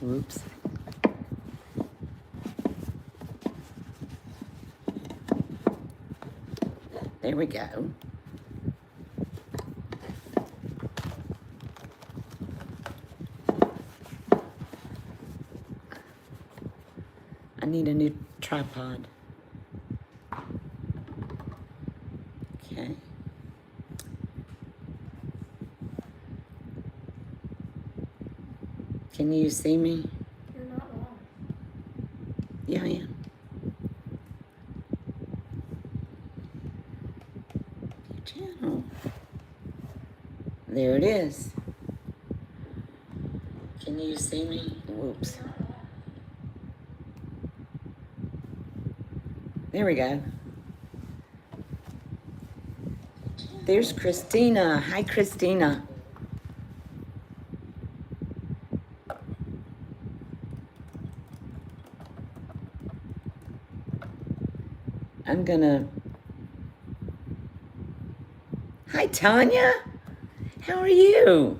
Whoops. There we go. I need a new tripod. Okay. Can you see me? You're not wrong. Yeah, I am. View channel. There it is. Can you see me? Whoops. There we go. There's Christina. Hi, Christina. I'm gonna... Hi, Tanya. How are you?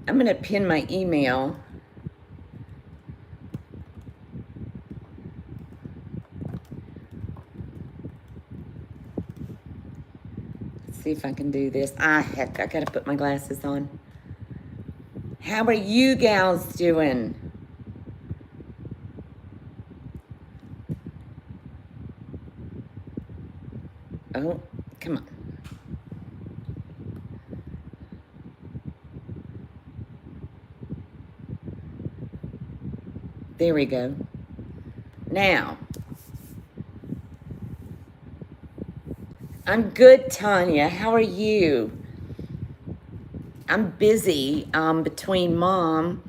I'm gonna pin my email. Let's see if I can do this. Ah, heck, I gotta put my glasses on. How are you gals doing? Oh, come on. There we go. Now, I'm good, Tanya. How are you? I'm busy between Mom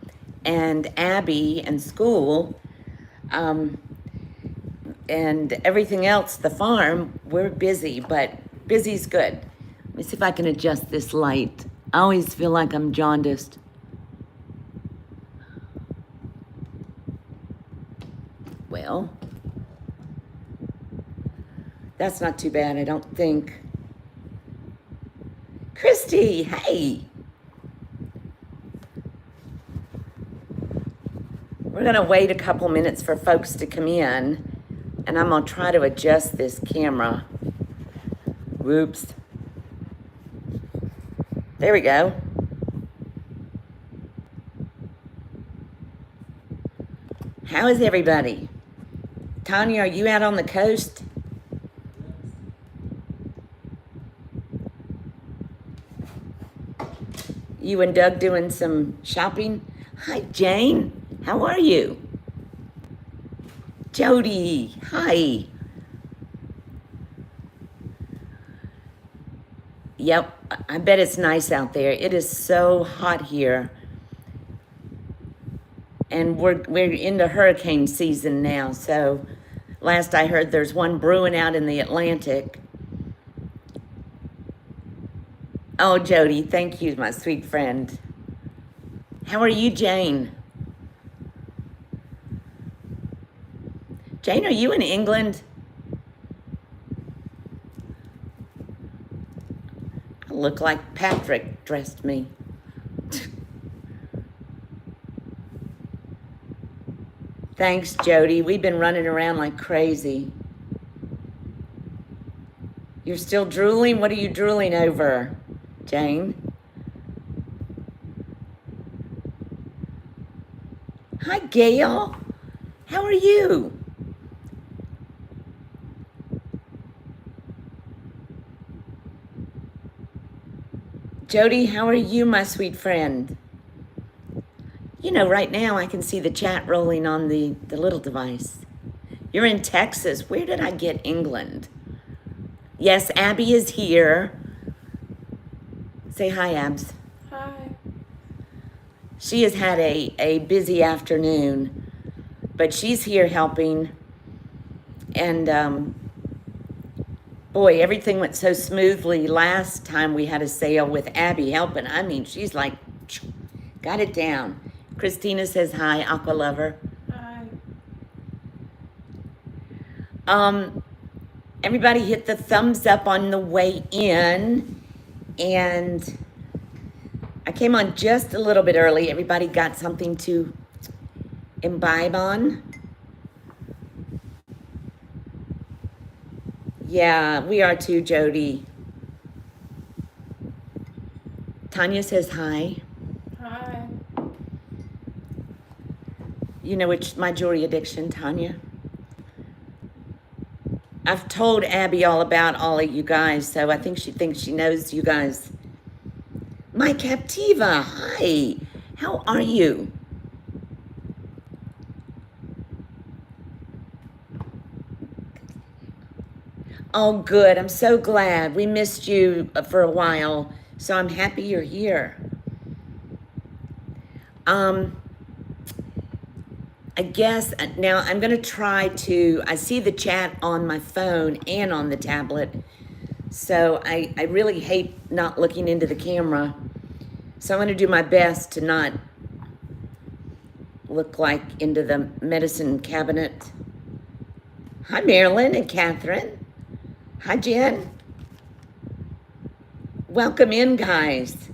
and Abby and school and everything else, the farm. We're busy, but busy's good. Let me see if I can adjust this light. I always feel like I'm jaundiced. Well, that's not too bad, I don't think. Christy, hey. We're gonna wait a couple minutes for folks to come in, and I'm gonna try to adjust this camera. Whoops. There we go. How is everybody? Tanya, are you out on the coast? You and Doug doing some shopping? Hi, Jane. How are you? Jody, hi. Yep, I bet it's nice out there. It is so hot here. And we're into hurricane season now, so last I heard there's one brewing out in the Atlantic. Oh, Jody, thank you, my sweet friend. How are you, Jane? Jane, are you in England? I look like Patrick dressed me. Thanks, Jody. We've been running around like crazy. You're still drooling? What are you drooling over, Jane? Hi, Gail. How are you? Jody, how are you, my sweet friend? You know, right now I can see the chat rolling on the little device. You're in Texas. Where did I get England? Yes, Abby is here. Say hi, Abs. Hi. She has had a busy afternoon, but she's here helping. And boy, everything went so smoothly last time we had a sale with Abby helping. I mean, she's like, got it down. Christina says hi, Aqua Lover. Hi. Everybody hit the thumbs up on the way in. And I came on just a little bit early. Everybody got something to imbibe on. Yeah, we are too, Jody. Tanya says hi. Hi. You know it's my jewelry addiction, Tanya. I've told Abby all about all of you guys, so I think she thinks she knows you guys. My Captiva, hi. How are you? Oh, good. I'm so glad. We missed you for a while, so I'm happy you're here. I guess now I'm going to try to, I see the chat on my phone and on the tablet, so I really hate not looking into the camera. So I'm going to do my best to not look like into the medicine cabinet. Hi, Marilyn and Catherine. Hi, Jen. Welcome in, guys.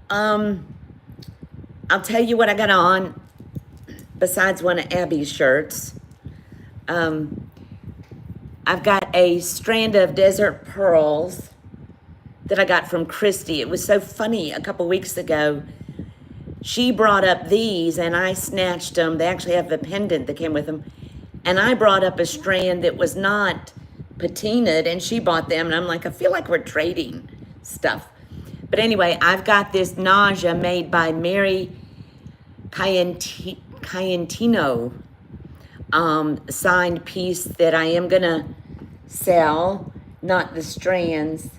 I'll tell you what I got on besides one of Abby's shirts. I've got a strand of desert pearls that I got from Christy. It was so funny a couple weeks ago. She brought up these and I snatched them. They actually have the pendant that came with them. And I brought up a strand that was not patinaed and she bought them. And I'm like, I feel like we're trading stuff. But anyway, I've got this nausea made by Mary Cayentino signed piece that I am gonna sell, not the strands.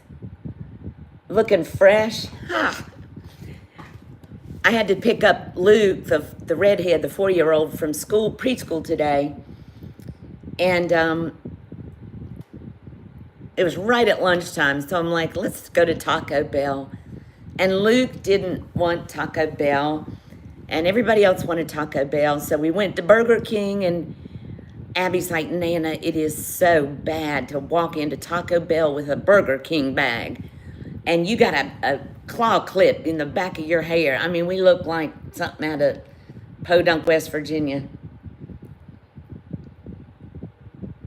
Looking fresh. Ha! I had to pick up Luke, the redhead, the 4-year-old from school, preschool today. And it was right at lunchtime. So I'm like, let's go to Taco Bell. And Luke didn't want Taco Bell. And everybody else wanted Taco Bell. So we went to Burger King. And Abby's like, Nana, it is so bad to walk into Taco Bell with a Burger King bag. And you got a claw clip in the back of your hair. I mean, we look like something out of Podunk, West Virginia.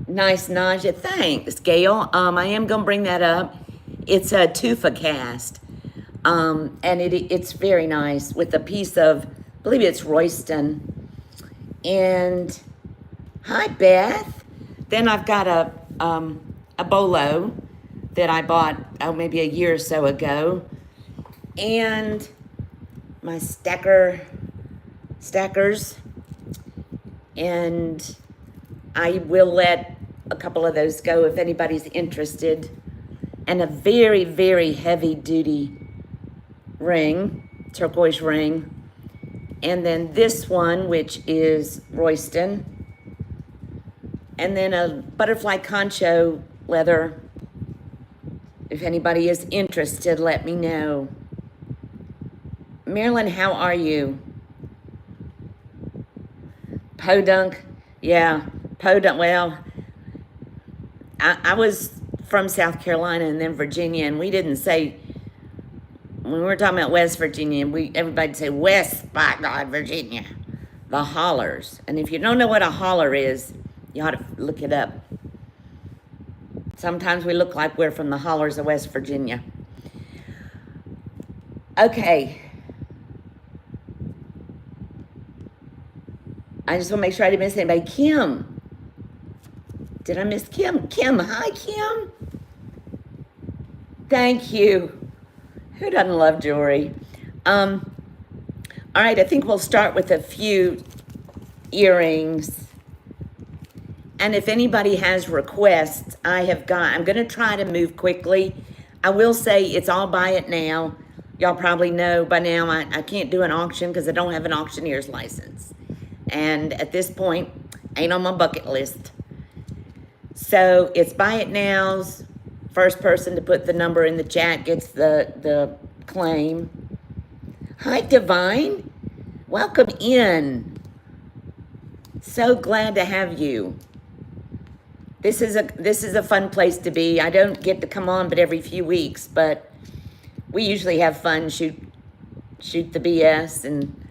Nice nausea. Thanks, Gail. I am going to bring that up. It's a tufa cast. And it's very nice with a piece of, I believe it's Royston. And hi, Beth. Then I've got a bolo that I bought maybe a year or so ago. And my stackers. And I will let a couple of those go if anybody's interested. And a very, very heavy duty ring, turquoise ring. And then this one, which is Royston. And then a butterfly concho leather. If anybody is interested, let me know. Marilyn, how are you? Podunk, yeah, Podunk. Well, I was from South Carolina and then Virginia, and we didn't say, when we were talking about West Virginia, everybody'd say West, by God, Virginia, the hollers. And if you don't know what a holler is, you ought to look it up. Sometimes we look like we're from the hollers of West Virginia. Okay. I just want to make sure I didn't miss anybody. Kim. Did I miss Kim? Kim, hi, Kim. Thank you. Who doesn't love jewelry? All right, I think we'll start with a few earrings. And if anybody has requests, I'm going to try to move quickly. I will say it's all buy it now. Y'all probably know by now I can't do an auction because I don't have an auctioneer's license. And at this point, ain't on my bucket list. So it's buy it now's. First person to put the number in the chat gets the claim. Hi, Divine. Welcome in. So glad to have you. This is a fun place to be. I don't get to come on but every few weeks, but we usually have fun, shoot the BS, and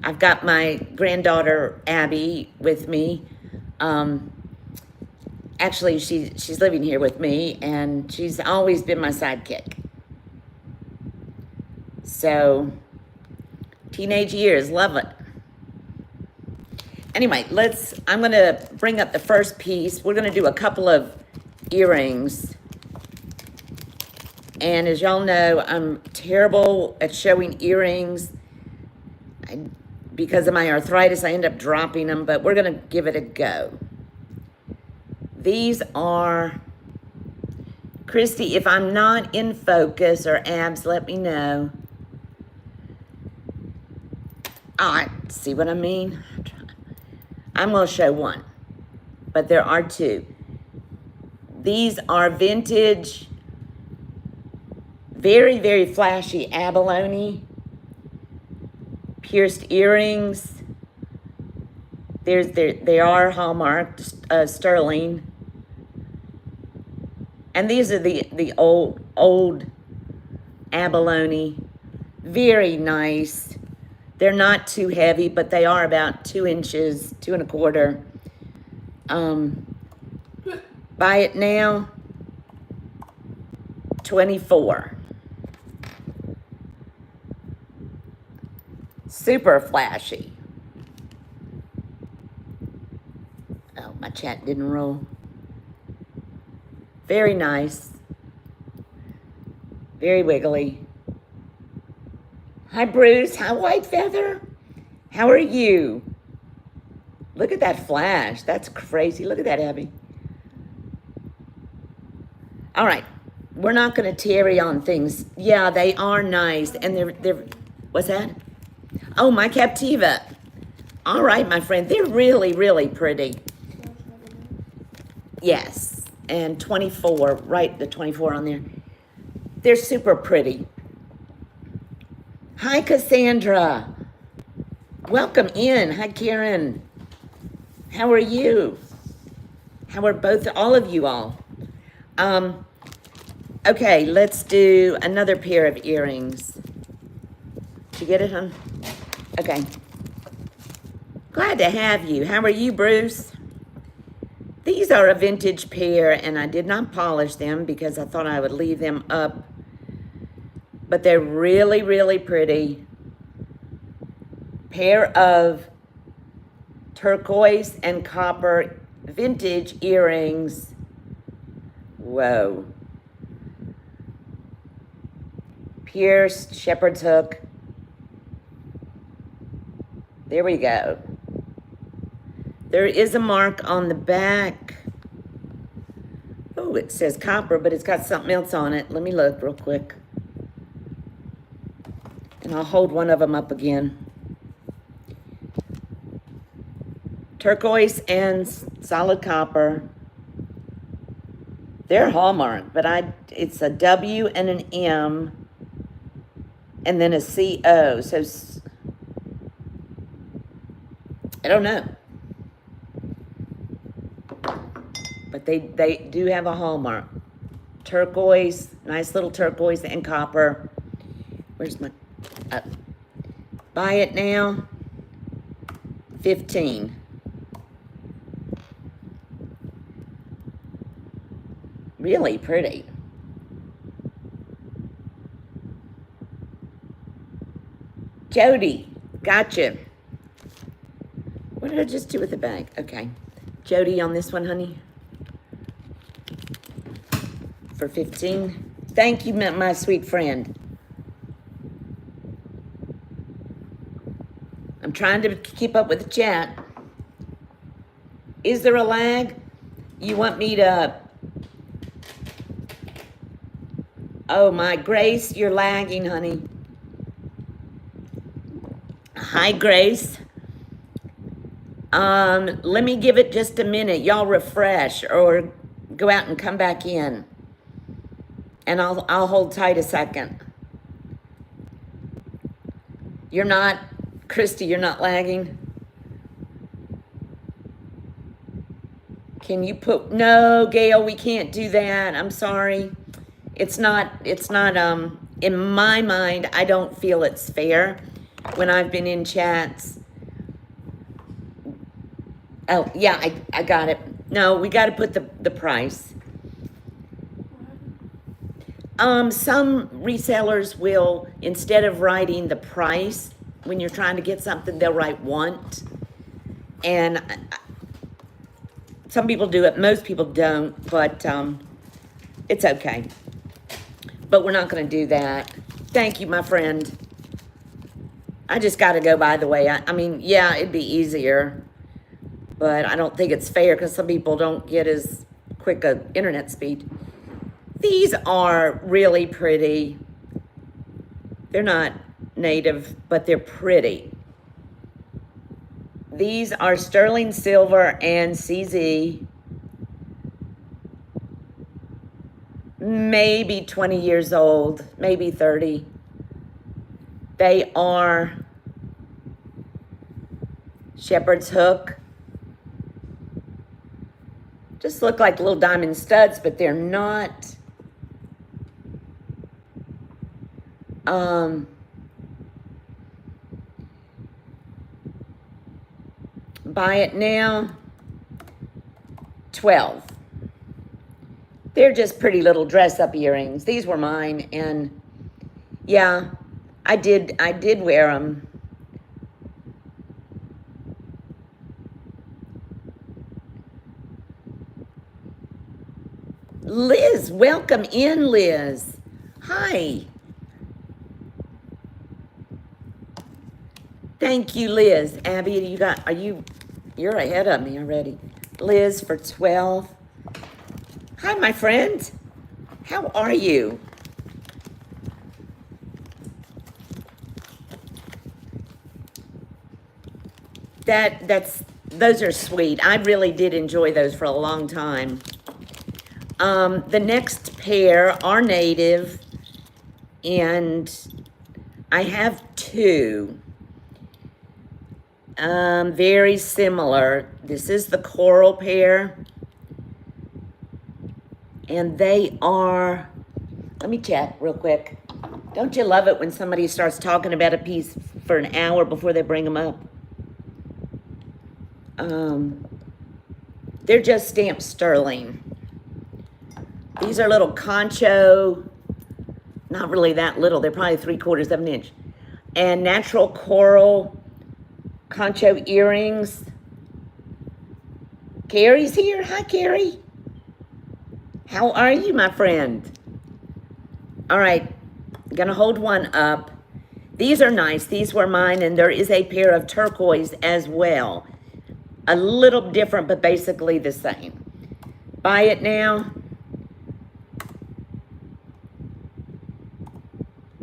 I've got my granddaughter Abby with me. Actually, she's living here with me, and she's always been my sidekick. So, teenage years, love it. Anyway, I'm gonna bring up the first piece. We're gonna do a couple of earrings. And as y'all know, I'm terrible at showing earrings. Because of my arthritis, I end up dropping them, but we're gonna give it a go. These are, Christy, if I'm not in focus or abs, let me know. Ah, see what I mean? I'm gonna show one, but there are two. These are vintage, very, very flashy abalone pierced earrings. They are hallmarked, sterling. And these are the old abalone. Very nice. They're not too heavy, but they are about 2 inches, 2 1/4. Buy it now, $24. Super flashy. Oh, my chat didn't roll. Very nice. Very wiggly. Hi, Bruce. Hi, White Feather. How are you? Look at that flash. That's crazy. Look at that, Abby. All right. We're not going to tarry on things. Yeah, they are nice. And they're, what's that? Oh, my Captiva. All right, my friend. They're really, really pretty. Yes. And 24, right, the 24 on there. They're super pretty. Hi, Cassandra. Welcome in. Hi, Karen. How are you? How are all of you all? Okay, let's do another pair of earrings. Did you get it, hon? Okay. Glad to have you. How are you, Bruce? These are a vintage pair, and I did not polish them because I thought I would leave them up. But they're really, really pretty. Pair of turquoise and copper vintage earrings. Whoa. Pierced shepherd's hook. There we go. There is a mark on the back. Oh, it says copper, but it's got something else on it. Let me look real quick. And I'll hold one of them up again. Turquoise and solid copper. They're hallmark, but it's a W and an M and then a CO. So I don't know. But they do have a hallmark. Turquoise, nice little turquoise and copper. Where's my, buy it now, 15. Really pretty. Jody, gotcha. What did I just do with the bag? Okay. Jody on this one, honey. For 15. Thank you, my sweet friend. I'm trying to keep up with the chat. Is there a lag? You want me to... Oh, my Grace, you're lagging, honey. Hi, Grace. Let me give it just a minute. Y'all refresh or go out and come back in. And I'll hold tight a second. You're not, Christy, you're not lagging? Can you put, no, Gail, we can't do that. I'm sorry. It's not in my mind, I don't feel it's fair when I've been in chats. Oh, yeah, I got it. No, we got to put the price. Some resellers will, instead of writing the price, when you're trying to get something, they'll write want. And some people do it, most people don't, but it's okay. But we're not going to do that. Thank you, my friend. I just got to go by the way. I mean, yeah, it'd be easier, but I don't think it's fair because some people don't get as quick a internet speed. These are really pretty. They're not native, but they're pretty. These are sterling silver and CZ. Maybe 20 years old, maybe 30. They are shepherd's hook. Just look like little diamond studs, but they're not. Buy it now, 12. They're just pretty little dress-up earrings. These were mine, and yeah, I did wear them. Liz, welcome in, Liz. Hi. Thank you, Liz. Abby, you're ahead of me already. Liz for 12. Hi, my friend. How are you? Those are sweet. I really did enjoy those for a long time. The next pair are native, and I have two. Very similar. This is the coral pair. And they are, let me check real quick. Don't you love it when somebody starts talking about a piece for an hour before they bring them up? They're just stamped sterling. These are little concho, not really that little. They're probably 3/4 of an inch. And natural coral concho earrings. Carrie's here. Hi, Carrie. How are you, my friend? All right, I'm gonna hold one up. These are nice. These were mine, and there is a pair of turquoise as well. A little different, but basically the same. Buy it now.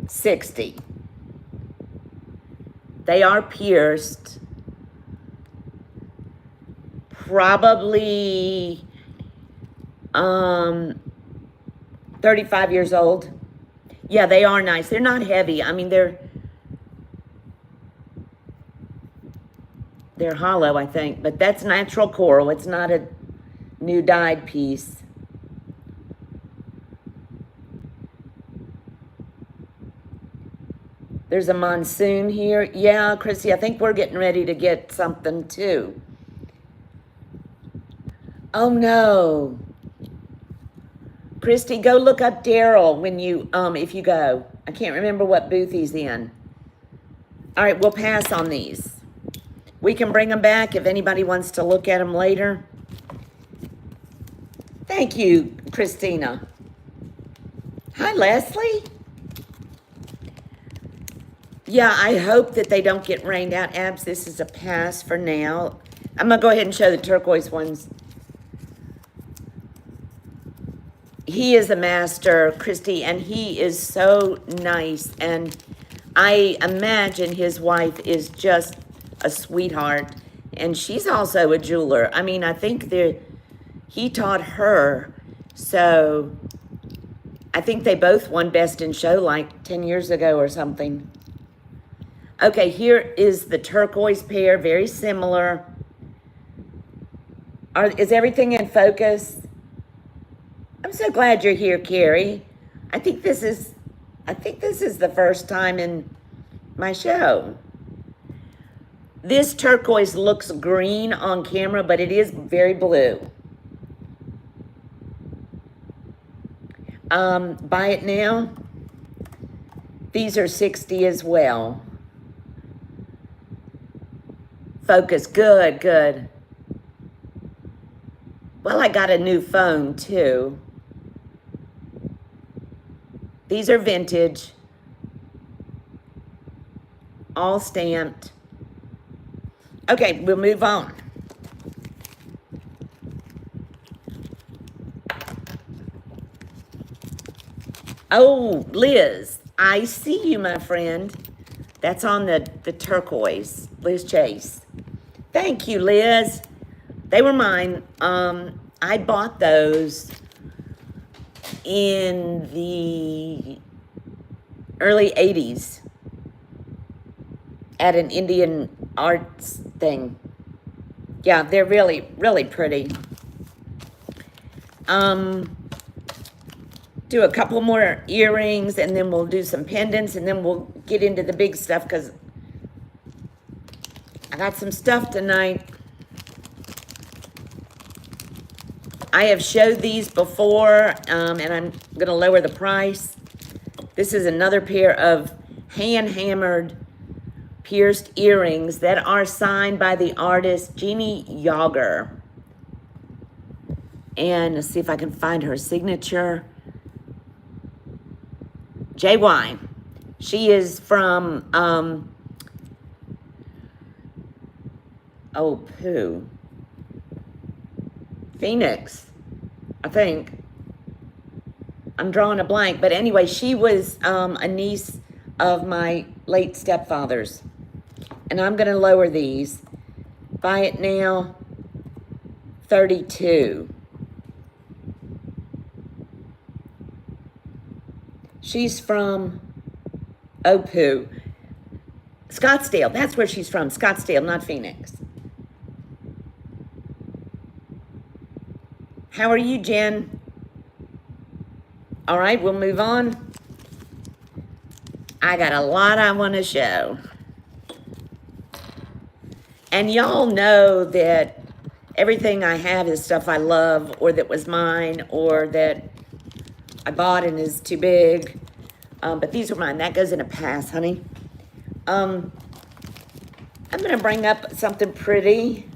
60. They are pierced. Probably 35 years old. Yeah, they are nice. They're not heavy. I mean, they're hollow, I think, but that's natural coral. It's not a new dyed piece. There's a monsoon here. Yeah, Chrissy, I think we're getting ready to get something too. Oh no. Christy, go look up Daryl when you, if you go. I can't remember what booth he's in. All right, we'll pass on these. We can bring them back if anybody wants to look at them later. Thank you, Christina. Hi, Leslie. Yeah, I hope that they don't get rained out. Abs, this is a pass for now. I'm going to go ahead and show the turquoise ones. He is a master, Christy, and he is so nice. And I imagine his wife is just a sweetheart. And she's also a jeweler. I mean, I think he taught her. So I think they both won Best in Show like 10 years ago or something. Okay, here is the turquoise pair, very similar. Is everything in focus? I'm so glad you're here, Carrie. I think this is I think this is the first time in my show. This turquoise looks green on camera, but it is very blue. Buy it now. These are 60 as well. Focus, good, good. Well, I got a new phone too. These are vintage. All stamped. Okay, we'll move on. Oh, Liz, I see you, my friend. That's on the turquoise, Liz Chase. Thank you, Liz. They were mine. I bought those in the early 80s at an Indian arts thing. Yeah, they're really, really pretty. Do a couple more earrings, and then we'll do some pendants, and then we'll get into the big stuff, because I got some stuff tonight. I have showed these before, and I'm going to lower the price. This is another pair of hand-hammered pierced earrings that are signed by the artist Jeannie Yager. And let's see if I can find her signature. JY. She is from, Phoenix, I think. I'm drawing a blank. But anyway, she was a niece of my late stepfather's. And I'm going to lower these. Buy it now, $32. She's from Scottsdale. That's where she's from. Scottsdale, not Phoenix. How are you, Jen? All right, we'll move on. I got a lot I want to show. And y'all know that everything I have is stuff I love, or that was mine, or that I bought and is too big. But these are mine. That goes in a pass, honey. I'm going to bring up something pretty.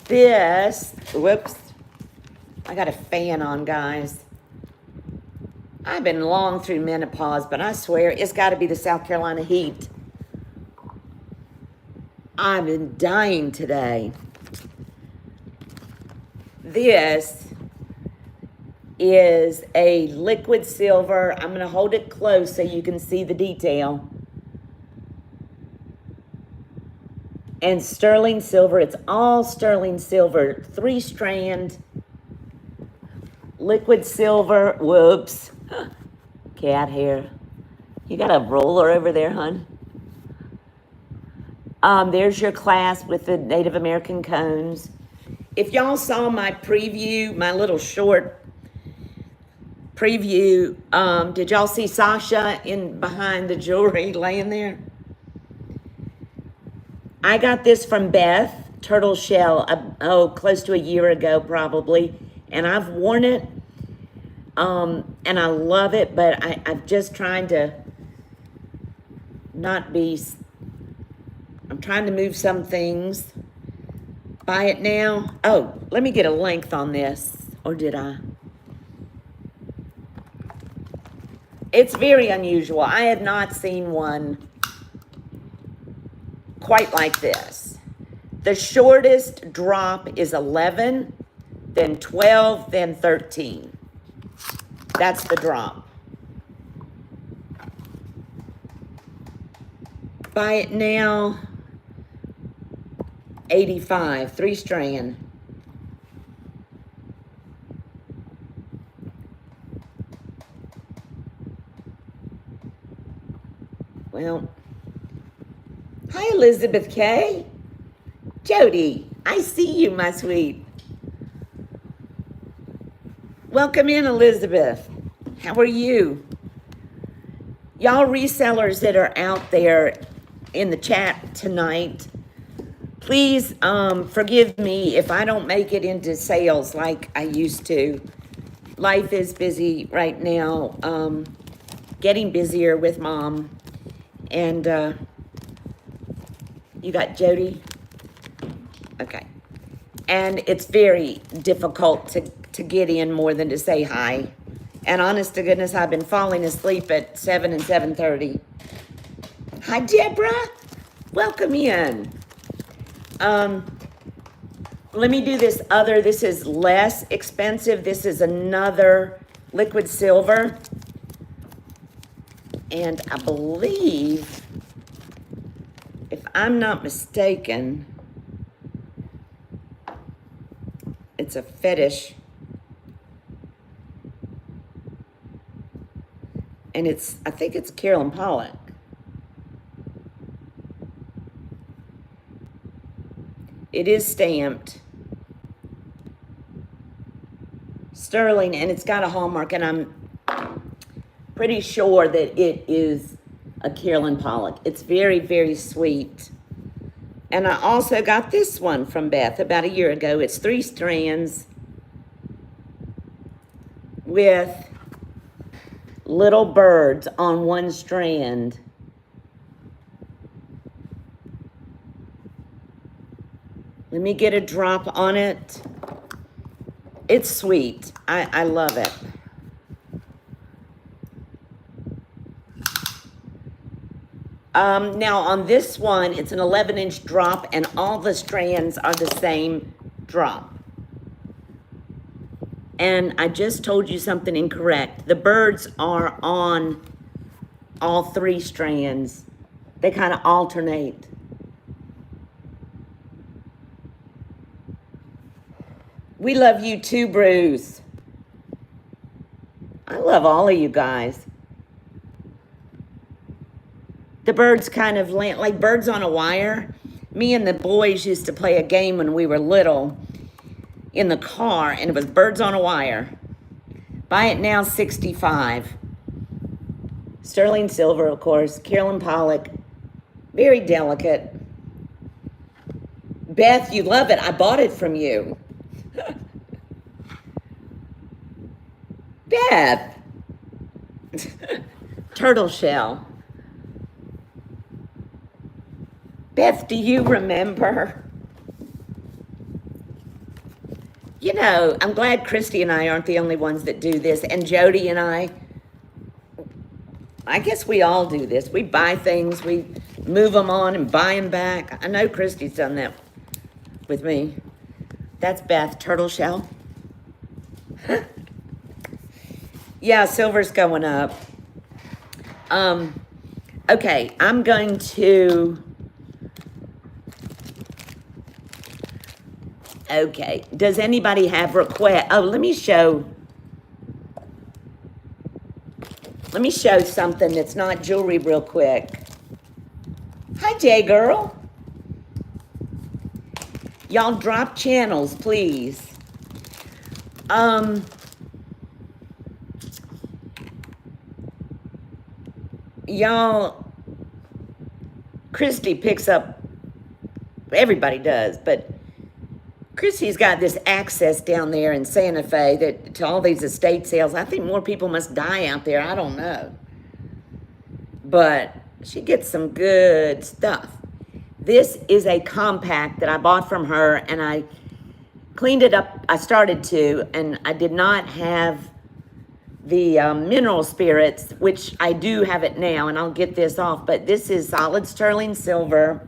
This, whoops. I got a fan on, guys. I've been long through menopause, but I swear it's got to be the South Carolina heat. I've been dying today. This is a liquid silver. I'm going to hold it close so you can see the detail. And sterling silver. It's all sterling silver. 3-strand liquid silver. Whoops. Cat hair. You got a roller over there, hon? There's your clasp with the Native American cones. If y'all saw my preview, my little short preview, did y'all see Sasha in behind the jewelry laying there? I got this from Beth, turtle shell, close to a year ago probably, and I've worn it, and I love it, but I'm just trying to not be, I'm trying to move some things. Buy it now. Oh, let me get a length on this, or did I? It's very unusual. I have not seen one quite like this. The shortest drop is 11, then 12, then 13. That's the drop. Buy it now, 85, 3-strand. Well, hi, Elizabeth K. Jody, I see you, my sweet. Welcome in, Elizabeth. How are you? Y'all resellers that are out there in the chat tonight, please forgive me if I don't make it into sales like I used to. Life is busy right now, getting busier with mom. And you got Jody? Okay. And it's very difficult to get in more than to say hi. And honest to goodness, I've been falling asleep at 7 and 7:30. Hi, Deborah. Welcome in. Let me do this other. This is less expensive. This is another liquid silver. And I believe, if I'm not mistaken, it's a fetish. And I think it's Carolyn Pollock. It is stamped. Sterling, and it's got a hallmark, and I'm pretty sure that it is a Carolyn Pollock. It's very, very sweet. And I also got this one from Beth about a year ago. It's 3 strands with little birds on one strand. Let me get a drop on it. It's sweet. I love it. Now on this one, it's an 11-inch drop and all the strands are the same drop. And I just told you something incorrect. The birds are on all 3 strands. They kind of alternate. We love you too, Bruce. I love all of you guys. The birds kind of land like birds on a wire. Me and the boys used to play a game when we were little in the car, and it was birds on a wire. Buy it now, $65. Sterling silver, of course. Carolyn Pollock. Very delicate. Beth, you love it. I bought it from you. Beth. Turtle shell. Beth, do you remember? You know, I'm glad Christy and I aren't the only ones that do this. And Jody and I guess we all do this. We buy things, we move them on and buy them back. I know Christy's done that with me. That's Beth, turtle shell. Yeah, silver's going up. Okay, I'm going to... Okay, does anybody have request? Oh, let me show something that's not jewelry real quick. Hi, Jay girl. Y'all drop channels, please. Y'all, Christy picks up, everybody does, but Christy's got this access down there in Santa Fe that to all these estate sales. I think more people must die out there. I don't know. But she gets some good stuff. This is a compact that I bought from her, and I cleaned it up. I started to, and I did not have the mineral spirits, which I do have it now, and I'll get this off. But this is solid sterling silver.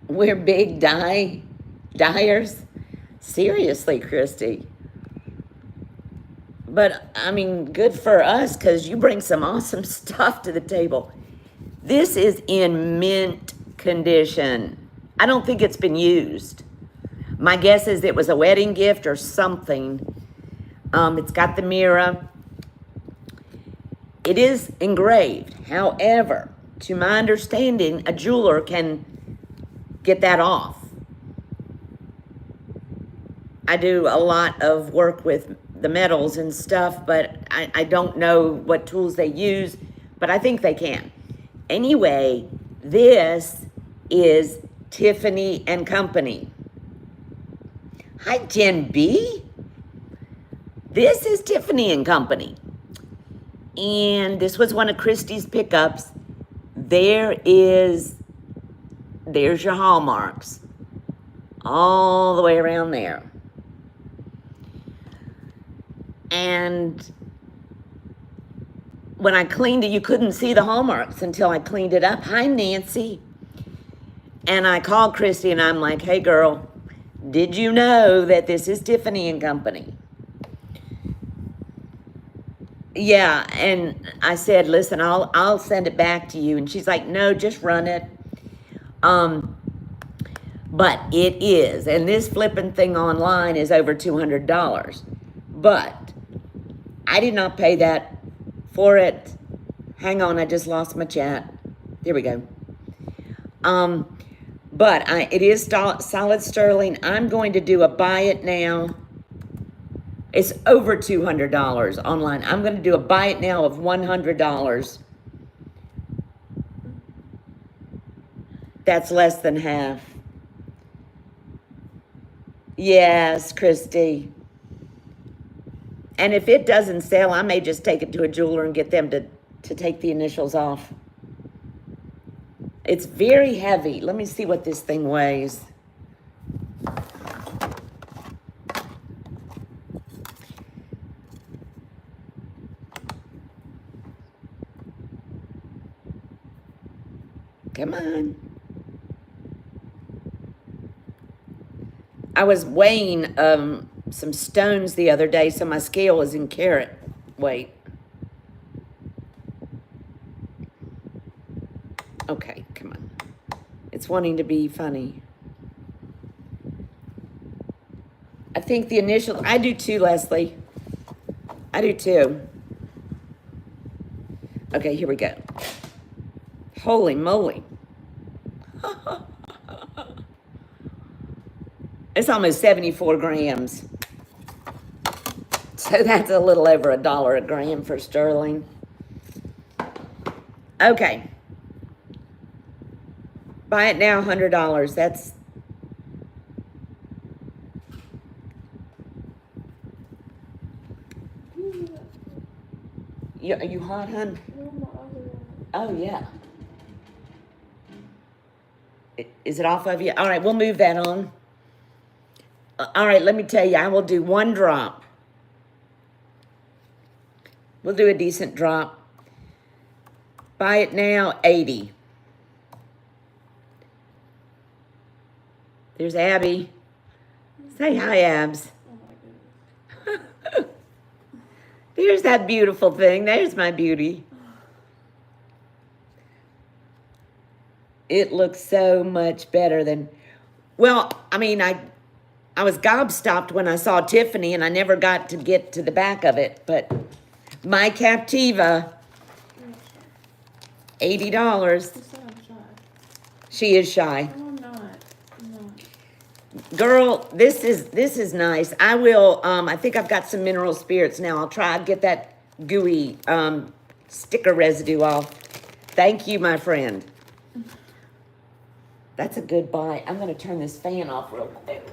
We're big dyers. Seriously, Christy. But, I mean, good for us, because you bring some awesome stuff to the table. This is in mint condition. I don't think it's been used. My guess is it was a wedding gift or something. It's got the mirror. It is engraved. However, to my understanding, a jeweler can get that off. I do a lot of work with the metals and stuff, but I don't know what tools they use, but I think they can. Anyway, this is Tiffany and Company. Hi, Jen B. This is Tiffany and Company. And this was one of Christy's pickups. There's your hallmarks. All the way around there. And when I cleaned it, you couldn't see the hallmarks until I cleaned it up. Hi, Nancy. And I called Christy and I'm like, hey girl, did you know that this is Tiffany and Company? Yeah, and I said, listen, I'll send it back to you. And she's like, no, just run it. But it is, and this flipping thing online is over $200. But I did not pay that for it. Hang on, I just lost my chat. There we go. But it is solid sterling. I'm going to do a buy it now. It's over $200 online. I'm going to do a buy it now of $100. That's less than half. Yes, Christy. And if it doesn't sell, I may just take it to a jeweler and get them to take the initials off. It's very heavy. Let me see what this thing weighs. Come on. I was weighing some stones the other day, so my scale was in carat weight. Okay, come on. It's wanting to be funny. I think the initial, I do too, Leslie. I do too. Okay, here we go. Holy moly. It's almost 74 grams. So that's a little over $1 a gram for sterling. Okay. Buy it now, $100. That's... Are you hot, hun? Oh, yeah. Is it off of you? All right, we'll move that on. All right, let me tell you, I will do one drop. We'll do a decent drop. Buy it now, 80. There's Abby. Say hi, Abs. Oh my goodness. There's that beautiful thing. There's my beauty. It looks so much better than... Well, I mean, I was gobstopped when I saw Tiffany, and I never got to get to the back of it. But my Captiva, $80. You said I'm shy. She is shy. No, I'm not. I'm not. Girl, this is nice. I will, I think I've got some mineral spirits now. I'll try to get that gooey sticker residue off. Thank you, my friend. That's a good buy. I'm going to turn this fan off real quick.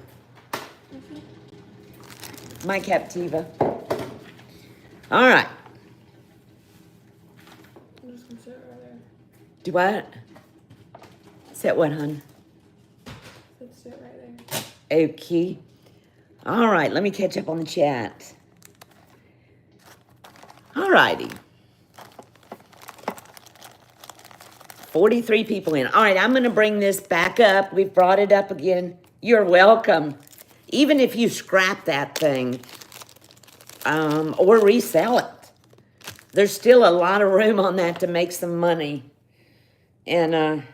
My Captiva. All right. I'm just gonna sit right there. Do what? Set what, hun? Just sit right there. Okay. All right, let me catch up on the chat. All righty. 43 people in. All right, I'm going to bring this back up. We've brought it up again. You're welcome. Even if you scrap that thing or resell it, there's still a lot of room on that to make some money. And,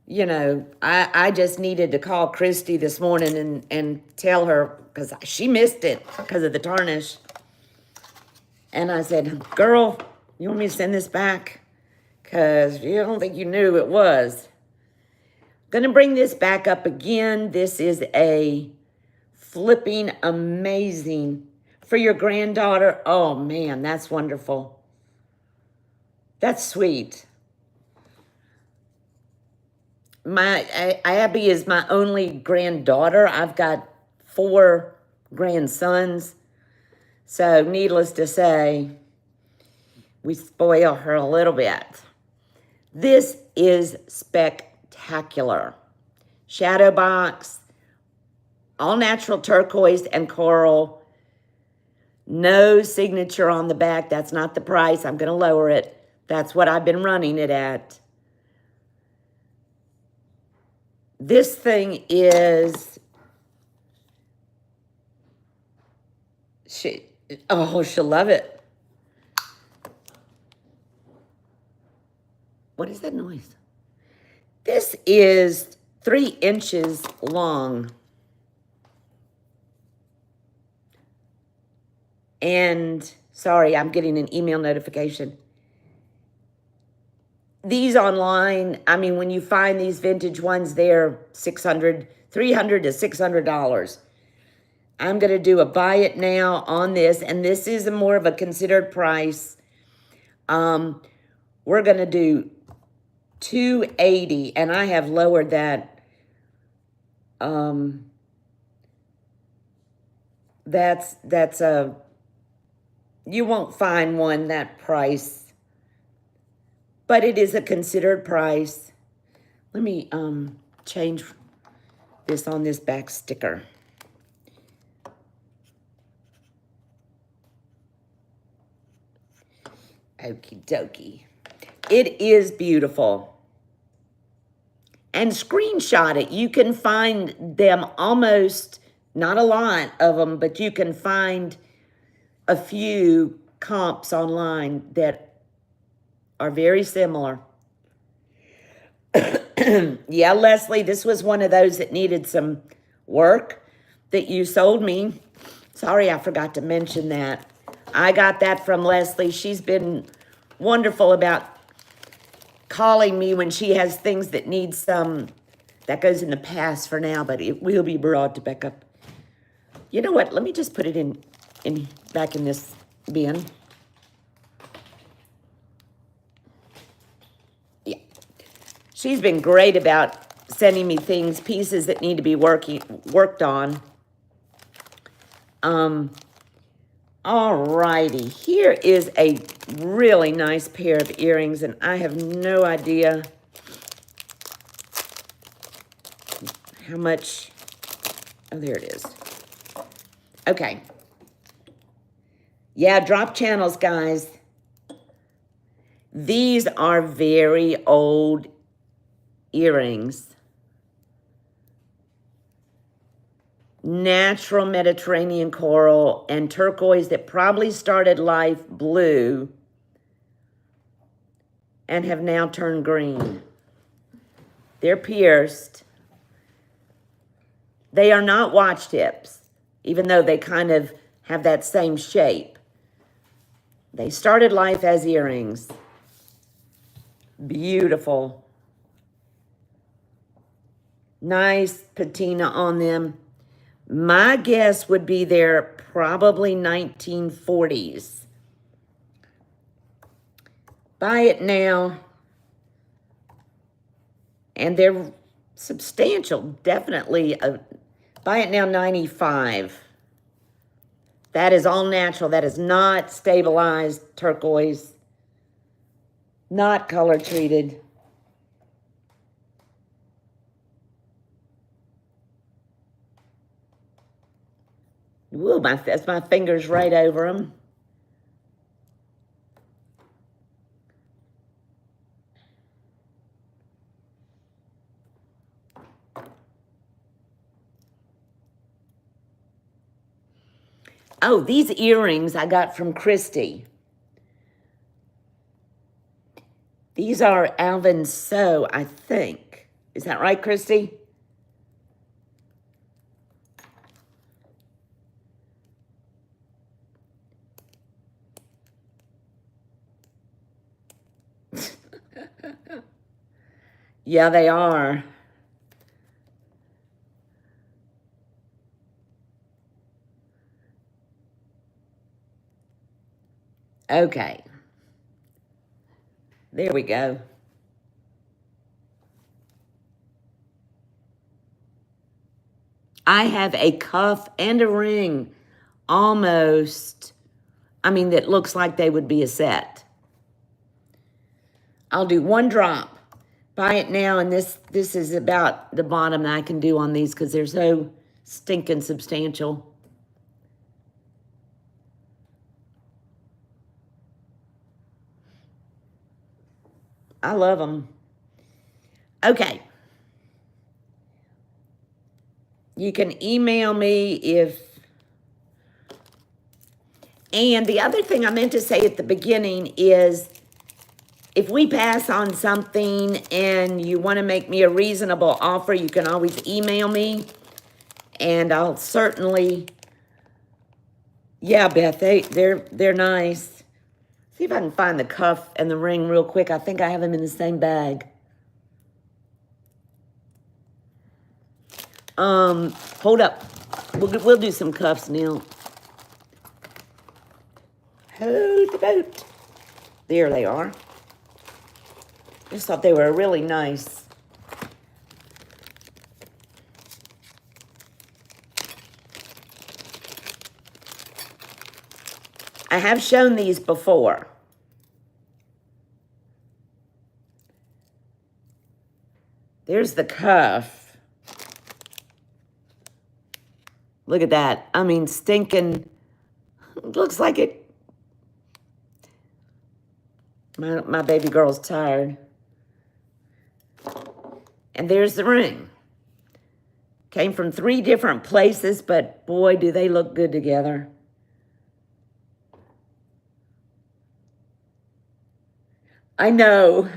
you know, I just needed to call Christy this morning and tell her, because she missed it because of the tarnish. And I said, girl, you want me to send this back? Because you don't think you knew it was. Going to bring this back up again. This is a flipping amazing. For your granddaughter, oh man, that's wonderful. That's sweet. Abby is my only granddaughter. I've got 4 grandsons. So needless to say, we spoil her a little bit. This is spectacular. Shadow box, all natural turquoise and coral. No signature on the back. That's not the price. I'm going to lower it. That's what I've been running it at. This thing is, she'll love it. What is that noise? This is 3 inches long. And sorry, I'm getting an email notification. These online, I mean, when you find these vintage ones, they're $300 to $600. I'm going to do a buy it now on this, and this is a more of a considered price. We're going to do $280, and I have lowered that. That's a, you won't find one that price. But it is a considered price. Let me change this on this back sticker. Okie dokie. It is beautiful. And screenshot it. You can find them almost, not a lot of them, but you can find a few comps online that are very similar. Yeah, Leslie, this was one of those that needed some work that you sold me. Sorry, I forgot to mention that. I got that from Leslie. She's been wonderful about calling me when she has things that need some, that goes in the past for now, but it will be brought to back up. You know what? Let me just put it in back in this bin. She's been great about sending me things, pieces that need to be worked on. Alrighty, here is a really nice pair of earrings, and I have no idea how much. Oh, there it is. Okay. Yeah, drop channels, guys. These are very old earrings. Natural Mediterranean coral and turquoise that probably started life blue and have now turned green. They're pierced. They are not watch tips, even though they kind of have that same shape. They started life as earrings. Beautiful. Nice patina on them. My guess would be they're probably 1940s. Buy it now. And they're substantial, definitely. Buy it now, $95. That is all natural. That is not stabilized turquoise. Not color treated. Ooh, that's my fingers right over them. Oh, these earrings I got from Christy. These are Alvin So, I think. Is that right, Christy? Yeah, they are. Okay. There we go. I have a cuff and a ring almost, I mean, that looks like they would be a set. I'll do one drop. Buy it now, and this is about the bottom that I can do on these because they're so stinking substantial. I love them. Okay. You can email me if... And the other thing I meant to say at the beginning is, if we pass on something and you want to make me a reasonable offer, you can always email me. And I'll certainly... Yeah, Beth, they're nice. See if I can find the cuff and the ring real quick. I think I have them in the same bag. Hold up. We'll do some cuffs now. Hold the boat. There they are. Just thought they were really nice. I have shown these before. There's the cuff. Look at that. I mean, stinking. Looks like it. My baby girl's tired. And there's the ring. Came from 3 different places, but boy, do they look good together. I know.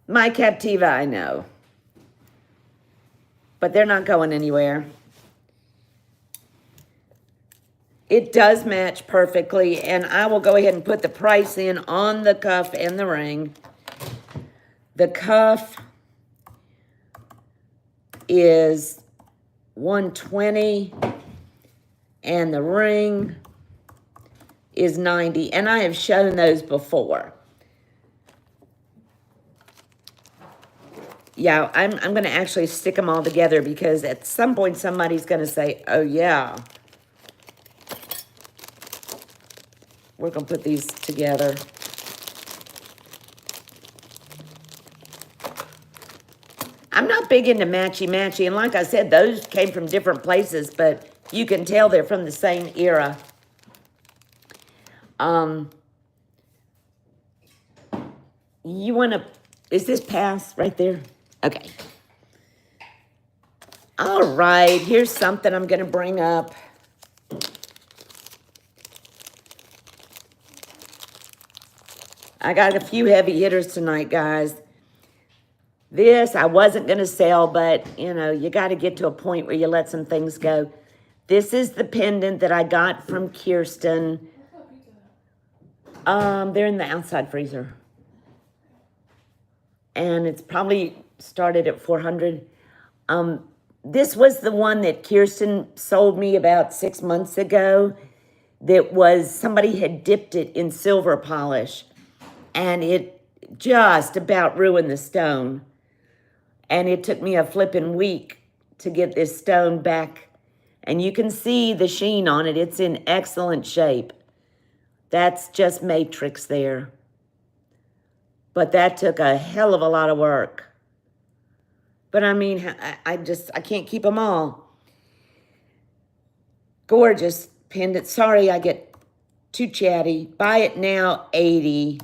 My Captiva, I know. But they're not going anywhere. It does match perfectly, and I will go ahead and put the price in on the cuff and the ring. The cuff is $120, and the ring is $90, and I have shown those before. Yeah, I'm going to actually stick them all together because at some point somebody's going to say, oh, yeah. We're going to put these together. I'm not big into matchy-matchy, and like I said, those came from different places, but you can tell they're from the same era. You want to... Is this pass right there? Okay. All right, here's something I'm going to bring up. I got a few heavy hitters tonight, guys. This I wasn't going to sell, but, you know, you got to get to a point where you let some things go. This is the pendant that I got from Kirsten. They're in the outside freezer. And it's probably started at $400. This was the one that Kirsten sold me about 6 months ago. That was, somebody had dipped it in silver polish. And it just about ruined the stone. And it took me a flipping week to get this stone back. And you can see the sheen on it. It's in excellent shape. That's just matrix there. But that took a hell of a lot of work. But I mean, I can't keep them all. Gorgeous pendant. Sorry, I get too chatty. Buy it now, $80.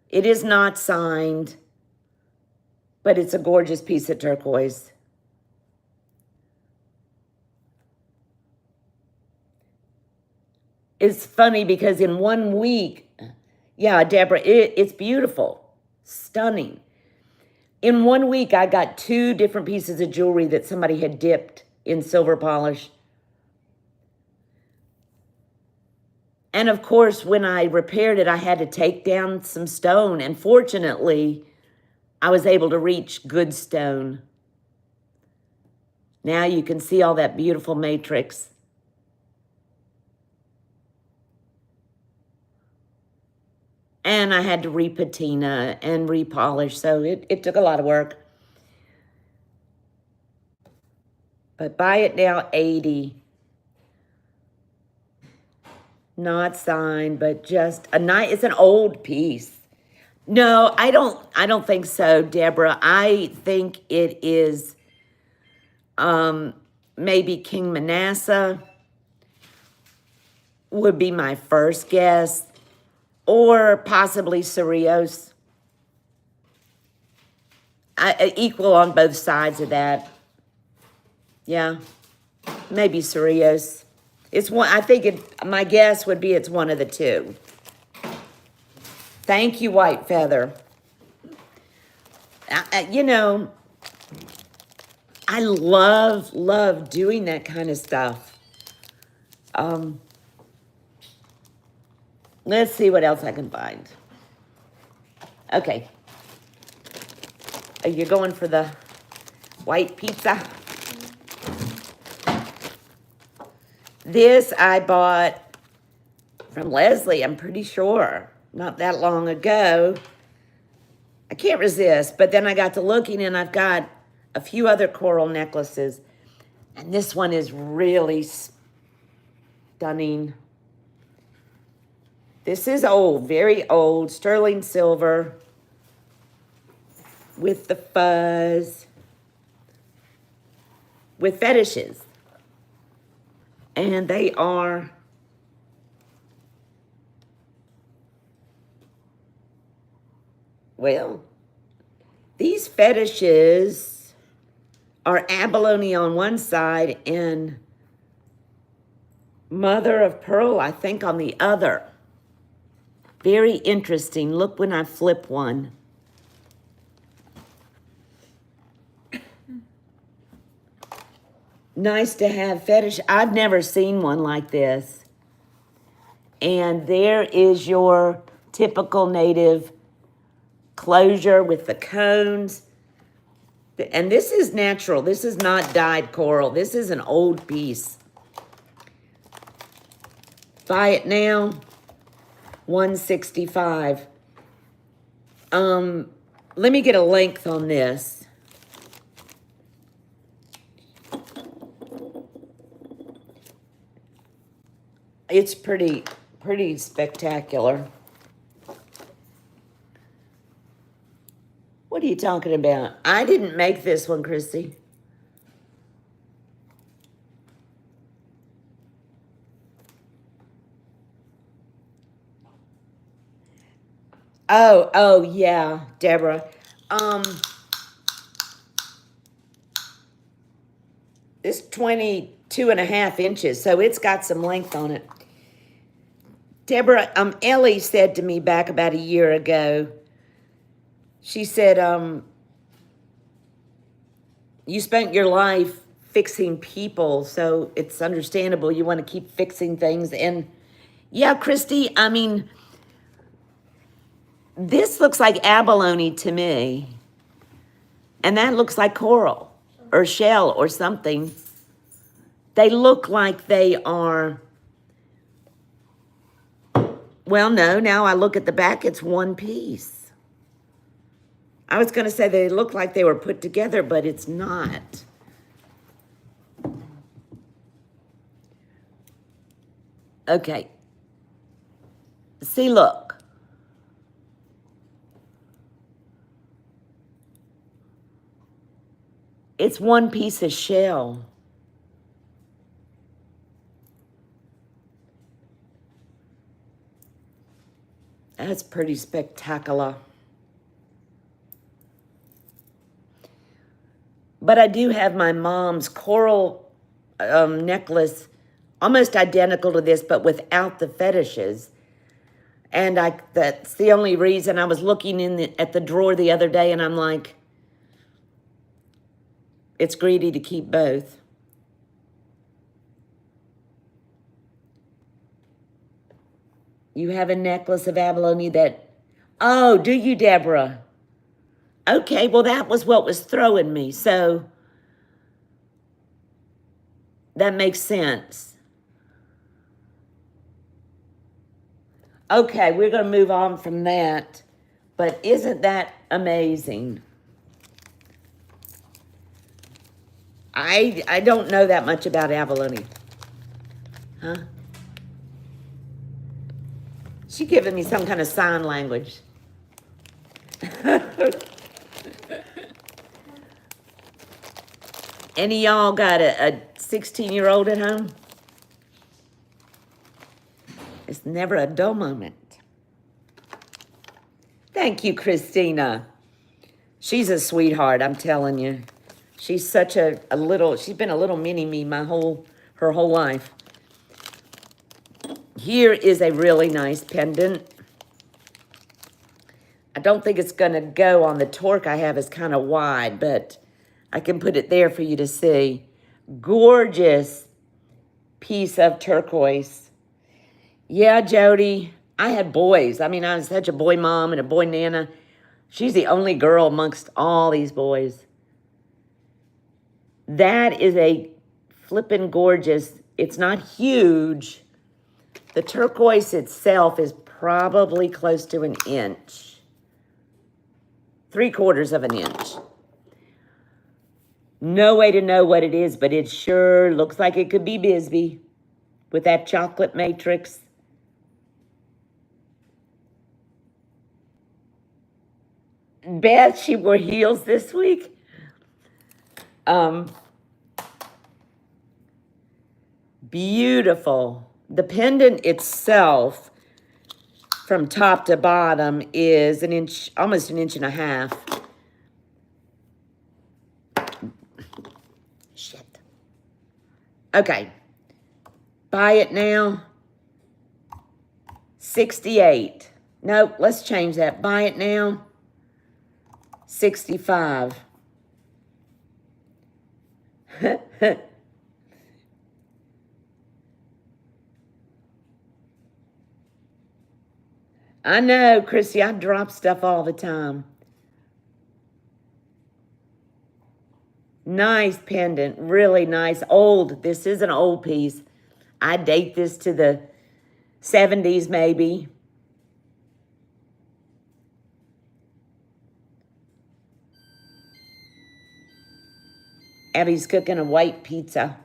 It is not signed, but it's a gorgeous piece of turquoise. It's funny because in 1 week, yeah, Deborah, it's beautiful, stunning. In 1 week, I got 2 different pieces of jewelry that somebody had dipped in silver polish. And of course, when I repaired it, I had to take down some stone. And fortunately, I was able to reach good stone. Now you can see all that beautiful matrix. and I had to repatina and repolish, so it took a lot of work. But buy it now, 80. Not signed, but just a nice, it's an old piece. No, I don't think so, Deborah. I think it is maybe King Manasseh would be my first guess, or possibly Cerritos. Equal on both sides of that. Yeah, maybe Cerritos. It's one. I think it. My guess would be it's one of the two. Thank you, White Feather. You know, I love doing that kind of stuff. Let's see what else I can find. Okay. Are you going for the white pizza? This I bought from Leslie, I'm pretty sure, not that long ago. I can't resist, but then I got to looking and I've got a few other coral necklaces. And this one is really stunning. This is old, very old, sterling silver with the fuzz, with fetishes. And they are well, these fetishes are abalone on one side and mother of pearl, I think, on the other. Very interesting. Look when I flip one. Nice to have fetish. I've never seen one like this. And there is your typical native closure with the cones. And this is natural. This is not dyed coral. This is an old piece. Buy it now, $165. Let me get a length on this. It's pretty spectacular. What are you talking about? I didn't make this one, Christy. Oh, yeah, Deborah. It's 22.5 inches, so it's got some length on it. Deborah, Ellie said to me back about a year ago, she said, you spent your life fixing people, so it's understandable you want to keep fixing things. And yeah, Christy, I mean, this looks like abalone to me. And that looks like coral or shell or something. They look like they are, well, no, now I look at the back, it's one piece. I was going to say they look like they were put together, but it's not. Okay. See, look. It's one piece of shell. That's pretty spectacular. But I do have my mom's coral necklace, almost identical to this, but without the fetishes. And that's the only reason. I was looking at the drawer the other day, and I'm like, it's greedy to keep both. You have a necklace of abalone that, oh, do you, Deborah? Okay, well, that was what was throwing me, so that makes sense. Okay, we're going to move on from that. But isn't that amazing? I don't know that much about abalone. Huh? She giving me some kind of sign language. Any of y'all got a 16-year-old at home? It's never a dull moment. Thank you, Christina. She's a sweetheart, I'm telling you. She's such a little, she's been a little mini-me her whole life. Here is a really nice pendant. I don't think it's gonna go on the torque I have. Is kind of wide, but I can put it there for you to see. Gorgeous piece of turquoise. Yeah, Jody, I had boys. I mean, I was such a boy mom and a boy nana. She's the only girl amongst all these boys. That is a flippin' gorgeous. It's not huge. The turquoise itself is probably close to an inch. 3/4 of an inch. No way to know what it is, but it sure looks like it could be Bisbee with that chocolate matrix. Beth, she wore heels this week. Beautiful. The pendant itself, from top to bottom, is an inch, almost an inch and a half. Shit. Okay. Buy it now. 68. Nope, let's change that. Buy it now. 65. I know, Chrissy, I drop stuff all the time. Nice pendant, really nice. Old, this is an old piece. I date this to the 70s maybe. Abby's cooking a white pizza.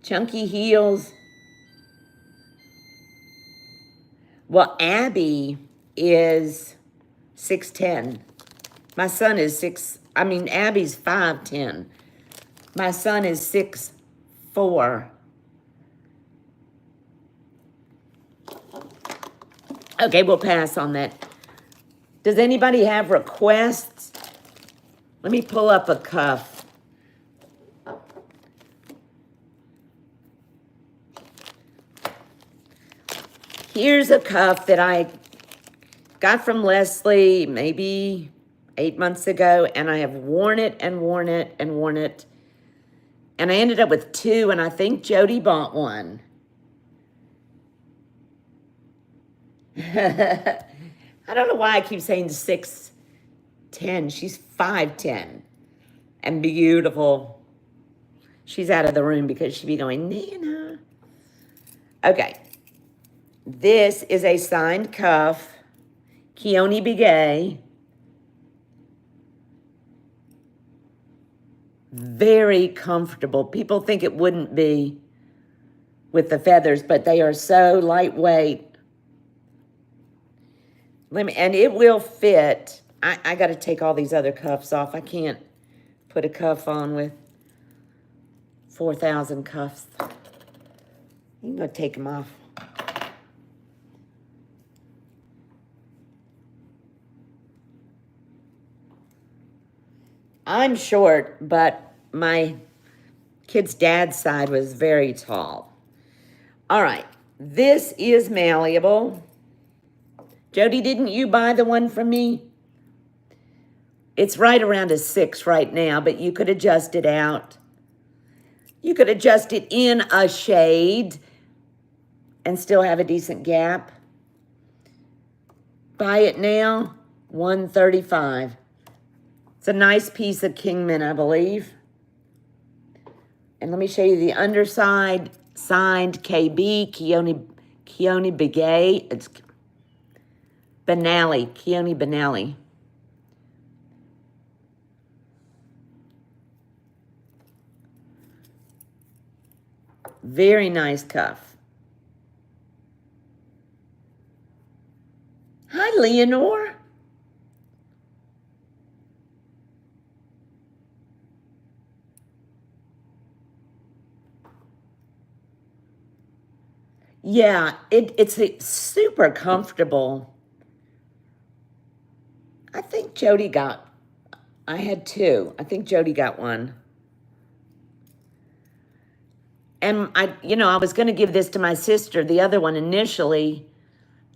Chunky heels. Well, Abby is 6'10". My son is Abby's 5'10". My son is 6'4". Okay, we'll pass on that. Does anybody have requests? Let me pull up a cuff. Here's a cuff that I got from Leslie maybe 8 months ago, and I have worn it and worn it and worn it. And I ended up with 2, and I think Jody bought one. I don't know why I keep saying 6'10". She's 5'10". And beautiful. She's out of the room because she'd be going, Nana. Okay. This is a signed cuff. Keone Begay. Very comfortable. People think it wouldn't be with the feathers, but they are so lightweight. And it will fit. I got to take all these other cuffs off. I can't put a cuff on with 4,000 cuffs. I'm going to take them off. I'm short, but my kid's dad's side was very tall. All right. This is malleable. Jody, didn't you buy the one from me? It's right around a 6 right now, but you could adjust it out. You could adjust it in a shade and still have a decent gap. Buy it now, $135. It's a nice piece of Kingman, I believe. And let me show you the underside, signed KB, Keone Begay. It's Benally, Keone Benally. Very nice cuff. Hi, Leonore. Yeah, it's super comfortable. I think Jody got, I had two. I think Jody got one. And I was going to give this to my sister, the other one initially,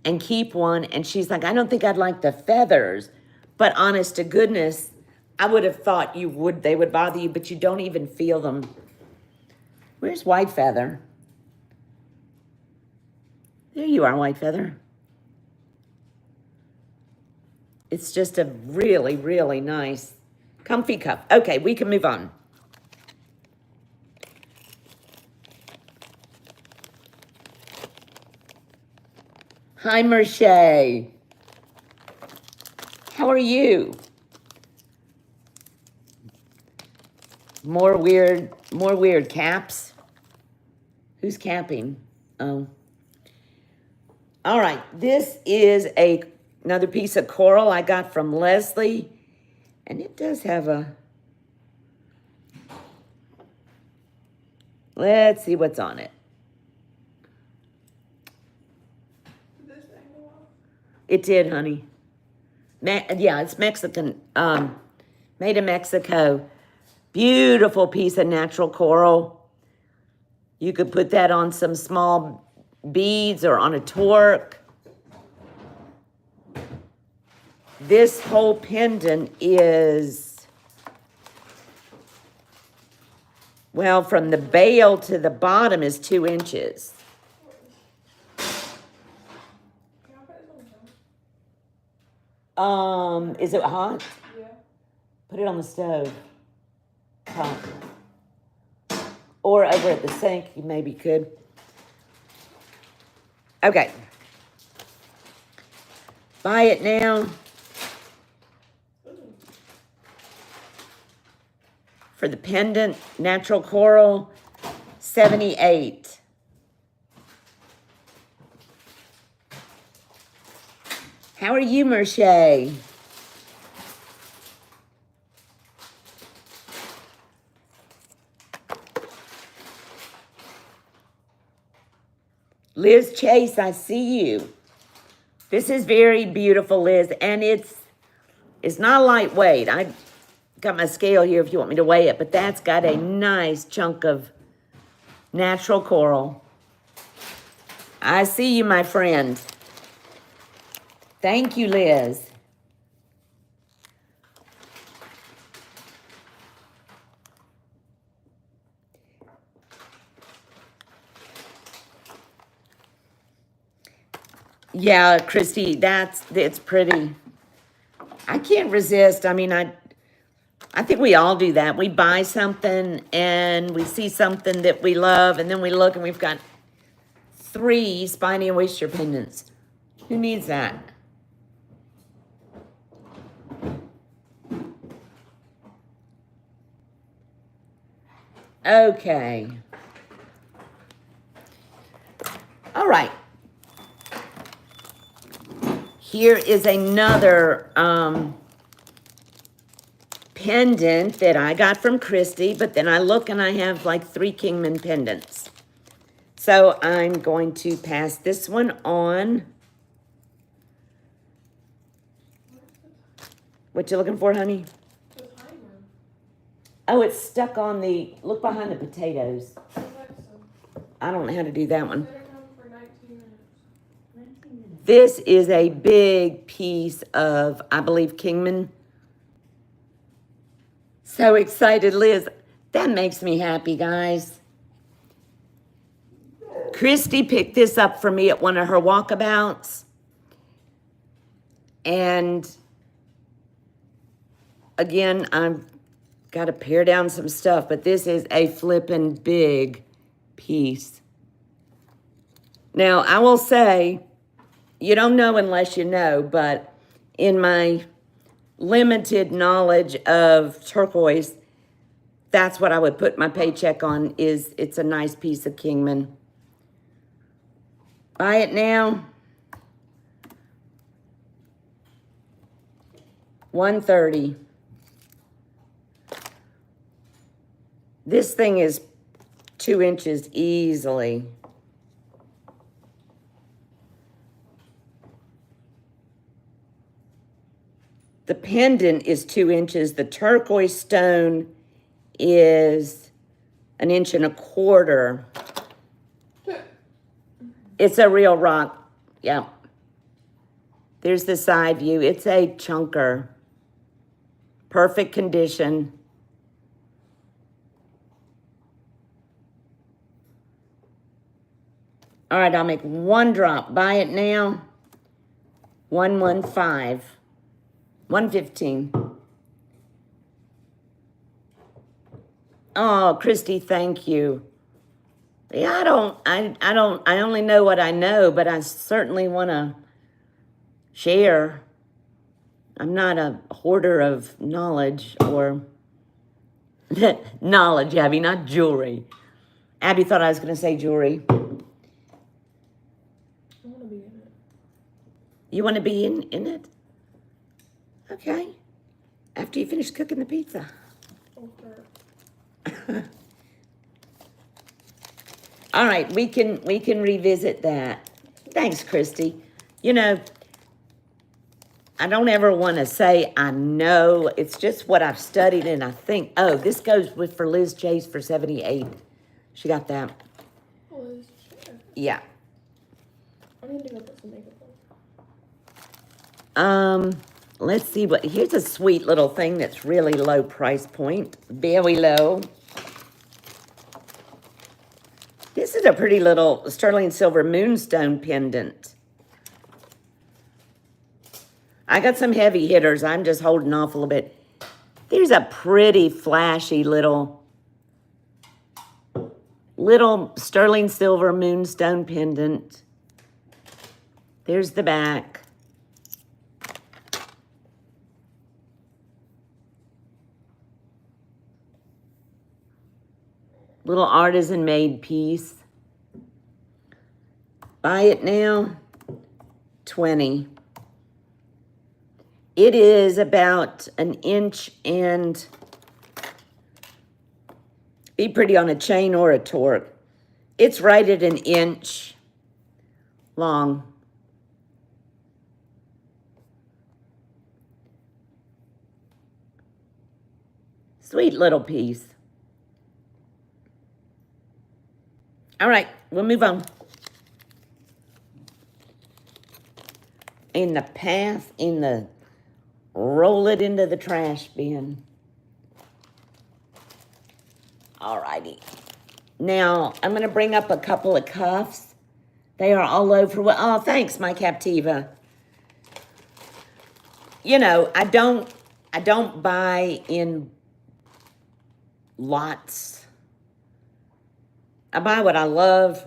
and keep one. And she's like, I don't think I'd like the feathers. But honest to goodness, I would have thought they would bother you, but you don't even feel them. Where's White Feather? There you are, White Feather. It's just a really, really nice, comfy cuff. Okay, we can move on. Hi, Merche. How are you? More weird caps. Who's capping? Oh. All right, this is another piece of coral I got from Leslie, and it does have a, let's see what's on it. It did, honey. Yeah, it's Mexican, made in Mexico. Beautiful piece of natural coral. You could put that on some small beads or on a torque. This whole pendant is, well, from the bail to the bottom is 2 inches. Is it hot? Yeah. Put it on the stove. Hot. Or over at the sink, you maybe could. Okay. Buy it now. For the pendant, natural coral, $78. How are you, Merche? Liz Chase, I see you. This is very beautiful, Liz, and it's not lightweight. I got my scale here if you want me to weigh it, but that's got a nice chunk of natural coral. I see you, my friend. Thank you, Liz. Yeah, Christy, it's pretty. I can't resist. I mean, I think we all do that. We buy something and we see something that we love, and then we look and we've got 3 spiny and oyster pendants. Who needs that? Okay. All right. Here is another pendant that I got from Christy, but then I look and I have like 3 Kingman pendants. So I'm going to pass this one on. What you looking for, honey? The timer. Oh, it's stuck on the, look behind the potatoes. I don't know how to do that one. For 19 minutes. This is a big piece of, I believe, Kingman. So excited, Liz. That makes me happy, guys. Christy picked this up for me at one of her walkabouts. And again, Got to pare down some stuff, but this is a flippin' big piece. Now, I will say, you don't know unless you know, but in my limited knowledge of turquoise, that's what I would put my paycheck on, is it's a nice piece of Kingman. Buy it now. $130. This thing is 2 inches easily. The pendant is 2 inches. The turquoise stone is 1.25 inches. It's a real rock. Yeah. There's the side view. It's a chunker. Perfect condition. All right, I'll make one drop. Buy it now. 115. 115. Oh, Christy, thank you. Yeah, I only know what I know, but I certainly want to share. I'm not a hoarder of knowledge or knowledge, Abby, not jewelry. Abby thought I was going to say jewelry. I want to be in it. You want to be in it? Okay. After you finish cooking the pizza. Okay. All right, we can revisit that. Thanks, Christy. You know, I don't ever want to say I know. It's just what I've studied, and I think, oh, this goes with for Liz Chase for 78. She got that. Oh, it's sure. Yeah. I need to go put some makeup on. Let's see what, here's a sweet little thing that's really low price point. Very low. This is a pretty little sterling silver moonstone pendant. I got some heavy hitters. I'm just holding off a little bit. There's a pretty flashy little sterling silver moonstone pendant. There's the back. Little artisan made piece. Buy it now. 20. It is about 1 inch and be pretty on a chain or a torque. It's right at 1 inch long. Sweet little piece. All right, we'll move on. In the path, roll it into the trash bin. All righty. Now, I'm going to bring up a couple of cuffs. They are all over. Oh, thanks, my Captiva. You know, I don't buy in lots. I buy what I love,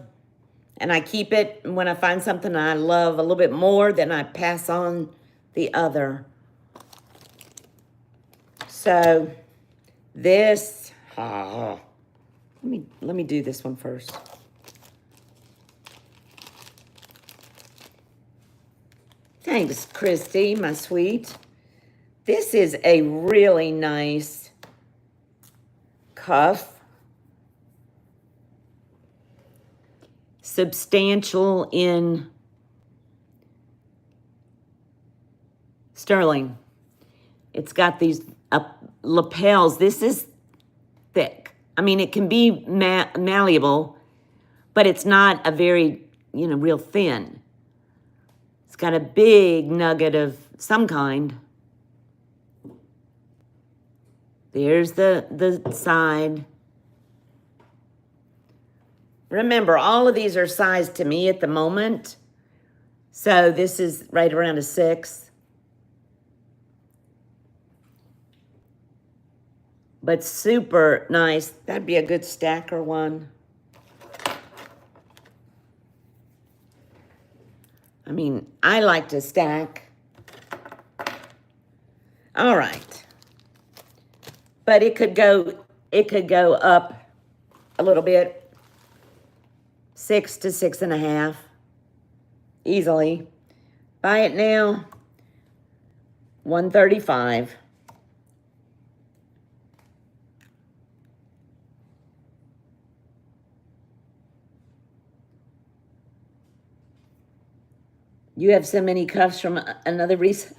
and I keep it. And when I find something I love a little bit more, then I pass on the other. So this, let me do this one first. Thanks, Christy, my sweet. This is a really nice cuff. Substantial in sterling. It's got these lapels. This is thick. I mean, it can be malleable, but it's not a very, real thin. It's got a big nugget of some kind. There's the side. Remember, all of these are sized to me at the moment. So this is right around a 6. but super nice. That'd be a good stacker one. I mean, I like to stack. All right. But it could go up a little bit. 6 to 6.5. Easily. Buy it now. $135. You have so many cuffs from another reason.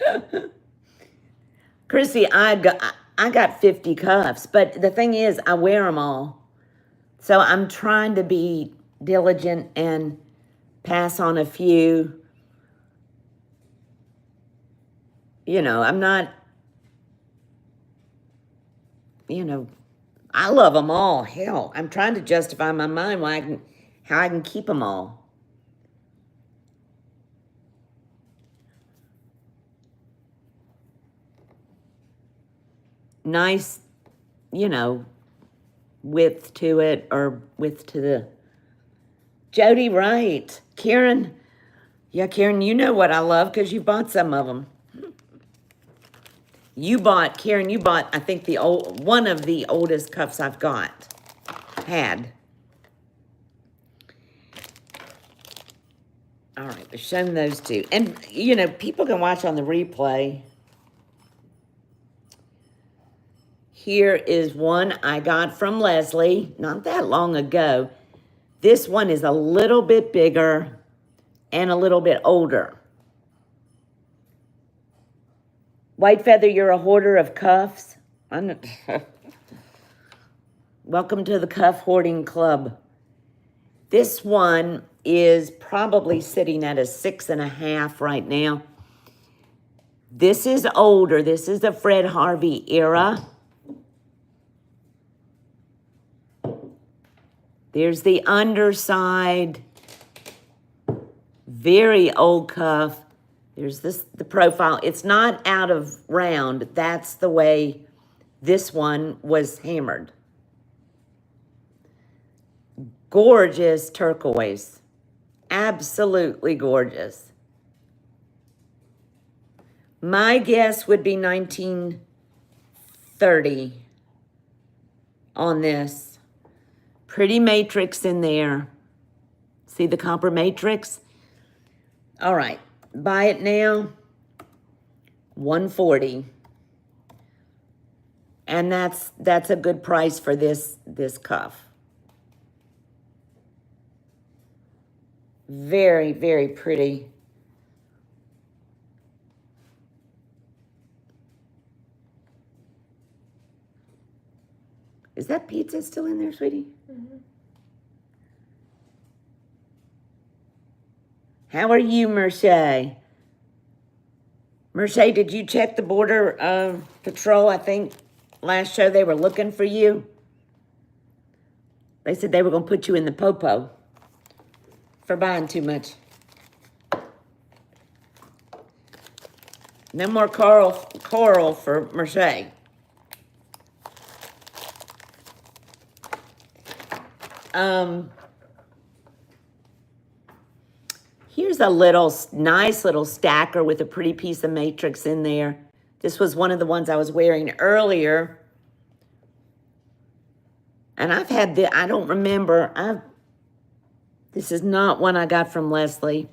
Chrissy, I got 50 cuffs, but the thing is, I wear them all. So I'm trying to be diligent and pass on a few. You know, I'm not, you know, I love them all. Hell, I'm trying to justify my mind how I can keep them all. Nice, you know, width to it, or width to the... Jody, right. Karen, yeah, Karen, you know what I love because you bought some of them. Karen, you bought, I think, one of the oldest cuffs I've had. All right, we're showing those two. And, you know, people can watch on the replay. Here is one I got from Leslie not that long ago. This one is a little bit bigger and a little bit older. White Feather, you're a hoarder of cuffs. Welcome to the Cuff Hoarding Club. This one is probably sitting at a 6.5 right now. This is older. This is the Fred Harvey era. There's the underside. Very old cuff. There's the profile. It's not out of round. That's the way this one was hammered. Gorgeous turquoise. Absolutely gorgeous. My guess would be 1930 on this. Pretty matrix in there. See the copper matrix? All right, buy it now, $140. And that's a good price for this cuff. Very, very pretty. Is that pizza still in there, sweetie? Mm-hmm. How are you, Merche? Merche, did you check the border patrol? I think last show they were looking for you. They said they were going to put you in the popo for buying too much. No more coral for Merche. Here's a nice little stacker with a pretty piece of matrix in there. This was one of the ones I was wearing earlier. And I've had I don't remember. This is not one I got from Leslie.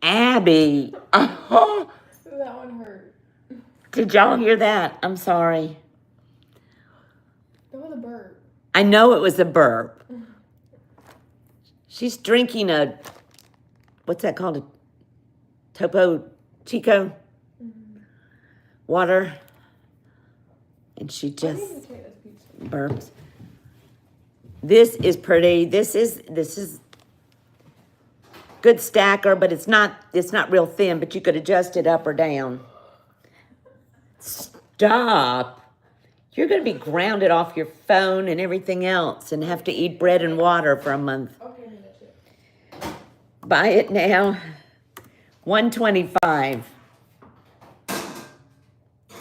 Abby. Oh. That one hurt. Did y'all hear that? I'm sorry. That was a burp. I know it was a burp. She's drinking what's that called? A Topo Chico water. And she just burps. This is pretty. This is good stacker, but it's not real thin, but you could adjust it up or down. Stop. You're going to be grounded off your phone and everything else and have to eat bread and water for a month. Okay, that's it. Buy it now. $125.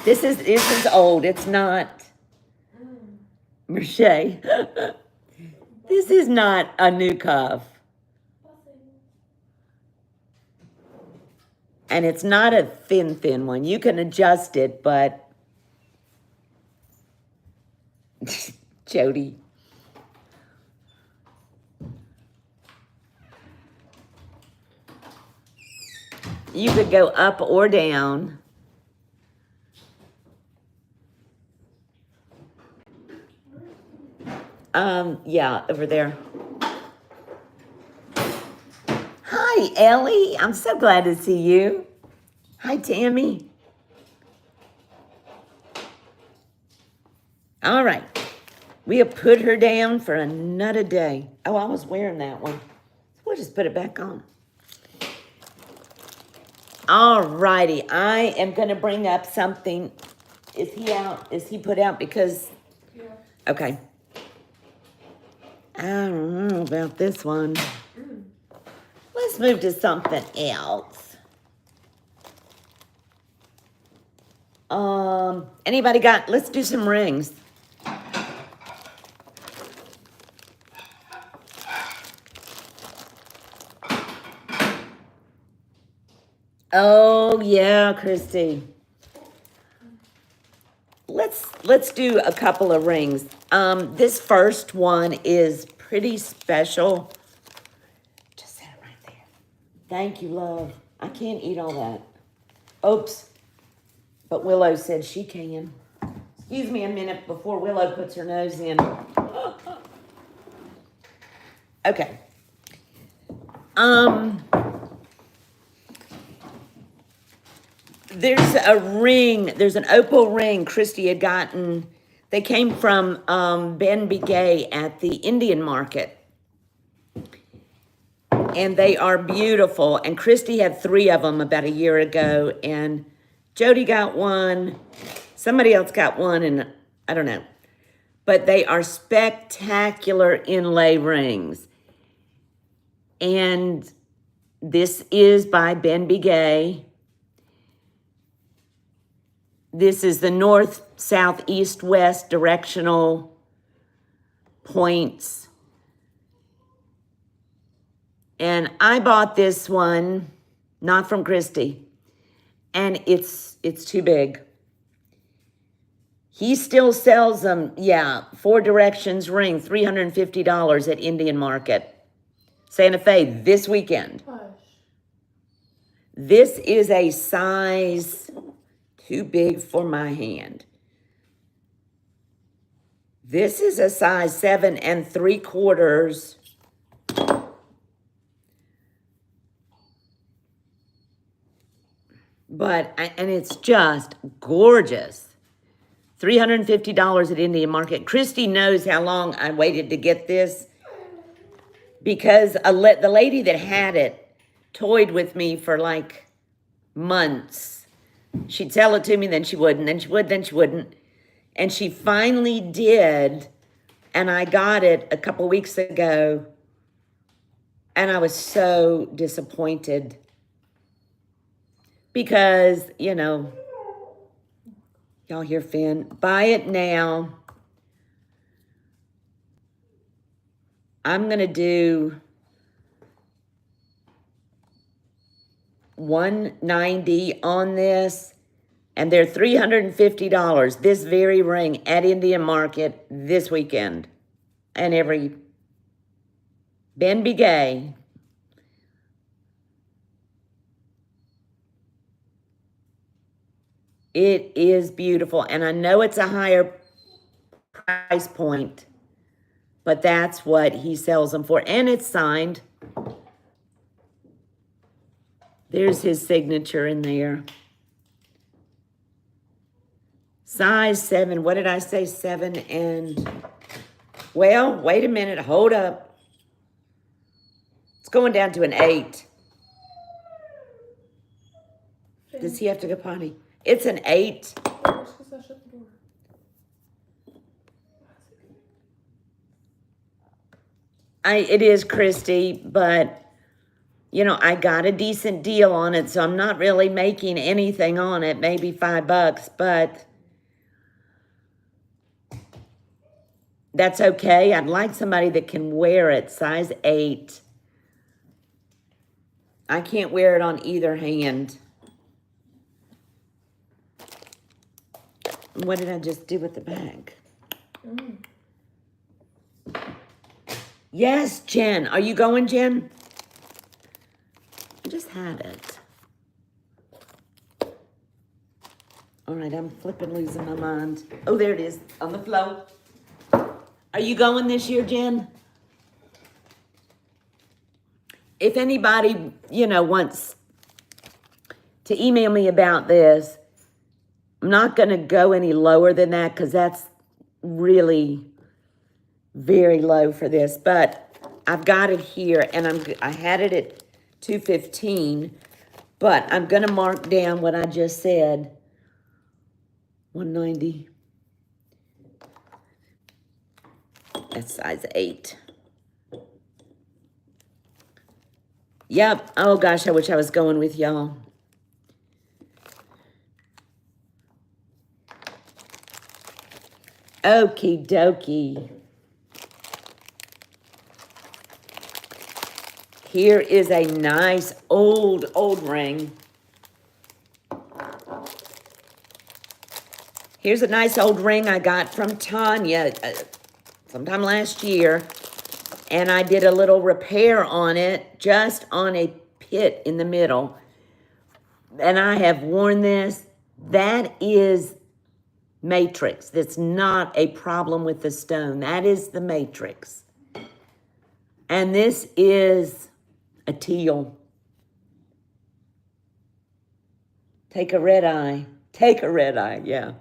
This is old. It's not Merce. This is not a new cuff. And it's not a thin one. You can adjust it, but Jody. You could go up or down. Yeah, over there. Hi, Ellie. I'm so glad to see you. Hi, Tammy. All right. We have put her down for another day. Oh, I was wearing that one. We'll just put it back on. All righty. I am going to bring up something. Is he out? Is he put out? Because, Yeah. okay. I don't know about this one. Let's move to something else. Anybody got, let's do some rings. Oh, yeah, Christy. Let's do a couple of rings. This first one is pretty special. Just set it right there. Thank you, love. I can't eat all that. Oops. But Willow said she can. Excuse me a minute before Willow puts her nose in. Okay. There's a ring, there's an opal ring Christy had gotten. They came from Ben Bigay at the Indian market. And they are beautiful. And Christy had 3 of them about a year ago. And Jody got one. Somebody else got one, and I don't know. But they are spectacular inlay rings. And this is by Ben Bigay. This is the north, south, east, west directional points. And I bought this one, not from Christy, and it's too big. He still sells them, yeah, 4 directions ring, $350 at Indian Market. Santa Fe this weekend. Hush. This is a size too big for my hand. This is a size 7 3/4. But, and it's just gorgeous. $350 at Indian Market. Christy knows how long I waited to get this because the lady that had it toyed with me for like months. She'd sell it to me, then she wouldn't, then she would, then she wouldn't. And she finally did, and I got it a couple weeks ago, and I was so disappointed because, you know, y'all hear Finn, buy it now. I'm going to do $190 on this, and they're $350, this very ring at Indian Market this weekend. And every Ben Bigay. It is beautiful, and I know it's a higher price point, but that's what he sells them for, and it's signed. There's his signature in there. Size 7, what did I say, 7 and, well, wait a minute, hold up. It's going down to an 8. Does he have to go potty? It's an 8. It is Christy, but you know, I got a decent deal on it, so I'm not really making anything on it, maybe $5, but that's okay. I'd like somebody that can wear it, size 8. I can't wear it on either hand. What did I just do with the bag? Yes, Jen. Are you going, Jen? I just had it. All right, I'm flipping, losing my mind. Oh, there it is, on the floor. Are you going this year, Jen? If anybody, you know, wants to email me about this, I'm not going to go any lower than that because that's really very low for this. But I've got it here, and I had it at $215, but I'm going to mark down what I just said. $190. That's size 8. Yep. Oh, gosh, I wish I was going with y'all. Okie dokie. Here is a nice old ring. Here's a nice old ring I got from Tanya sometime last year. And I did a little repair on it, just on a pit in the middle. And I have worn this. That is matrix. That's not a problem with the stone. That is the matrix. And this is a teal. Take a red eye. Take a red eye, yeah.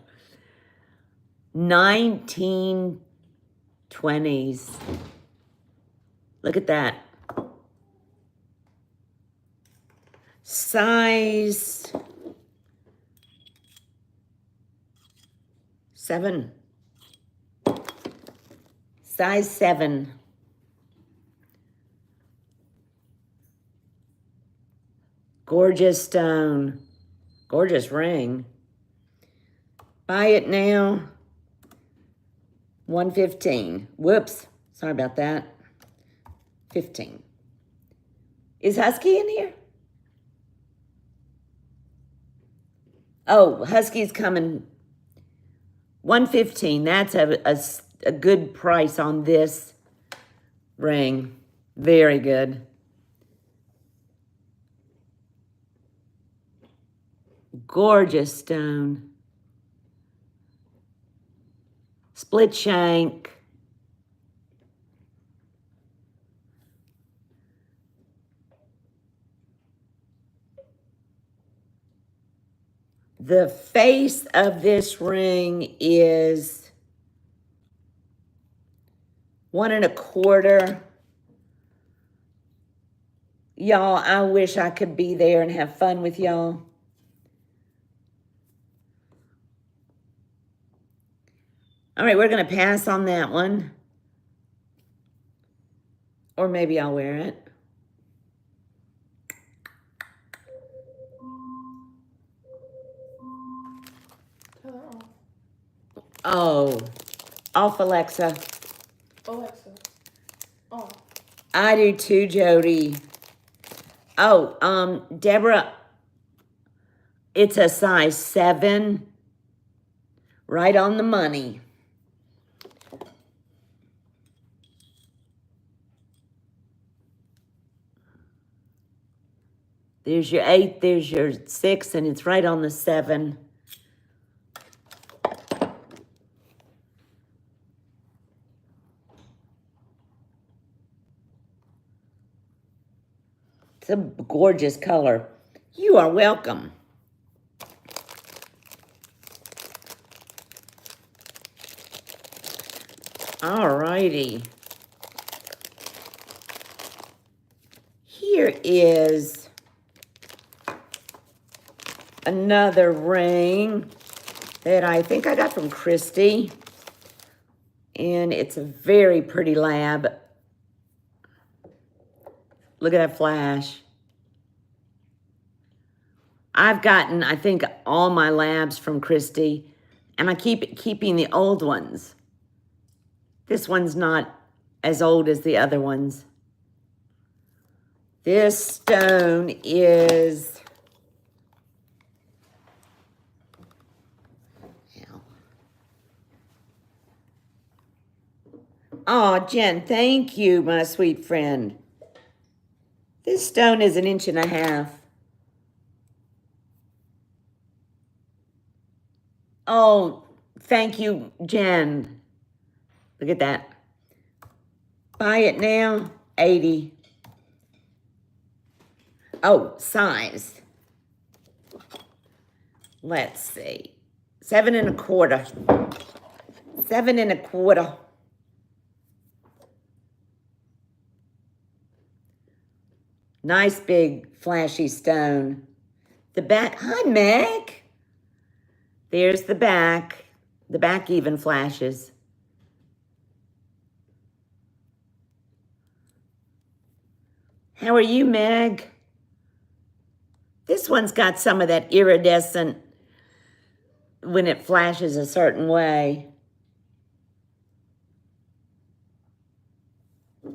1920s. Look at that. Size 7. Size 7. Gorgeous stone. Gorgeous ring. Buy it now. $115. Whoops. Sorry about that. 15. Is Husky in here? Oh, Husky's coming. 115. That's a good price on this ring. Very good. Gorgeous stone. Split shank. The face of this ring is 1.25. Y'all, I wish I could be there and have fun with y'all. All right, we're going to pass on that one. Or maybe I'll wear it. Oh, off Alexa. Alexa. Oh. I do too, Jody. Oh, Deborah, it's a size 7. Right on the money. There's your 8, there's your 6, and it's right on the 7. It's a gorgeous color. You are welcome. All righty. Here is another ring that I think I got from Christy. And it's a very pretty lab. Look at that flash. I've gotten, I think, all my labs from Christy, and I keep keeping the old ones. This one's not as old as the other ones. This stone is... Oh, Jen, thank you, my sweet friend. This stone is 1.5 inches. Oh, thank you, Jen. Look at that. Buy it now, 80. Oh, size. Let's see. 7 1/4. 7 1/4. Nice big flashy stone. The back, hi Meg. There's the back. The back even flashes. How are you, Meg? This one's got some of that iridescent when it flashes a certain way.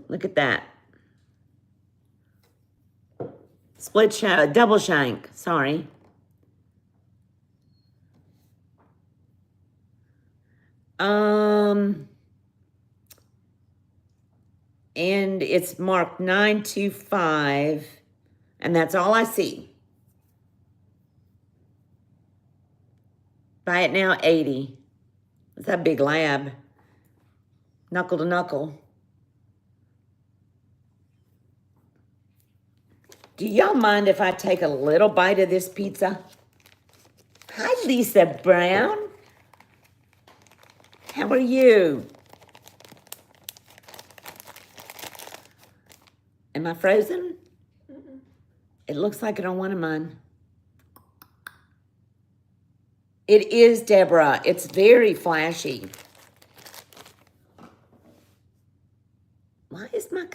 Look at that. Split shank, double shank, sorry. And it's marked 925, and that's all I see. Buy it now, 80. It's that big lab. Knuckle to knuckle. Do y'all mind if I take a little bite of this pizza? Hi, Lisa Brown. How are you? Am I frozen? Mm-mm. It looks like it on one of mine. It is, Deborah. It's very flashy. Why is my...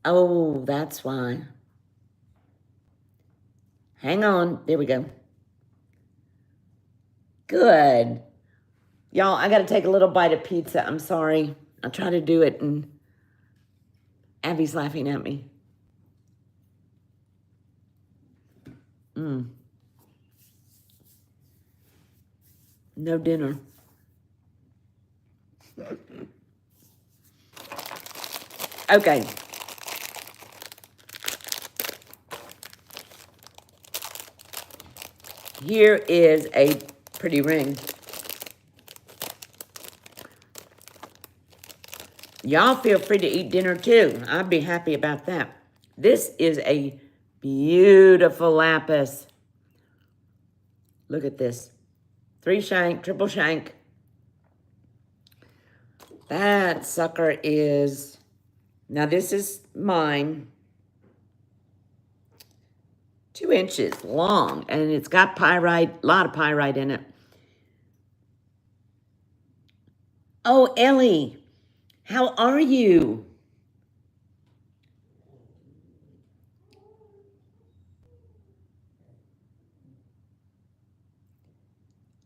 Oh, that's why. Hang on. There we go. Good. Y'all, I got to take a little bite of pizza. I'm sorry. I'll try to do it, and Abby's laughing at me. No dinner. Okay. Here is a pretty ring. Y'all feel free to eat dinner too. I'd be happy about that. This is a beautiful lapis. Look at this. 3 shank, triple shank. That sucker is, now this is mine, 2 inches long, and it's got pyrite, a lot of pyrite in it. Oh, Ellie, how are you?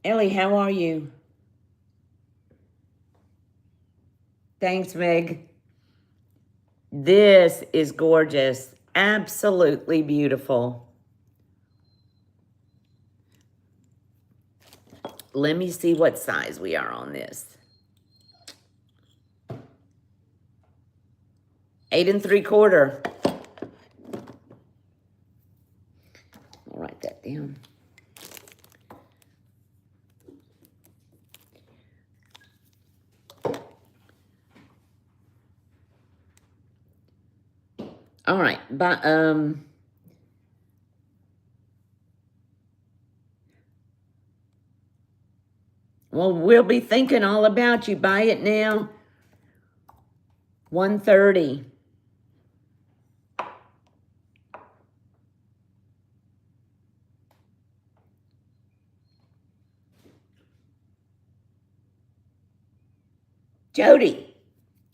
Ellie, how are you? Thanks, Meg. This is gorgeous. Absolutely beautiful. Let me see what size we are on this. 8 3/4. I'll write that down. All right, but well, we'll be thinking all about you. Buy it now. 130. Jody,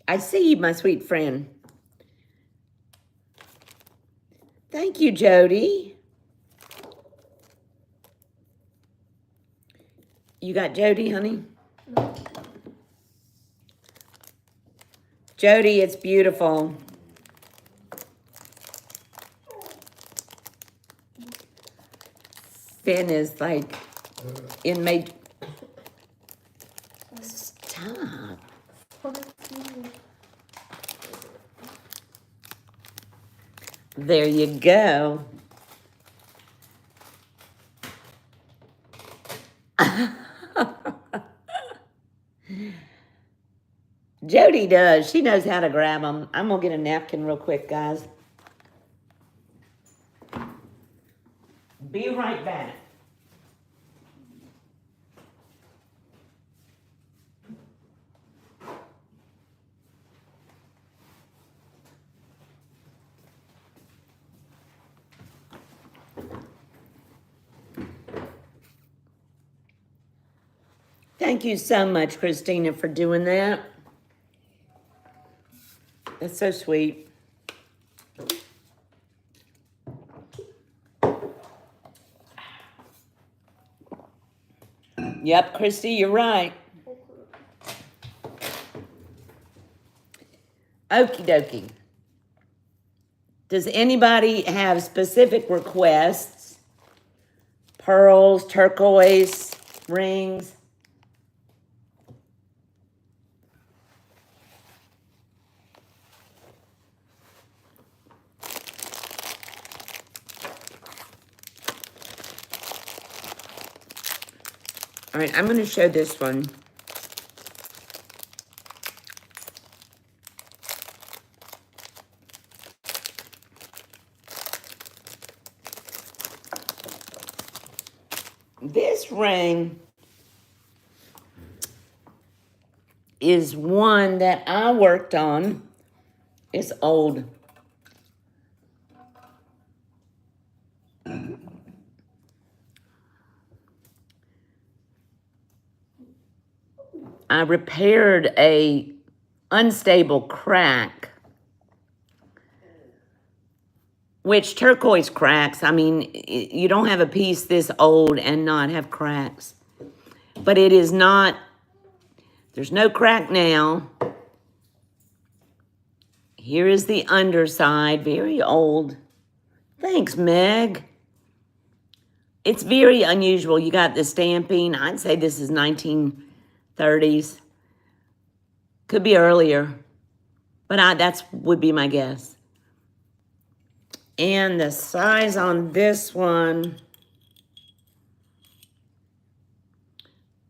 I see you, my sweet friend. Thank you, Jody. You got Jody, honey? No. Jody, it's beautiful. Finn is like in major. Stop. There you go. Jody does. She knows how to grab them. I'm going to get a napkin real quick, guys. Be right back. Thank you so much, Christina, for doing that. That's so sweet. Yep, Christy, you're right. Okie dokie. Does anybody have specific requests? Pearls, turquoise, rings? All right, I'm going to show this one. This ring is one that I worked on. It's old. I repaired a unstable crack, which turquoise cracks. I mean, you don't have a piece this old and not have cracks. But it is not, there's no crack now. Here is the underside, very old. Thanks, Meg. It's very unusual. You got the stamping. I'd say this is 1930s. Could be earlier, but that's would be my guess. And the size on this one,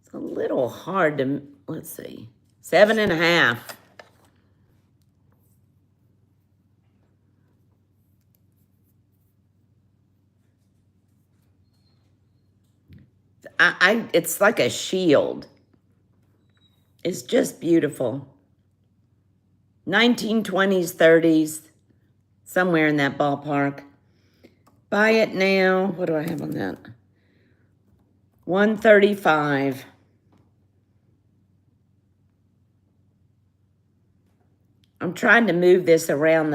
it's a little hard to, let's see, 7.5. It's like a shield. It's just beautiful. 1920s, 30s, somewhere in that ballpark. Buy it now. What do I have on that? $135. I'm trying to move this around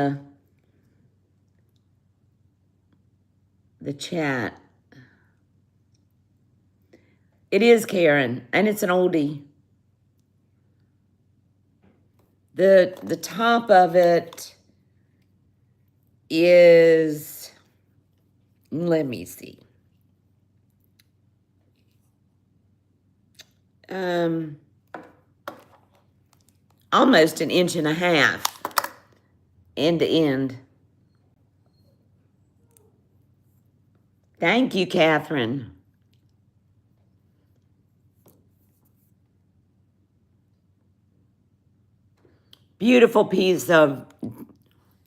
the chat. It is Karen, and it's an oldie. The top of it is, let me see. Almost 1.5 inches, end to end. Thank you, Catherine. Beautiful piece of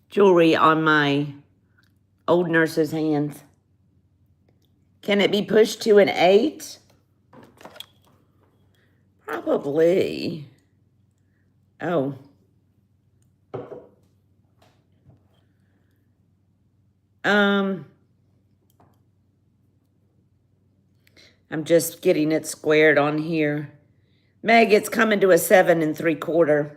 jewelry on my old nurse's hands. Can it be pushed to an 8? Probably. Oh. I'm just getting it squared on here. Meg, it's coming to a 7.75.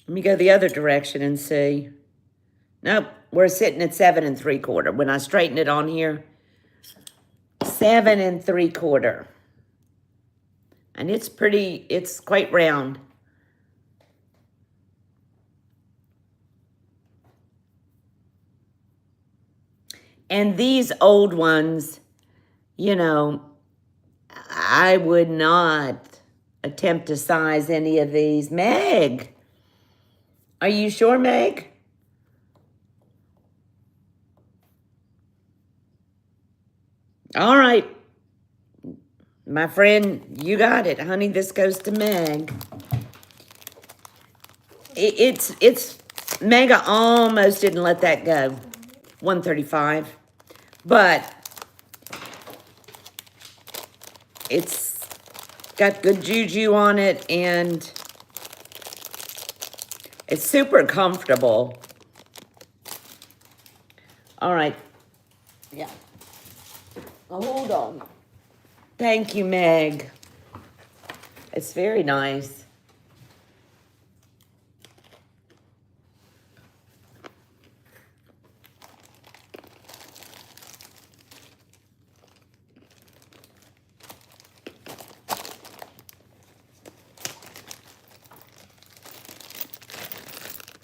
Let me go the other direction and see. Nope, we're sitting at 7.75. When I straighten it on here, 7 3/4. And it's pretty, it's quite round. And these old ones, you know, I would not attempt to size any of these. Meg, are you sure, Meg? All right. My friend, you got it, honey. This goes to Meg. It's Mega almost didn't let that go. 135. But it's got good juju on it, and it's super comfortable. All right. Yeah. Oh, hold on. Thank you, Meg. It's very nice.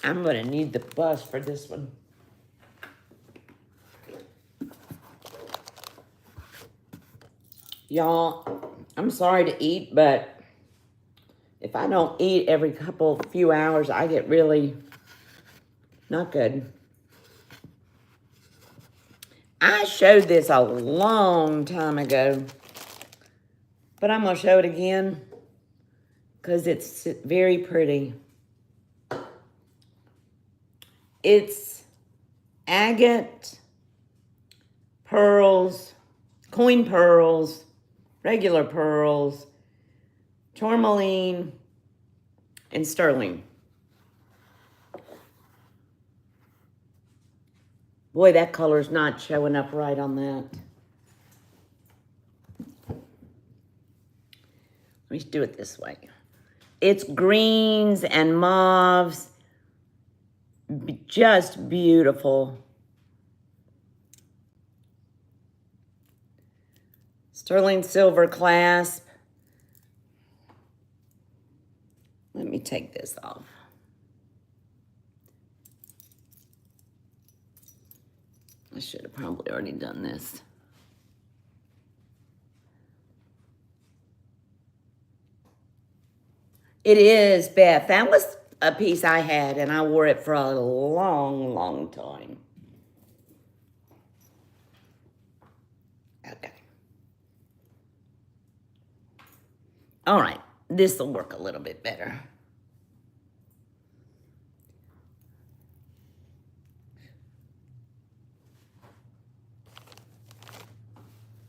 I'm going to need the bus for this one. Y'all, I'm sorry to eat, but if I don't eat every few hours, I get really not good. I showed this a long time ago, but I'm going to show it again because it's very pretty. It's agate, pearls, coin pearls, regular pearls, tourmaline, and sterling. Boy, that color's not showing up right on that. Let me do it this way. It's greens and mauves. Just beautiful. Sterling silver clasp. Let me take this off. I should have probably already done this. It is, Beth. That was a piece I had, and I wore it for a long, long time. Okay. All right. This will work a little bit better.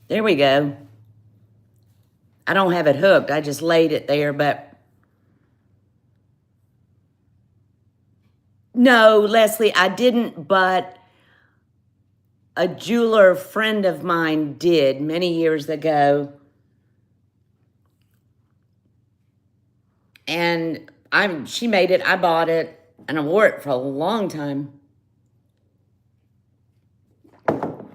There we go. I don't have it hooked. I just laid it there, but... No, Leslie, I didn't, but a jeweler friend of mine did many years ago. And she made it, I bought it, and I wore it for a long time. Let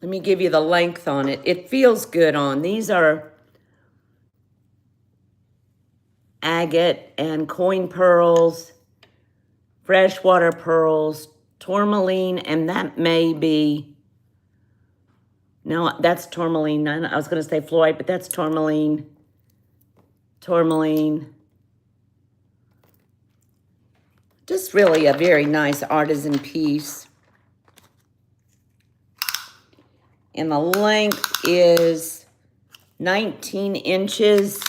me give you the length on it. It feels good on. These are agate and coin pearls, freshwater pearls, tourmaline, and that may be, no, that's tourmaline. I was going to say fluorite, but that's tourmaline. Tourmaline. Just really a very nice artisan piece. And the length is 19 inches.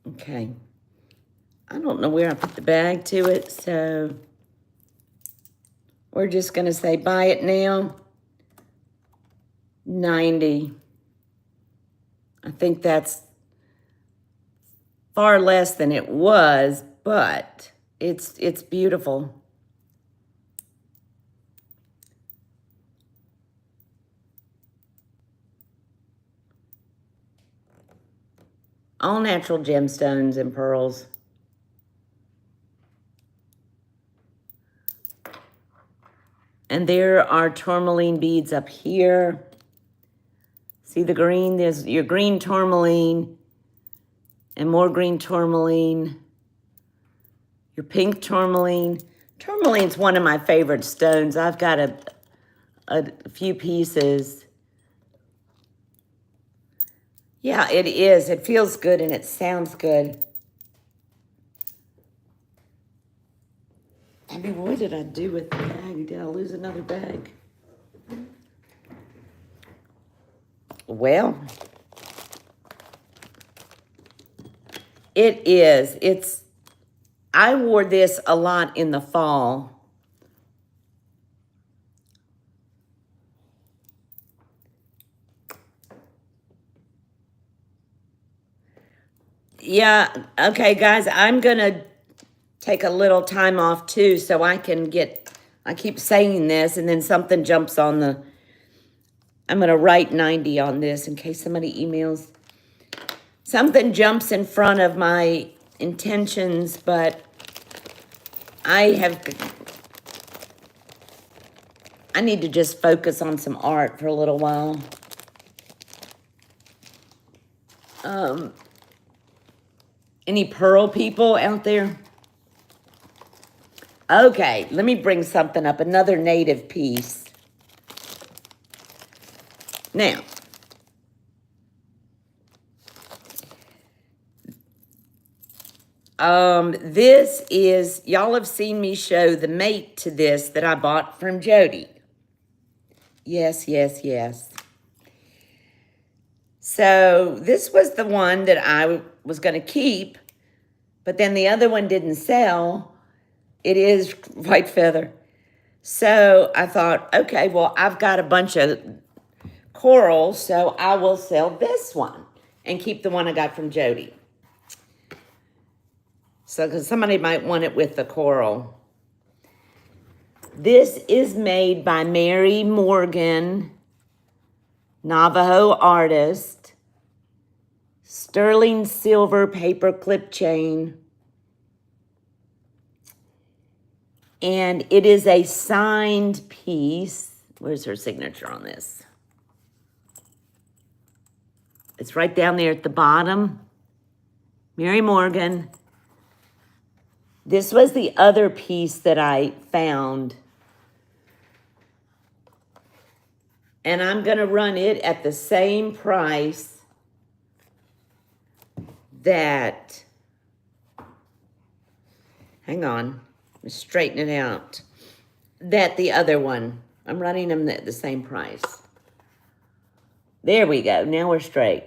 Okay. I don't know where I put the bag to it, so we're just going to say buy it now. 90. I think that's far less than it was, but it's beautiful. All natural gemstones and pearls. And there are tourmaline beads up here. See the green? There's your green tourmaline and more green tourmaline. Your pink tourmaline. Tourmaline's one of my favorite stones. I've got a few pieces. Yeah, it is. It feels good and it sounds good. I mean, what did I do with the bag? Did I lose another bag? Well, it is. I wore this a lot in the fall. Yeah, okay, guys, I'm going to take a little time off too so I can I keep saying this and then something jumps on I'm going to write 90 on this in case somebody emails. Something jumps in front of my intentions, but I need to just focus on some art for a little while. Any pearl people out there? Okay, let me bring something up, another native piece. Now, this is, y'all have seen me show the mate to this that I bought from Jody. Yes, yes, yes. So this was the one that I was going to keep, but then the other one didn't sell. It is white feather. So I thought, okay, well, I've got a bunch of coral, so I will sell this one and keep the one I got from Jody. So, because somebody might want it with the coral. This is made by Mary Morgan, Navajo artist. Sterling silver paper clip chain. And it is a signed piece. Where's her signature on this? It's right down there at the bottom. Mary Morgan. This was the other piece that I found. And I'm going to run it at the same price that, hang on, I'm straightening it out, that the other one. I'm running them at the same price. There we go. Now we're straight.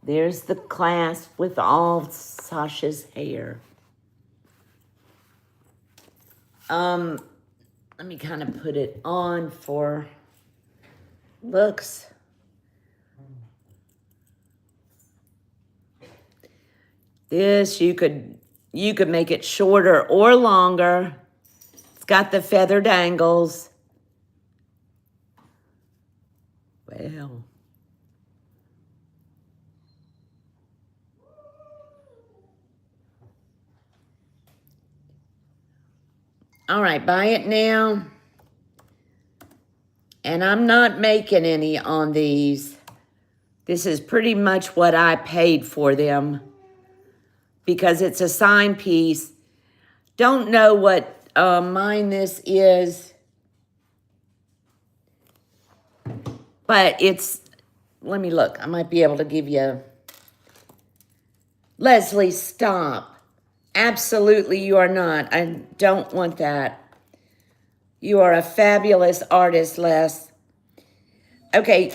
There's the clasp with all Sasha's hair. Let me kind of put it on for looks. This, you could make it shorter or longer. It's got the feather dangles. Well. All right, buy it now. And I'm not making any on these. This is pretty much what I paid for them because it's a signed piece. Don't know what mine this is, but it's, let me look. I might be able to give you, Leslie, stop. Absolutely, you are not. I don't want that. You are a fabulous artist, Les. Okay,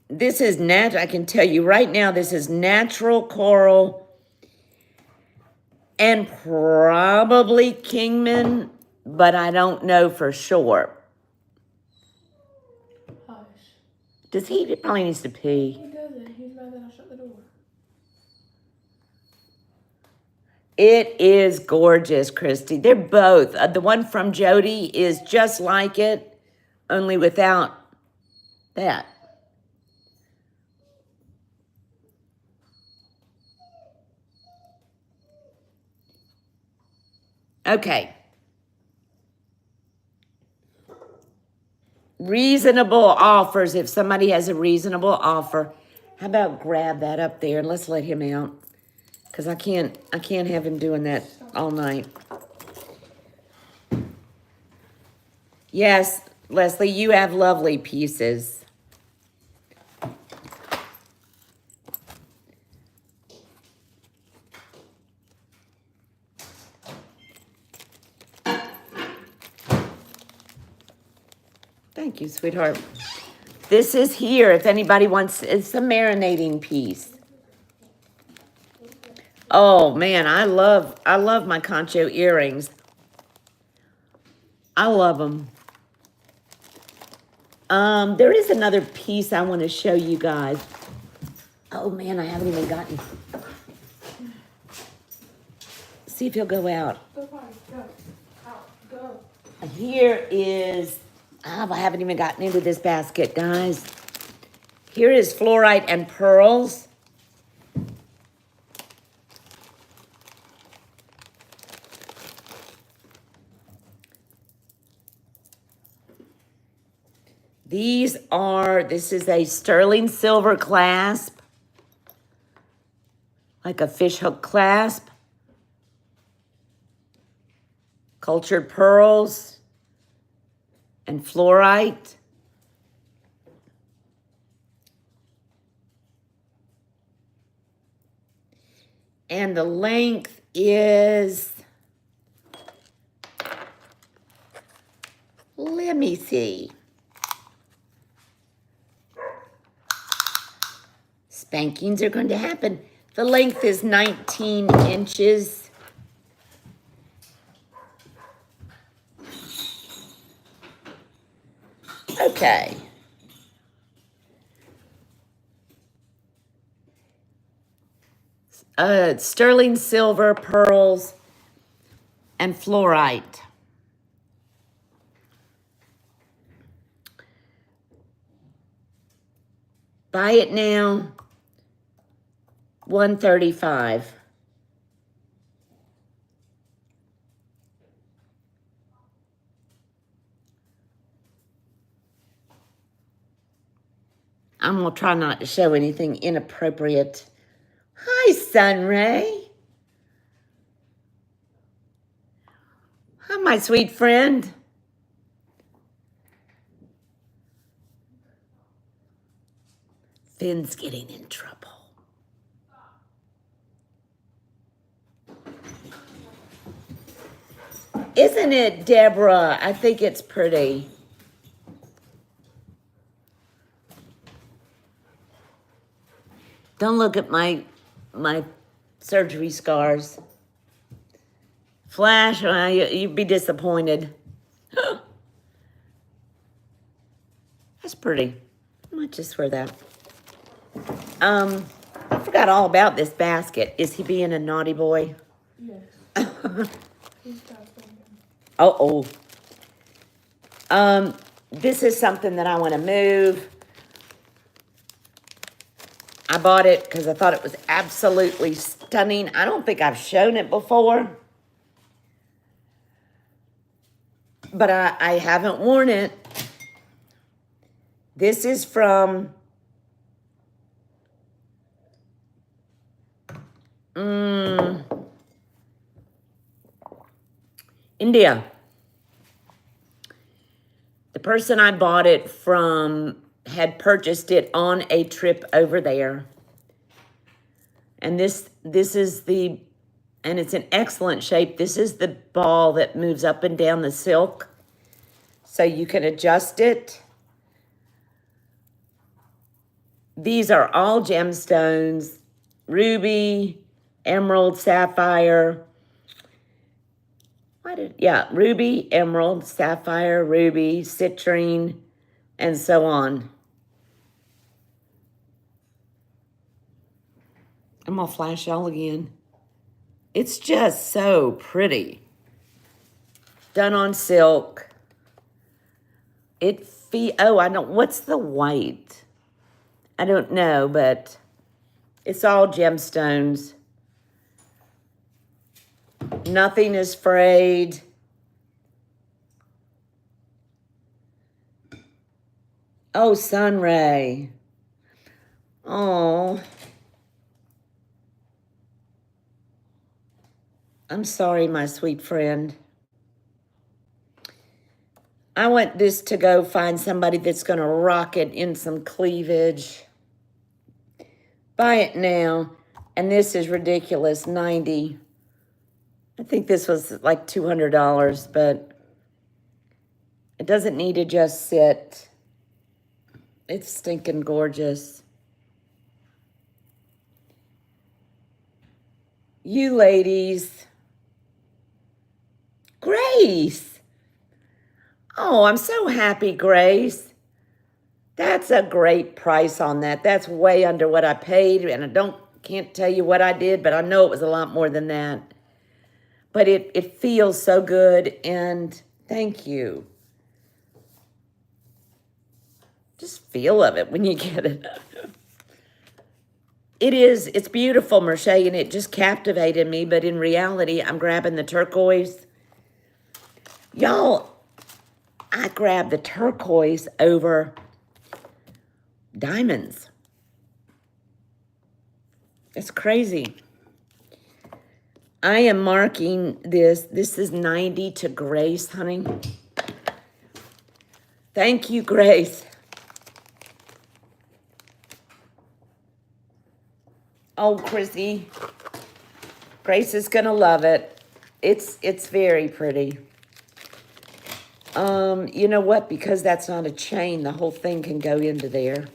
this is natural. I can tell you right now, this is natural coral and probably Kingman, but I don't know for sure. Hush. Does he probably needs to pee? He doesn't. He's mad that I shut the door. It is gorgeous, Christy. They're both. The one from Jody is just like it, only without that. Okay. Reasonable offers. If somebody has a reasonable offer, how about grab that up there and let's let him out. Because I can't have him doing that all night. Yes, Leslie, you have lovely pieces. Thank you, sweetheart. This is here if anybody wants, it's a marinating piece. Oh man, I love my concho earrings. I love them. There is another piece I want to show you guys. Oh man, I haven't even gotten. See if he'll go out. Go, Polly, go. Out, go. Here is, I haven't even gotten into this basket, guys. Here is fluorite and pearls. This is a sterling silver clasp, like a fishhook clasp. Cultured pearls and fluorite. And the length is, let me see. Spankings are going to happen. The length is 19 inches. Okay. Sterling silver, pearls, and fluorite. Buy it now, $135. I'm gonna try not to show anything inappropriate. Hi, Sunray. Hi, my sweet friend. Finn's getting in trouble. Isn't it, Deborah? I think it's pretty. Don't look at my surgery scars. Flash, you'd be disappointed. That's pretty. I might just wear that. I forgot all about this basket. Is he being a naughty boy? Yes. He's got something. Uh-oh. This is something that I want to move. I bought it because I thought it was absolutely stunning. I don't think I've shown it before. But I haven't worn it. This is from India. The person I bought it from had purchased it on a trip over there. And this is the, and it's in excellent shape. This is the ball that moves up and down the silk. So you can adjust it. These are all gemstones, ruby, emerald, sapphire. Ruby, emerald, sapphire, ruby, citrine, and so on. I'm gonna flash y'all again. It's just so pretty. Done on silk. What's the white? I don't know, but it's all gemstones. Nothing is frayed. Oh, Sunray. Oh. I'm sorry, my sweet friend. I want this to go find somebody that's going to rock it in some cleavage. Buy it now. And this is ridiculous, $90. I think this was like $200, but it doesn't need to just sit. It's stinking gorgeous. You ladies. Grace. Oh, I'm so happy, Grace. That's a great price on that. That's way under what I paid, and I can't tell you what I did, but I know it was a lot more than that. But it feels so good, and thank you. Just feel of it when you get it. It's beautiful, Merche, and it just captivated me, but in reality, I'm grabbing the turquoise. Y'all, I grabbed the turquoise over diamonds. It's crazy. I am marking this. This is 90 to Grace, honey. Thank you, Grace. Oh, Chrissy. Grace is going to love it. It's very pretty. You know what? Because that's not a chain, the whole thing can go into there.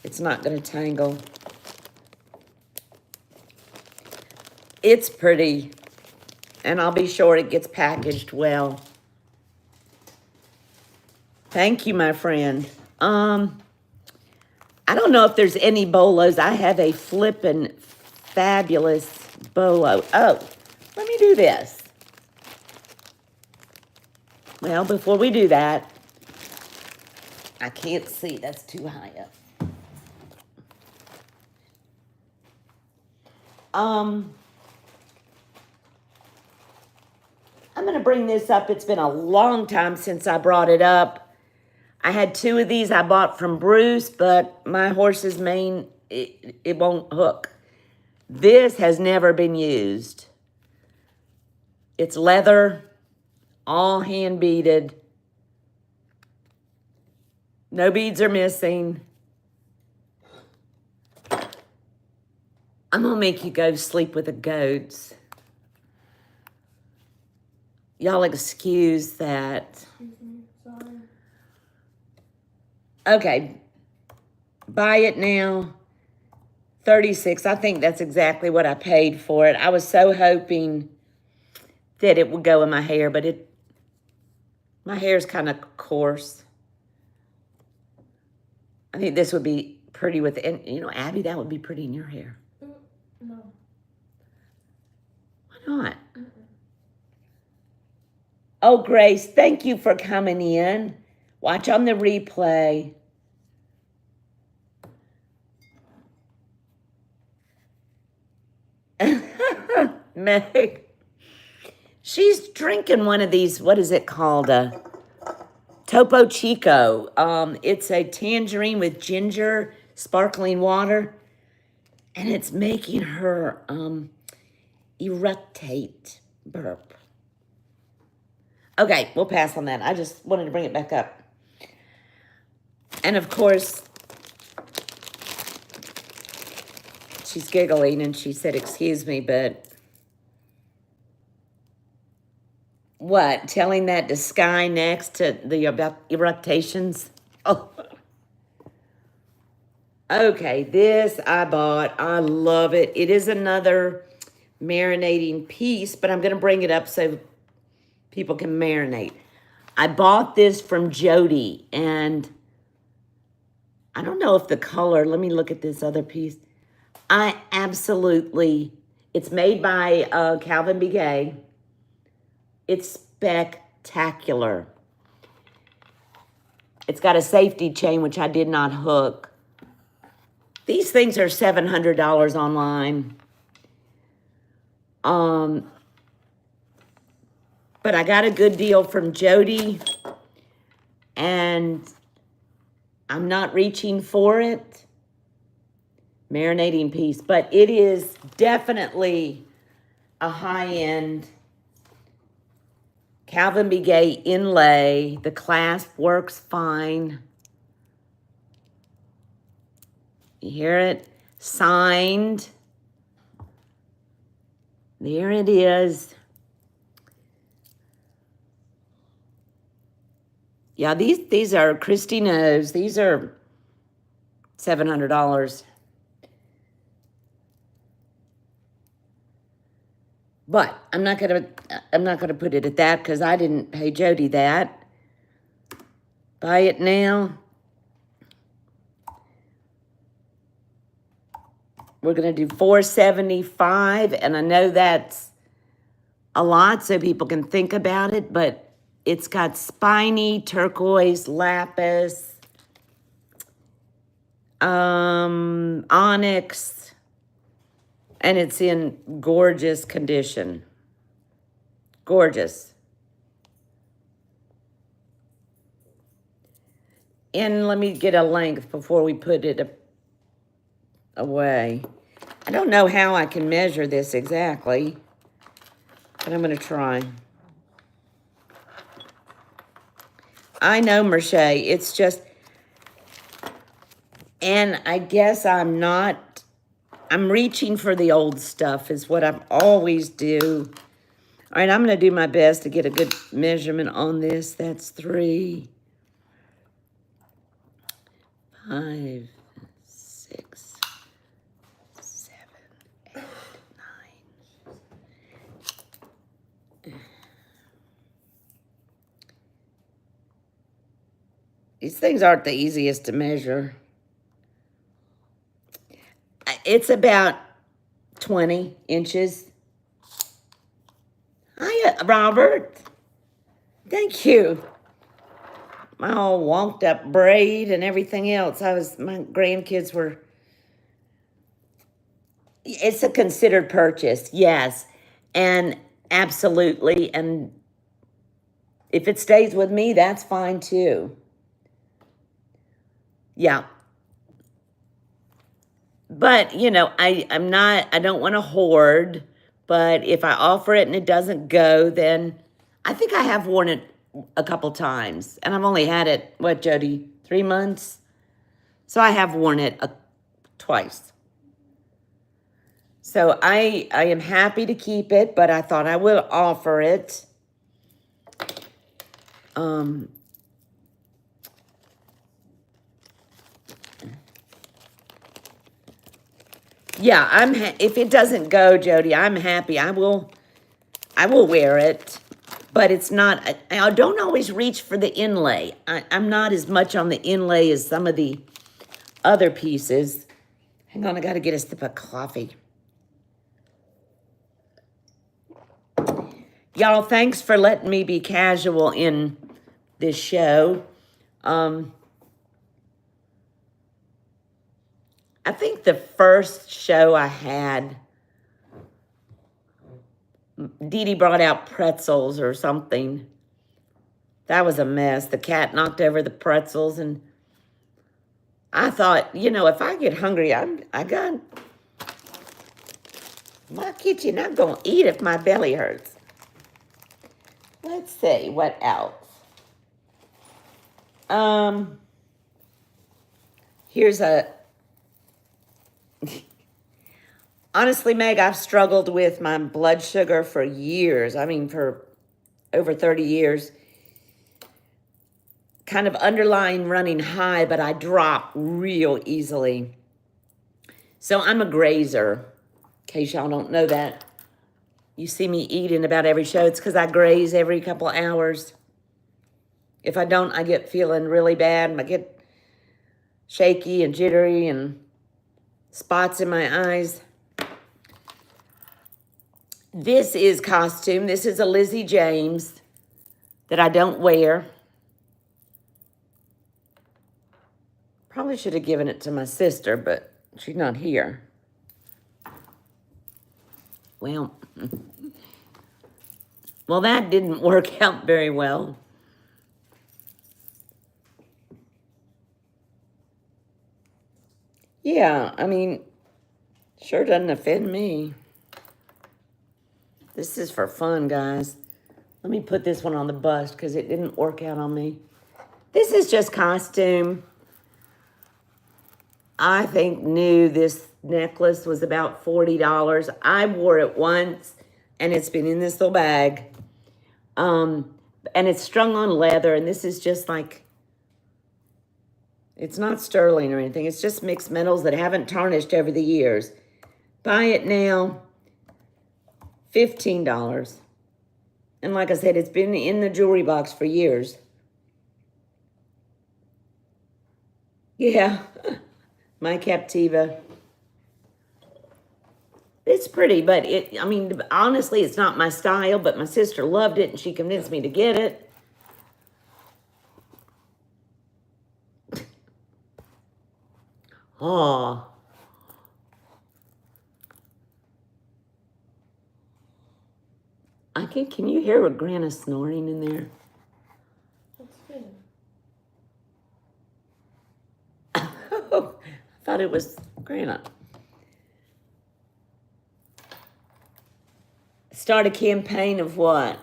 It's not going to tangle. It's pretty. And I'll be sure it gets packaged well. Thank you, my friend. I don't know if there's any bolos. I have a flippin' fabulous bolo. Oh, let me do this. Well, before we do that, I can't see. That's too high up. I'm going to bring this up. It's been a long time since I brought it up. I had 2 of these I bought from Bruce, but my horse's mane, it won't hook. This has never been used. It's leather, all hand beaded. No beads are missing. I'm going to make you go sleep with the goats. Y'all excuse that. Excuse me, sorry. Okay. Buy it now. $36. I think that's exactly what I paid for it. I was so hoping that it would go in my hair, but my hair's kind of coarse. I think this would be pretty with, and you know, Abby, that would be pretty in your hair. No. Why not? Oh, Grace, thank you for coming in. Watch on the replay. Meg, she's drinking one of these, what is it called? Topo Chico. It's a tangerine with ginger, sparkling water, and it's making her eructate burp. Okay, we'll pass on that. I just wanted to bring it back up. And of course, she's giggling and she said, excuse me, but what? Telling that to Sky next to the eructations? Oh. Okay, this I bought. I love it. It is another marinating piece, but I'm going to bring it up so people can marinate. I bought this from Jody, and I don't know if the color, let me look at this other piece. I absolutely, it's made by Calvin B. Gay. It's spectacular. It's got a safety chain, which I did not hook. These things are $700 online. But I got a good deal from Jody, and I'm not reaching for it. Marinating piece, but it is definitely a high-end Calvin B. Gay inlay. The clasp works fine. You hear it? Signed. There it is. Yeah, these are Christy knows. These are $700. But I'm not gonna put it at that because I didn't pay Jody that. Buy it now. We're gonna do $475, and I know that's a lot, so people can think about it. But it's got spiny turquoise lapis, onyx, and it's in gorgeous condition. Gorgeous. And let me get a length before we put it away. I don't know how I can measure this exactly, but I'm going to try. I know, Merche, it's just, and I guess I'm reaching for the old stuff is what I always do. All right, I'm going to do my best to get a good measurement on this. That's 3, 5, 6, 7, 8, 9. These things aren't the easiest to measure. It's about 20 inches. Hi, Robert. Thank you. My all wonked up braid and everything else. My grandkids were. It's a considered purchase, yes. And absolutely. And if it stays with me, that's fine too. Yeah. But, you know, I don't want to hoard, but if I offer it and it doesn't go, then I think I have worn it a couple times. And I've only had it, what, Jody, 3 months? So I have worn it twice. So I am happy to keep it, but I thought I will offer it. Yeah, if it doesn't go, Jody, I'm happy. I will wear it, but it's not. I don't always reach for the inlay. I'm not as much on the inlay as some of the other pieces. Hang on, I got to get a sip of coffee. Y'all, thanks for letting me be casual in this show. I think the first show I had, Dee Dee brought out pretzels or something. That was a mess. The cat knocked over the pretzels, and I thought, you know, if I get hungry, I got my kitchen. I'm going to eat if my belly hurts. Let's see, what else? Here's a... Honestly, Meg, I've struggled with my blood sugar for years. I mean, for over 30 years. Kind of underlying running high, but I drop real easily. So I'm a grazer, in case y'all don't know that. You see me eat in about every show. It's because I graze every couple hours. If I don't, I get feeling really bad. I get shaky and jittery and spots in my eyes. This is costume. This is a Lizzie James that I don't wear. Probably should have given it to my sister, but she's not here. Well, Well, that didn't work out very well. Yeah, I mean, sure doesn't offend me. This is for fun, guys. Let me put this one on the bust because it didn't work out on me. This is just costume. I think new this necklace was about $40. I wore it once and it's been in this little bag. And it's strung on leather, and this is just like, it's not sterling or anything. It's just mixed metals that haven't tarnished over the years. Buy it now, $15. And like I said, it's been in the jewelry box for years. Yeah, my Captiva. It's pretty, but I mean, honestly, it's not my style, but my sister loved it and she convinced me to get it. Oh. Can you hear a Grandma snoring in there? That's good. I thought it was Grandma. Start a campaign of what?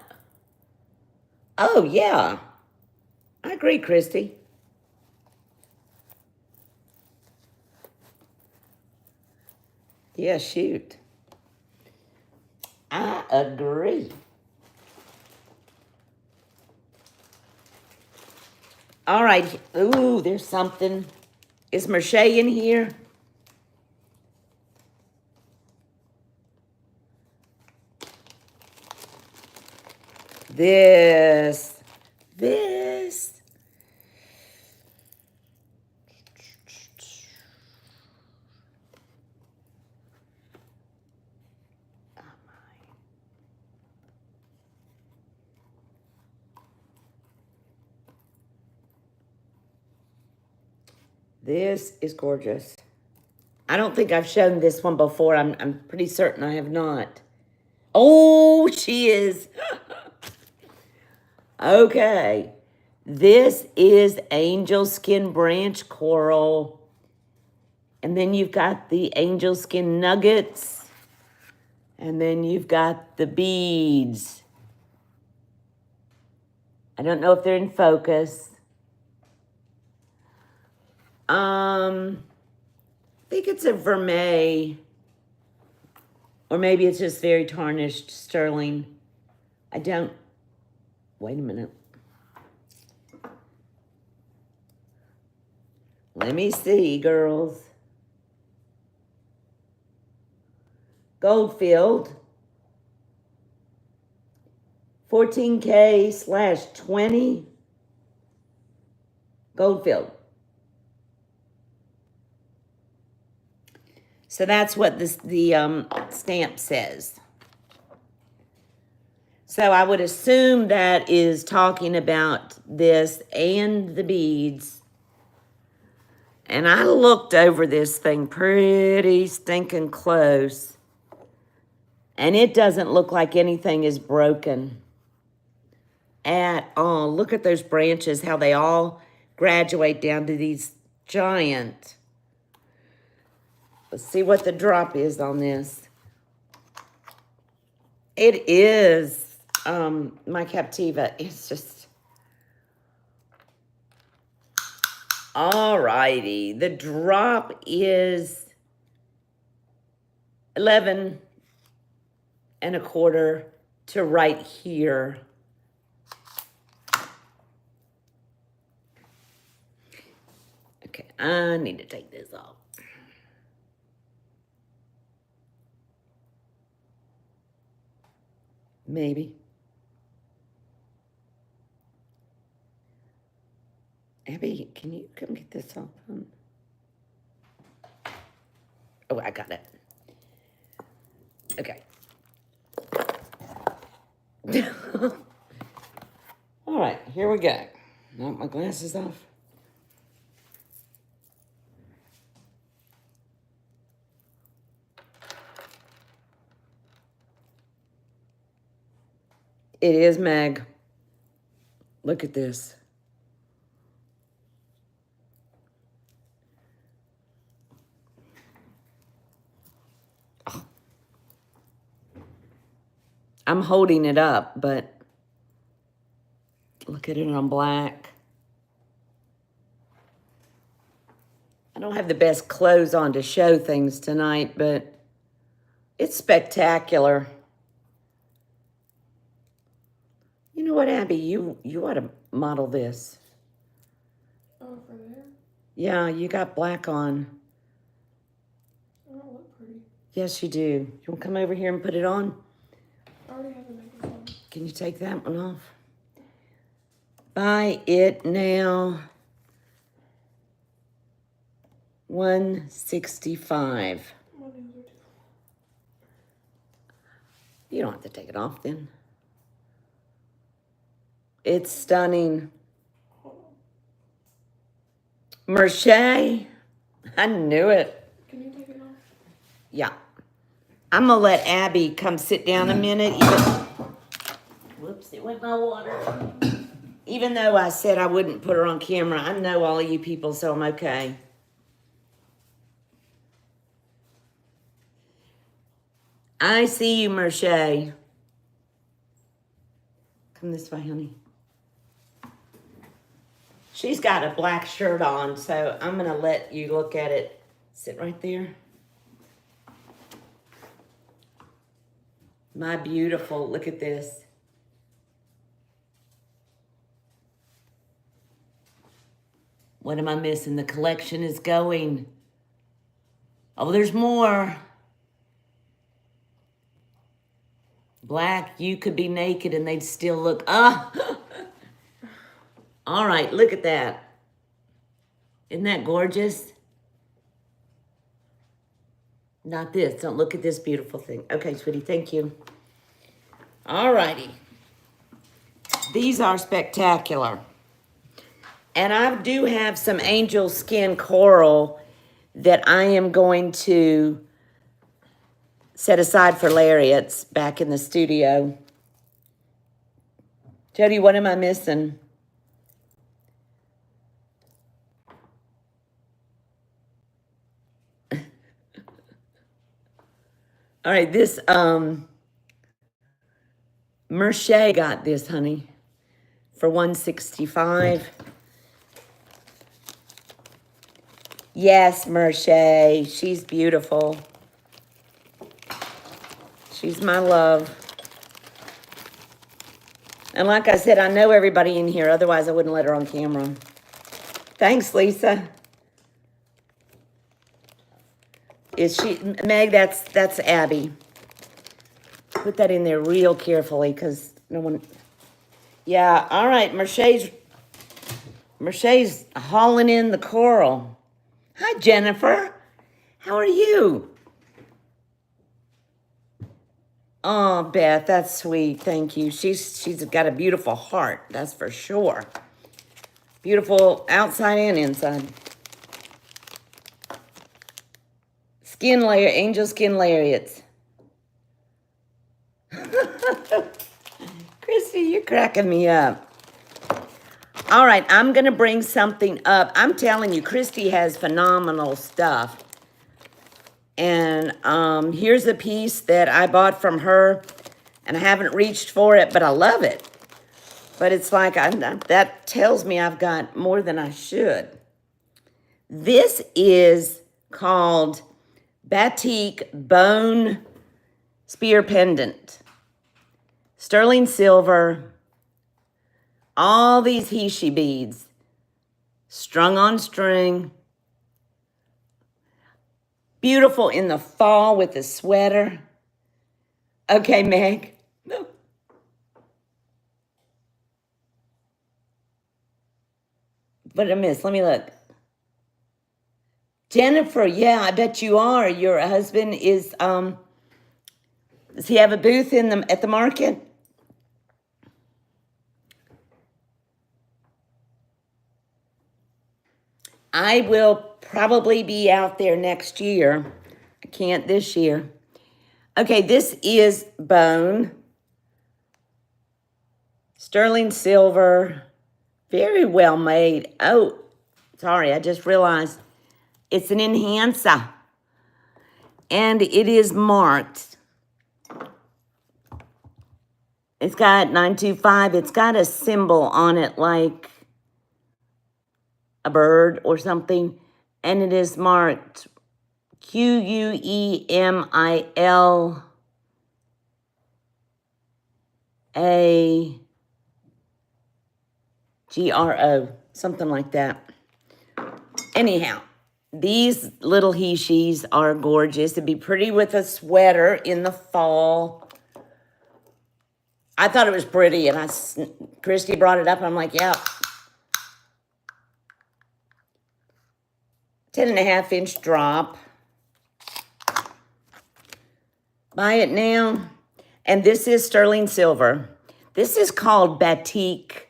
Oh, yeah. I agree, Christy. Yeah, shoot. I agree. All right. Ooh, there's something. Is Merche in here? This. This is gorgeous. I don't think I've shown this one before. I'm pretty certain I have not. Oh, she is. Okay. This is angel skin branch coral. And then you've got the angel skin nuggets. And then you've got the beads. I don't know if they're in focus. I think it's a vermeil. Or maybe it's just very tarnished sterling. Wait a minute. Let me see, girls. Goldfield. 14K/20. Goldfield. So that's what the stamp says. So I would assume that is talking about this and the beads. And I looked over this thing pretty stinking close. And it doesn't look like anything is broken at all. Look at those branches, how they all graduate down to these giant. Let's see what the drop is on this. It is my Captiva. It's just... Alrighty. The drop is 11 1/4 to right here. Okay, I need to take this off. Maybe. Abby, can you come get this off? Oh, I got it. Okay. All right, here we go. Knock my glasses off. It is, Meg. Look at this. Oh. I'm holding it up, but look at it on black. I don't have the best clothes on to show things tonight, but it's spectacular. You know what, Abby? You ought to model this. Oh, for there? Yeah, you got black on. I don't look pretty. Yes, you do. You want to come over here and put it on? I already have the makeup on. Can you take that one off? Buy it now. $165. My nails are too. You don't have to take it off then. It's stunning. Merce. I knew it. Can you take it off? Yeah. I'm going to let Abby come sit down a minute. Whoops, it went my water. Even though I said I wouldn't put her on camera, I know all of you people, so I'm okay. I see you, Merce. Come this way, honey. She's got a black shirt on, so I'm going to let you look at it. Sit right there. My beautiful, look at this. What am I missing? The collection is going. Oh, there's more. Black, you could be naked and they'd still look. Ah! All right, look at that. Isn't that gorgeous? Not this. Don't look at this beautiful thing. Okay, sweetie, thank you. All righty. These are spectacular. And I do have some angel skin coral that I am going to set aside for lariats back in the studio. Jody, what am I missing? All right, this, Merce got this, honey, for $165. Yes, Merce, she's beautiful. She's my love. And like I said, I know everybody in here, otherwise I wouldn't let her on camera. Thanks, Lisa. Is she, Meg, that's Abby. Put that in there real carefully because no one, yeah, all right, Merce's hauling in the coral. Hi, Jennifer. How are you? Oh, Beth, that's sweet. Thank you. She's got a beautiful heart, that's for sure. Beautiful outside and inside. Skin layer, angel skin lariats. Christy, you're cracking me up. All right, I'm going to bring something up. I'm telling you, Christy has phenomenal stuff. And here's a piece that I bought from her. And I haven't reached for it, but I love it. But it's like, that tells me I've got more than I should. This is called Batik Bone Spear Pendant. Sterling silver. All these Hishi beads. Strung on string. Beautiful in the fall with the sweater. Okay, Meg. No. What did I miss? Let me look. Jennifer, yeah, I bet you are. Your husband is, does he have a booth at the market? I will probably be out there next year. I can't this year. Okay, this is bone. Sterling silver. Very well made. Oh, sorry, I just realized it's an enhancer. And it is marked. It's got 925. It's got a symbol on it like a bird or something. And it is marked QUEMILAGRO, something like that. Anyhow, these little he-she's are gorgeous. It'd be pretty with a sweater in the fall. I thought it was pretty, and Christy brought it up, and I'm like, yeah. 10.5-inch drop. Buy it now. And this is sterling silver. This is called batik.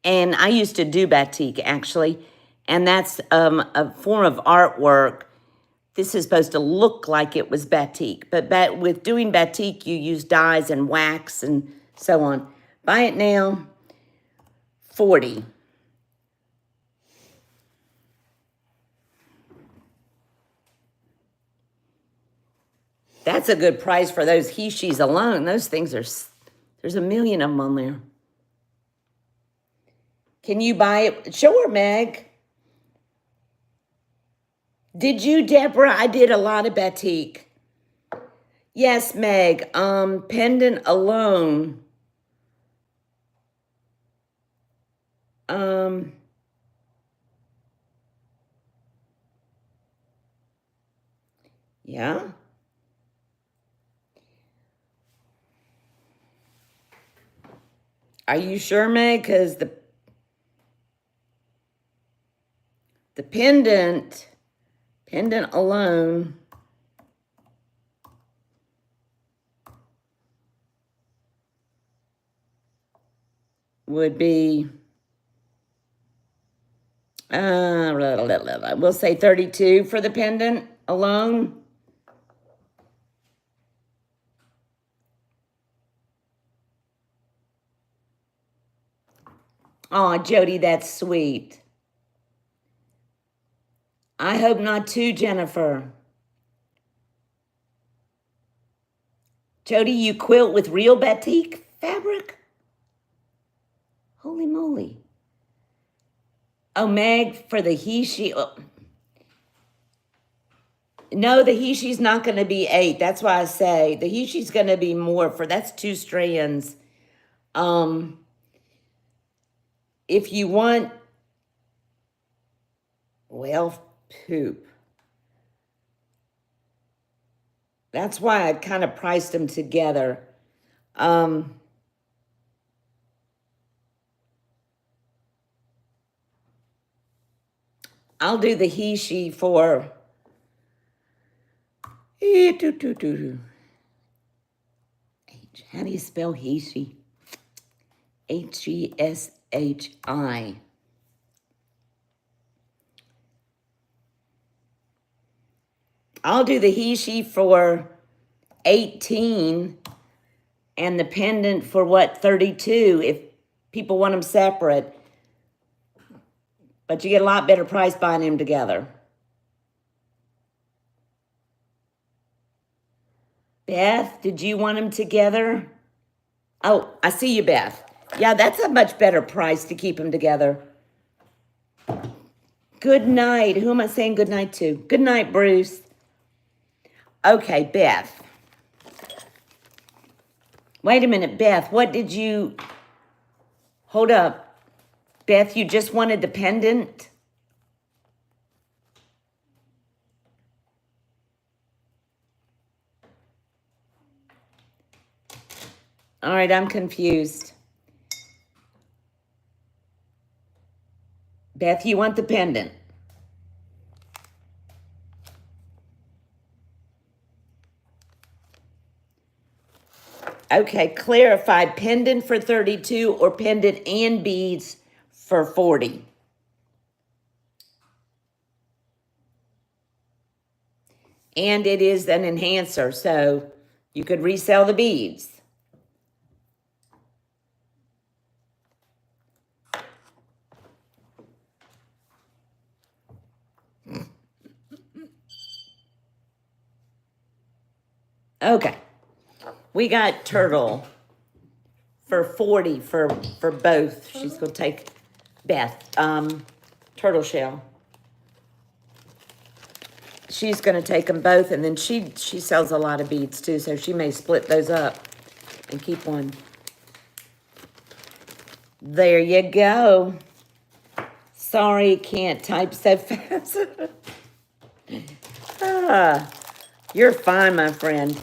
And I used to do batik, actually. And that's a form of artwork. This is supposed to look like it was batik. But with doing batik, you use dyes and wax and so on. Buy it now. $40. That's a good price for those he-she's alone. Those things are, there's a million of them on there. Can you buy it? Sure, Meg. Did you, Deborah? I did a lot of batik. Yes, Meg. Pendant alone. Yeah. Are you sure, Meg? Because the pendant alone would be, we'll say 32 for the pendant alone. Oh, Jody, that's sweet. I hope not too, Jennifer. Jody, you quilt with real batik fabric? Holy moly. Oh, Meg, for the he-she. Oh. No, the he-she's not going to be 8. That's why I say the he-she's going to be more that's 2 strands. If you want, well, poop. That's why I kind of priced them together. I'll do the he-she for H. How do you spell he-she? H-E-S-H-I. I'll do the he-she for 18 and the pendant for what, 32 if people want them separate. But you get a lot better price buying them together. Beth, did you want them together? Oh, I see you, Beth. Yeah, that's a much better price to keep them together. Good night. Who am I saying good night to? Good night, Bruce. Okay, Beth. Wait a minute, Beth. What did you... Hold up. Beth, you just wanted the pendant? All right, I'm confused. Beth, you want the pendant? Okay, clarify. Pendant for 32 or pendant and beads for 40? And it is an enhancer, so you could resell the beads. Okay. We got turtle for 40 for both. She's gonna take Beth. Turtle shell. She's gonna take them both, and then she sells a lot of beads too, so she may split those up and keep one. There you go. Sorry, can't type so fast. You're fine, my friend.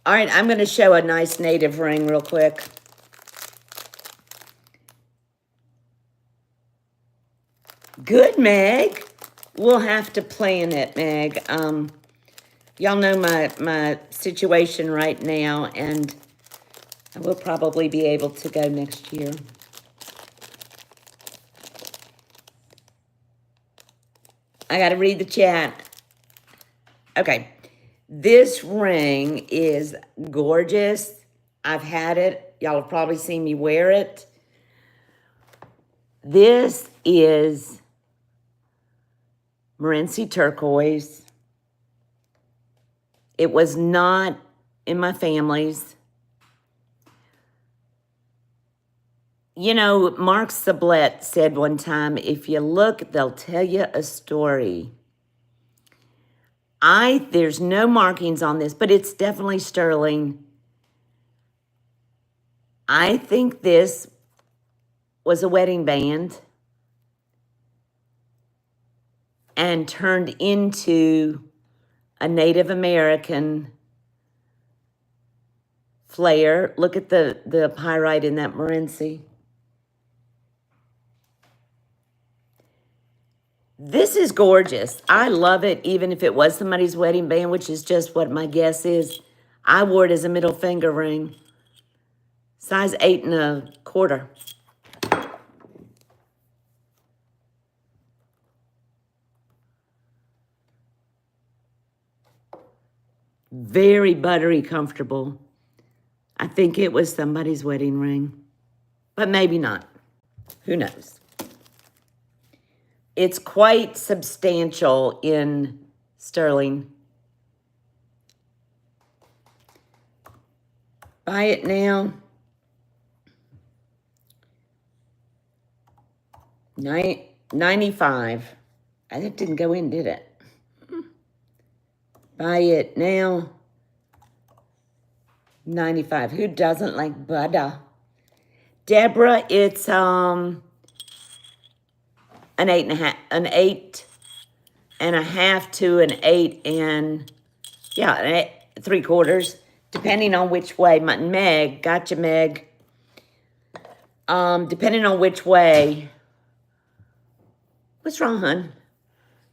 All right, I'm going to show a nice native ring real quick. Good, Meg. We'll have to plan it, Meg. Y'all know my situation right now, and I will probably be able to go next year. I got to read the chat. Okay. This ring is gorgeous. I've had it. Y'all have probably seen me wear it. This is Morenci turquoise. It was not in my family's. You know, Mark Sublette said one time, if you look, they'll tell you a story. There's no markings on this, but it's definitely sterling. I think this was a wedding band and turned into a Native American flare. Look at the pyrite in that Morenci. This is gorgeous. I love it, even if it was somebody's wedding band, which is just what my guess is. I wore it as a middle finger ring. Size 8 1/4. Very buttery comfortable. I think it was somebody's wedding ring, but maybe not. Who knows? It's quite substantial in sterling. Buy it now. 95. That didn't go in, did it? Buy it now. 95. Who doesn't like butter? Deborah, it's an 8.5 to an 8 and an 8 3/4, depending on which way. Meg, gotcha, Meg. Depending on which way. What's wrong, hon?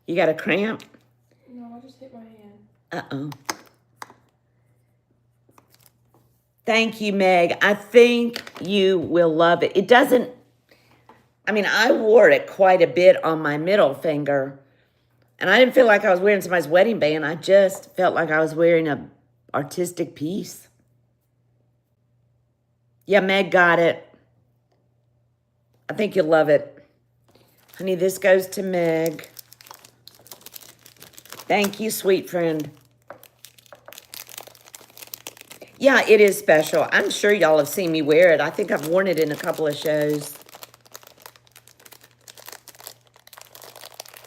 You got a cramp? No, I just hit my hand. Uh-oh. Thank you, Meg. I think you will love it. It doesn't, I wore it quite a bit on my middle finger, and I didn't feel like I was wearing somebody's wedding band. I just felt like I was wearing an artistic piece. Yeah, Meg got it. I think you'll love it. Honey, this goes to Meg. Thank you, sweet friend. Yeah, it is special. I'm sure y'all have seen me wear it. I think I've worn it in a couple of shows.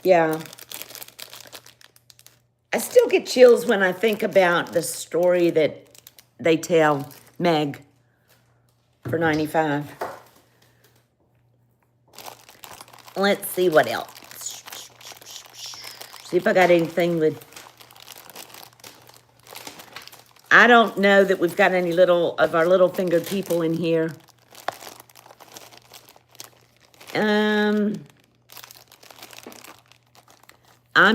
Yeah. I still get chills when I think about the story that they tell, Meg, for 95. Let's see what else. See if I got anything with... I don't know that we've got any of our little fingered people in here. I'm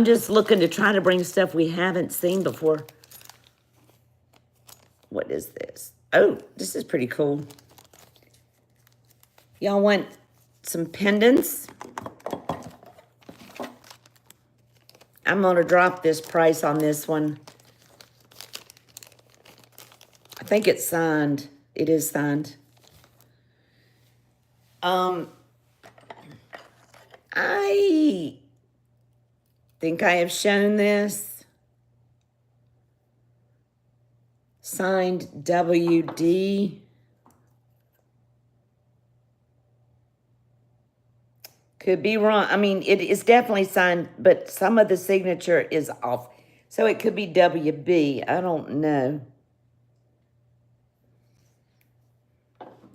just looking to try to bring stuff we haven't seen before. What is this? Oh, this is pretty cool. Y'all want some pendants? I'm going to drop this price on this one. I think it's signed. It is signed. I think I have shown this. Signed WD. Could be wrong. I mean, it is definitely signed, but some of the signature is off. So it could be WB. I don't know.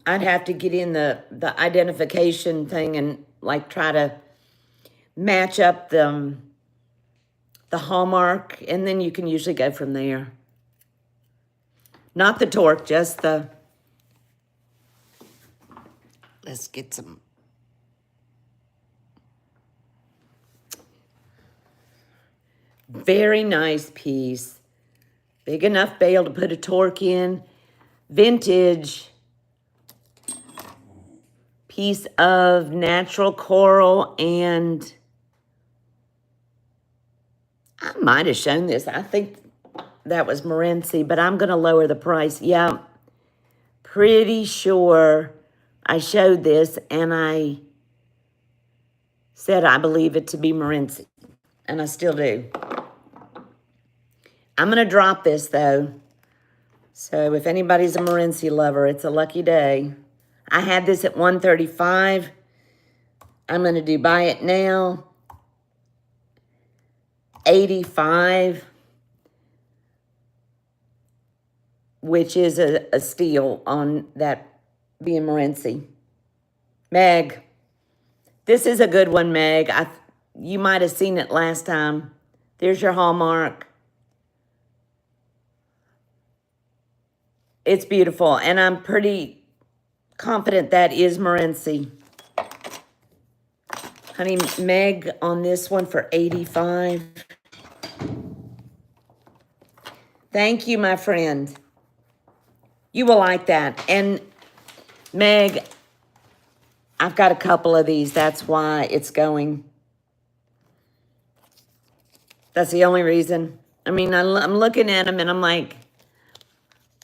I'd have to get in the identification thing and like try to match up the hallmark, and then you can usually go from there. Not the torque, just the... Let's get some... Very nice piece. Big enough bale to put a torque in. Vintage piece of natural coral, and I might have shown this. I think that was Morenci, but I'm going to lower the price. Yeah, pretty sure I showed this, and I said I believe it to be Morenci, and I still do. I'm going to drop this, though. So if anybody's a Morenci lover, it's a lucky day. I had this at $135. I'm going to do buy it now. $85, which is a steal on that being Morenci. Meg, this is a good one, Meg. You might have seen it last time. There's your hallmark. It's beautiful, and I'm pretty confident that is Morenci. Honey, Meg on this one for $85. Thank you, my friend. You will like that. And Meg, I've got a couple of these. That's why it's going. That's the only reason. I mean, I'm looking at them and I'm like,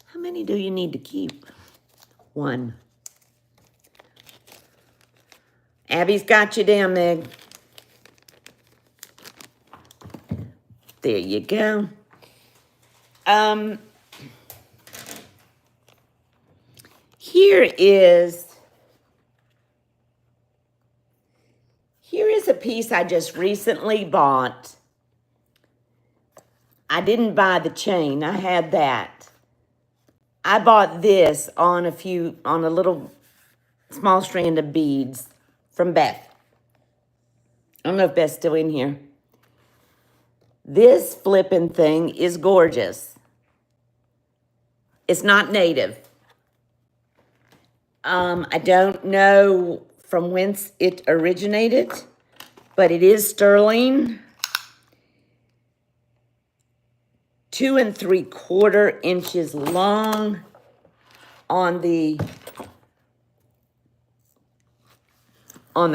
how many do you need to keep? One. Abby's got you down, Meg. There you go. Here is a piece I just recently bought. I didn't buy the chain. I had that. I bought this on a little small strand of beads from Beth. I don't know if Beth's still in here. This flipping thing is gorgeous. It's not native. I don't know from whence it originated, but it is sterling. 2 3/4 inches long on the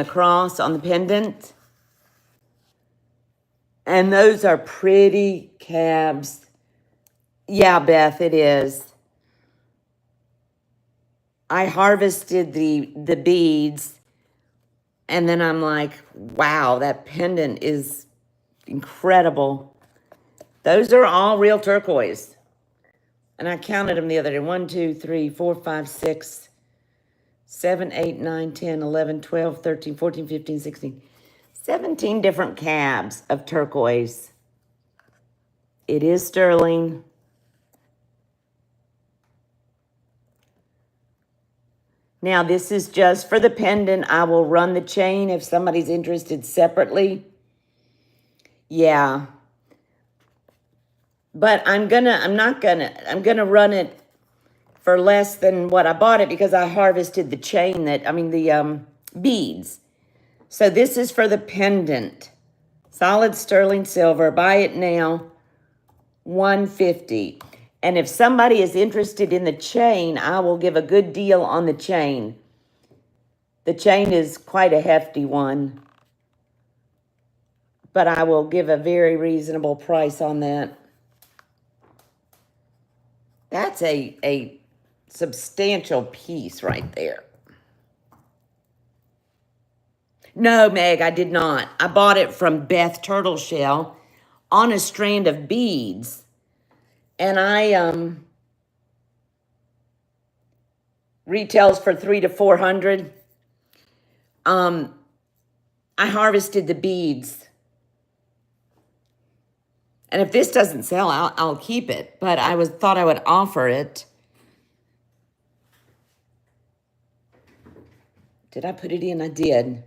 cross, on the pendant. And those are pretty cabs. Yeah, Beth, it is. I harvested the beads, and then I'm like, wow, that pendant is incredible. Those are all real turquoise. And I counted them the other day. 1, 2, 3, 4, 5, 6, 7, 8, 9, 10, 11, 12, 13, 14, 15, 16. 17 different cabs of turquoise. It is sterling. Now, this is just for the pendant. I will run the chain if somebody's interested separately. Yeah. But I'm gonna run it for less than what I bought it because I harvested the beads. So this is for the pendant. Solid sterling silver. Buy it now. $150. And if somebody is interested in the chain, I will give a good deal on the chain. The chain is quite a hefty one. But I will give a very reasonable price on that. That's a substantial piece right there. No, Meg, I did not. I bought it from Beth Turtleshell on a strand of beads. And retails for $300 to $400. I harvested the beads. And if this doesn't sell, I'll keep it. But I thought I would offer it. Did I put it in? I did.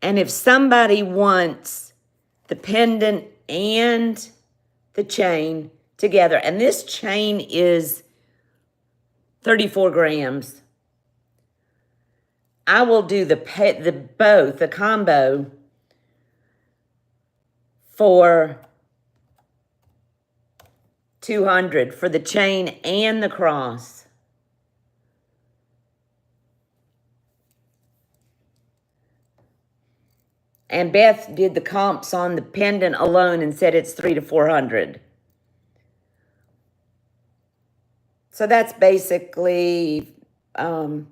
And if somebody wants the pendant and the chain together, and this chain is 34 grams, I will do the combo for $200 for the chain and the cross. And Beth did the comps on the pendant alone and said it's $300 to $400. So that's basically oh,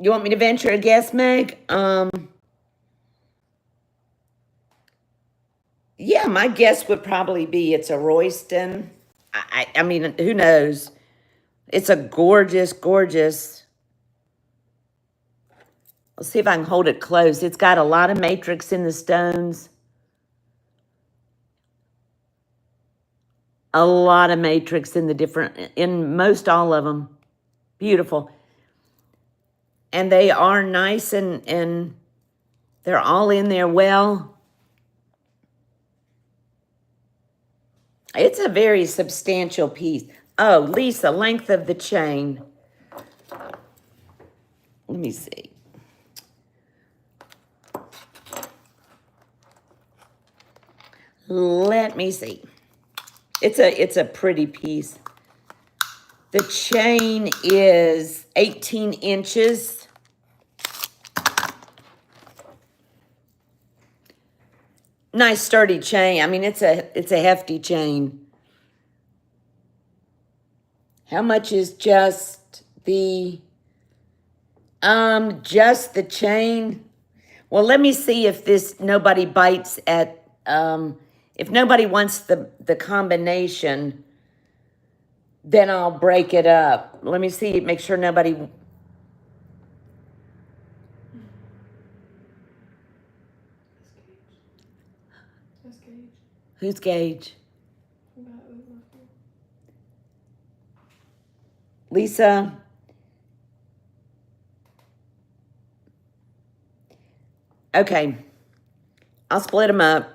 you want me to venture a guess, Meg? Yeah, my guess would probably be it's a Royston. I mean, who knows? It's a gorgeous, gorgeous. Let's see if I can hold it close. It's got a lot of matrix in the stones. A lot of matrix in in most all of them. Beautiful. And they are nice and they're all in there well. It's a very substantial piece. Oh, Lisa, length of the chain. Let me see. Let me see. It's a pretty piece. The chain is 18 inches. Nice sturdy chain. I mean, it's a hefty chain. How much is just the chain? Well, let me see if nobody bites at if nobody wants the combination, then I'll break it up. Let me see, make sure nobody. That's Gage. Who's Gage? Lisa. Okay. I'll split them up.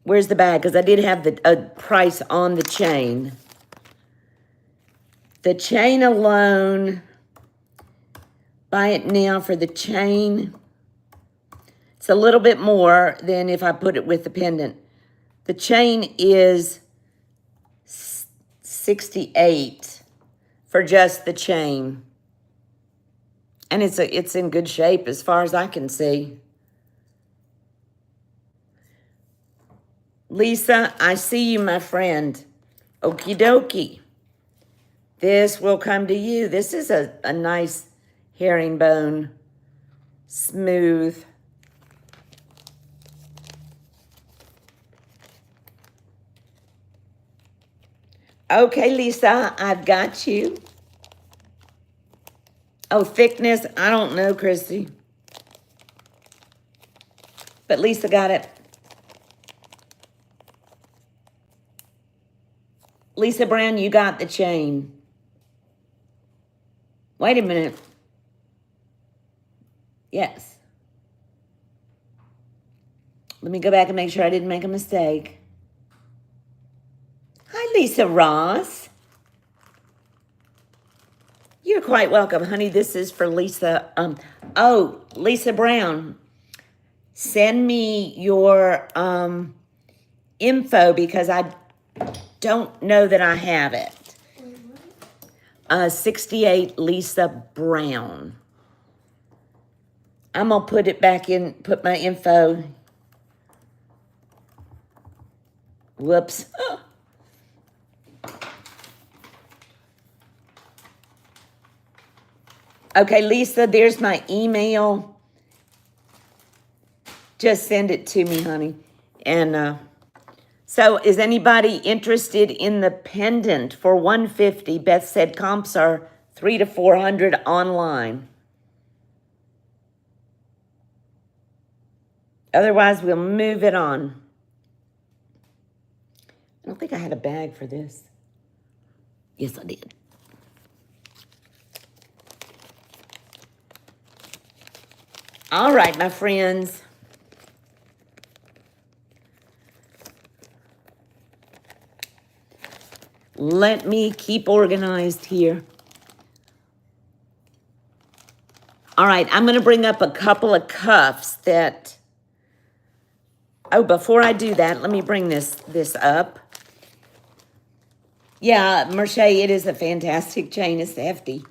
Where's the bag? Because I did have a price on the chain. The chain alone, buy it now for the chain. It's a little bit more than if I put it with the pendant. The chain is $68 for just the chain. And it's in good shape as far as I can see. Lisa, I see you, my friend. Okie dokie. This will come to you. This is a nice herringbone. Smooth. Okay, Lisa, I've got you. Oh, thickness, I don't know, Christy. But Lisa got it. Lisa Brown, you got the chain. Wait a minute. Yes. Let me go back and make sure I didn't make a mistake. Hi, Lisa Ross. You're quite welcome, honey. This is for Lisa. Oh, Lisa Brown. Send me your info because I don't know that I have it. 68 Lisa Brown. I'm going to put it back in, put my info. Whoops. Okay, Lisa, there's my email. Just send it to me, honey. And so is anybody interested in the pendant for $150? Beth said comps are $300 to $400 online. Otherwise, we'll move it on. I don't think I had a bag for this. Yes, I did. All right, my friends. Let me keep organized here. All right, I'm going to bring up a couple of cuffs that... Oh, before I do that, let me bring this up. Yeah, Merche, it is a fantastic chain. It's hefty.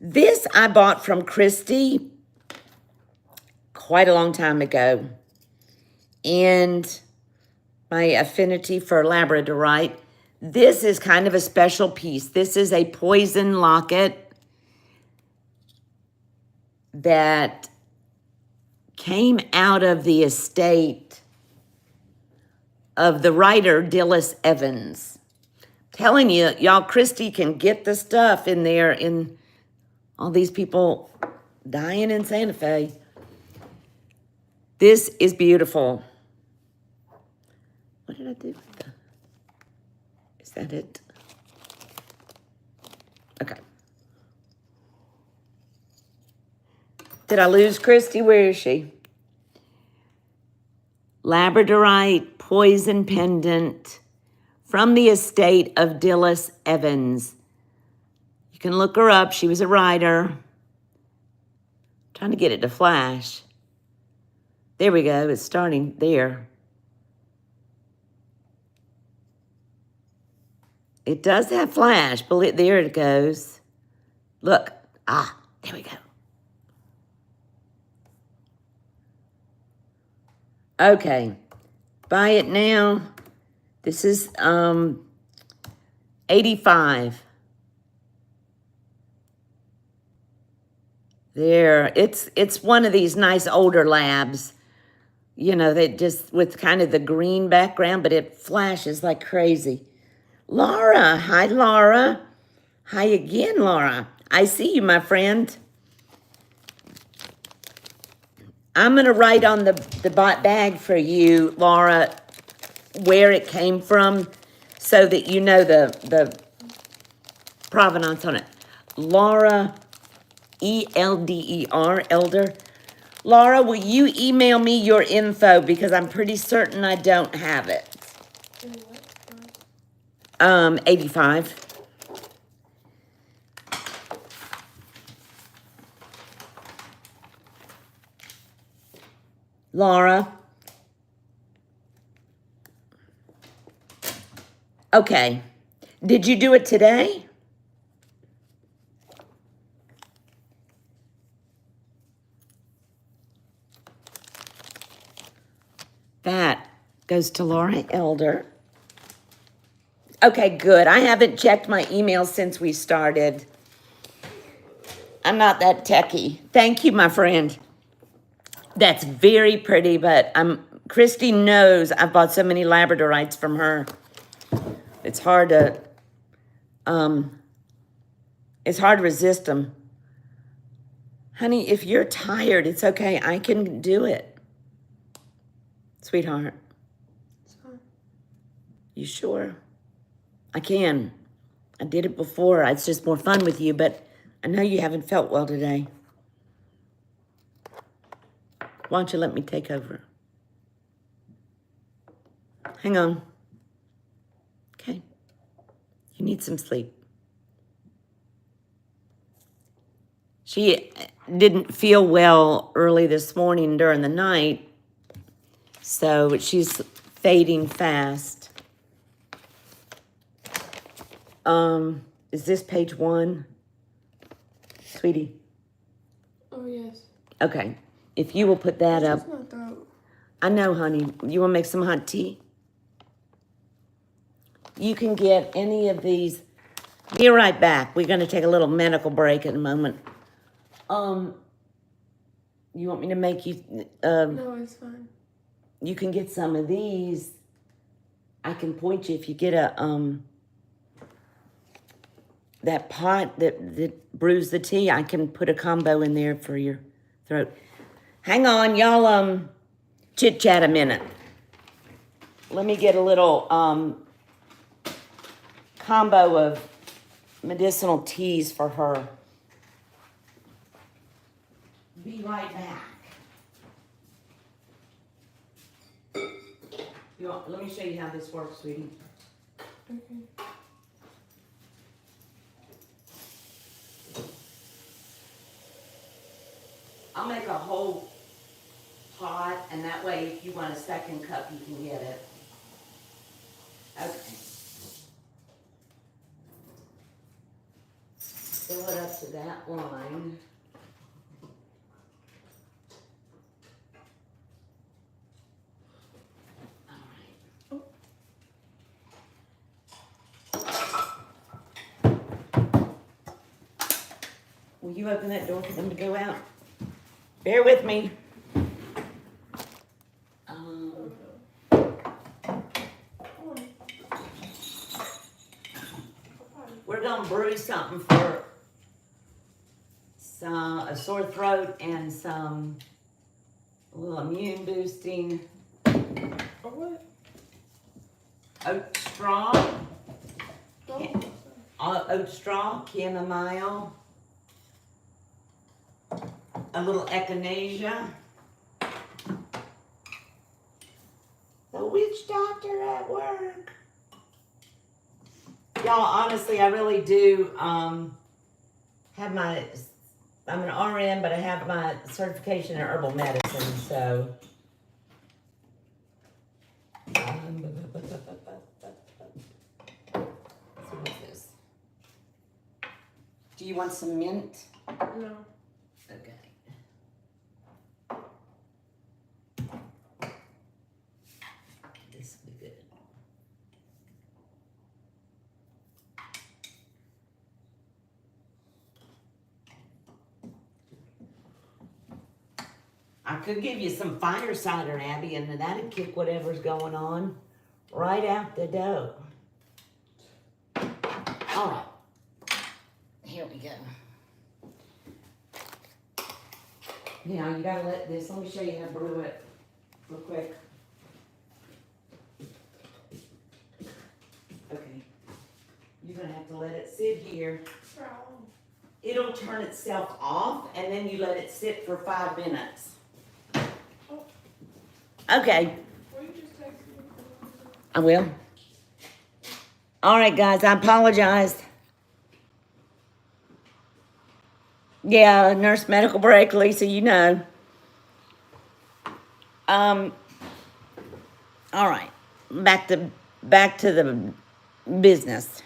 This I bought from Christy quite a long time ago. And my affinity for labradorite. This is kind of a special piece. This is a poison locket that came out of the estate of the writer Dillis Evans. Telling you, y'all, Christy can get the stuff in there in all these people dying in Santa Fe. This is beautiful. What did I do with the... Is that it? Okay. Did I lose Christy? Where is she? Labradorite poison pendant from the estate of Dillis Evans. You can look her up. She was a writer. I'm trying to get it to flash. There we go. It's starting there. It does have flash, but there it goes. Look. Ah, there we go. Okay. Buy it now. This is $85. There. It's one of these nice older labs. You know, they just with kind of the green background, but it flashes like crazy. Laura. Hi, Laura. Hi again, Laura. I see you, my friend. I'm going to write on the bag for you, Laura, where it came from so that you know the provenance on it. Laura, E-L-D-E-R, Elder. Laura, will you email me your info because I'm pretty certain I don't have it. 85. Laura. Okay. Did you do it today? That goes to Laura Elder. Okay, good. I haven't checked my email since we started. I'm not that techie. Thank you, my friend. That's very pretty, but Christy knows I've bought so many labradorites from her. It's hard to resist them. Honey, if you're tired, it's okay. I can do it. Sweetheart. It's fine. You sure? I can. I did it before. It's just more fun with you, but I know you haven't felt well today. Why don't you let me take over? Hang on. Okay. You need some sleep. She didn't feel well early this morning during the night, so she's fading fast. Is this page 1? Sweetie? Oh, yes. Okay. If you will put that up. It's my throat. I know, honey. You want to make some hot tea? You can get any of these Be right back. We're going to take a little medical break in a moment. You want me to make you, No, it's fine. you can get some of these. I can point you if you get a, that pot that brews the tea, I can put a combo in there for your throat. Hang on, y'all, chit chat a minute. Let me get a little, combo of medicinal teas for her. Be right back. Let me show you how this works, sweetie. Okay. I'll make a whole pot, and that way if you want a second cup, you can get it. Okay. Fill it up to that line. Will you open that door for them to go out? Bear with me. We're gonna brew something for a sore throat and a little immune boosting. Or what? Oat straw, oat straw, chamomile, a little echinacea. The witch doctor at work. Y'all, honestly, I really do have I'm an RN, but I have my certification in herbal medicine, so. So what's this? Do you want some mint? No. Okay. This will be good. I could give you some fire cider, Abby, and then that'd kick whatever's going on right out the door. All right. Here we go. Now, you gotta let me show you how to brew it real quick. Okay. You're gonna have to let it sit here. It'll turn itself off, and then you let it sit for 5 minutes. Okay. I will. All right, guys, I apologize. Yeah, nurse medical break, Lisa, you know. All right, back to the business.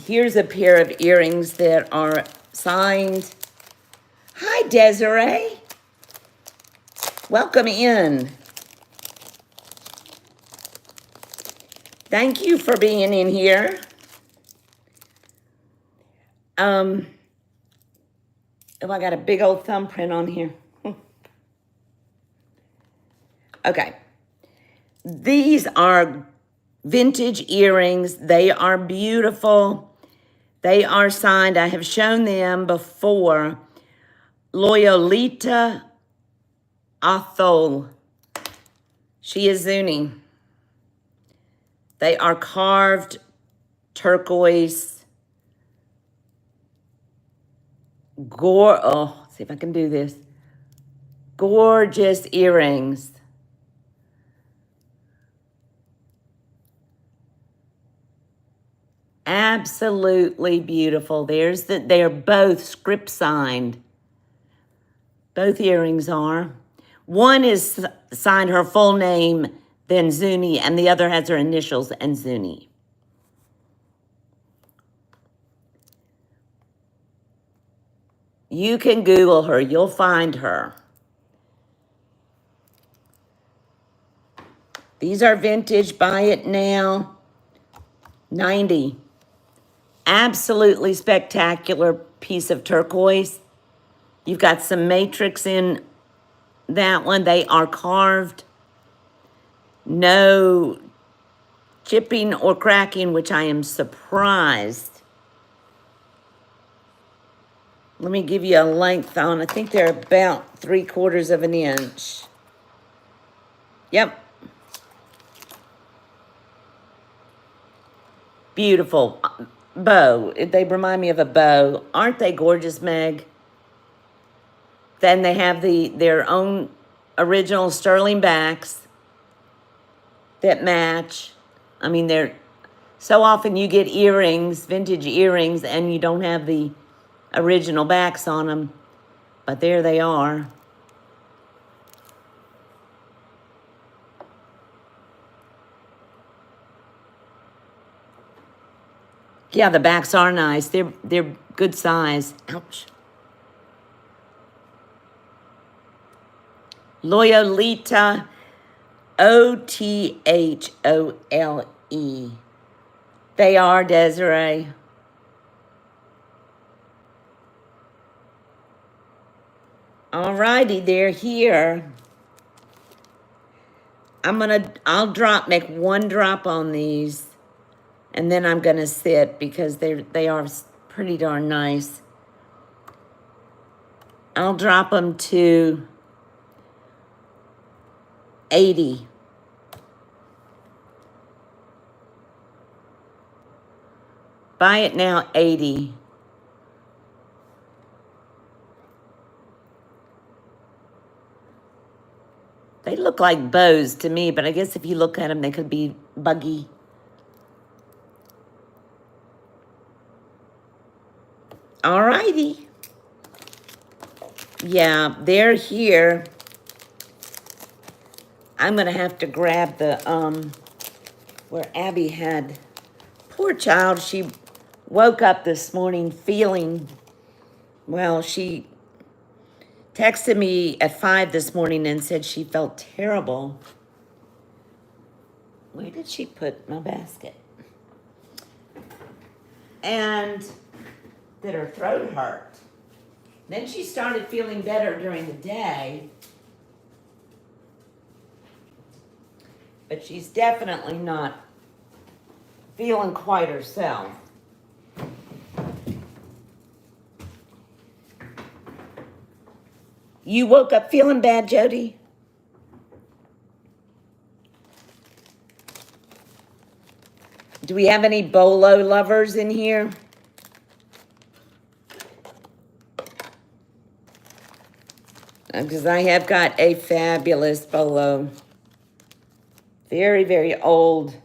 Here's a pair of earrings that are signed. Hi, Desiree. Welcome in. Thank you for being in here. Oh, I got a big old thumbprint on here. Okay. These are vintage earrings. They are beautiful. They are signed. I have shown them before. Loyolita Athol. She is Zuni. They are carved turquoise. See if I can do this. Gorgeous earrings. Absolutely beautiful. They are both script signed. Both earrings are. One is signed her full name, then Zuni, and the other has her initials and Zuni. You can Google her. You'll find her. These are vintage, buy it now, 90. Absolutely spectacular piece of turquoise. You've got some matrix in that one. They are carved. No chipping or cracking, which I am surprised. Let me give you a length on. I think they're about 3/4 of an inch. Yep. Beautiful bow. They remind me of a bow. Aren't they gorgeous, Meg? Then they have their own original sterling backs that match. I mean, they're so often you get earrings, vintage earrings, and you don't have the original backs on them. But there they are. Yeah, the backs are nice. They're good size. Ouch. Loyolita, Othole. They are, Desiree. Alrighty, they're here. I'll make one drop on these, and then I'm gonna sit because they are pretty darn nice. I'll drop them to 80. Buy it now, 80. They look like bows to me, but I guess if you look at them, they could be buggy. Alrighty. Yeah, they're here. I'm gonna have to grab the, where Abby had, poor child, she woke up this morning feeling, well, she texted me at 5 this morning and said she felt terrible. Where did she put my basket? And that her throat hurt. Then she started feeling better during the day. But she's definitely not feeling quite herself. You woke up feeling bad, Jody? Do we have any bolo lovers in here? Because I have got a fabulous bolo. Very, very old.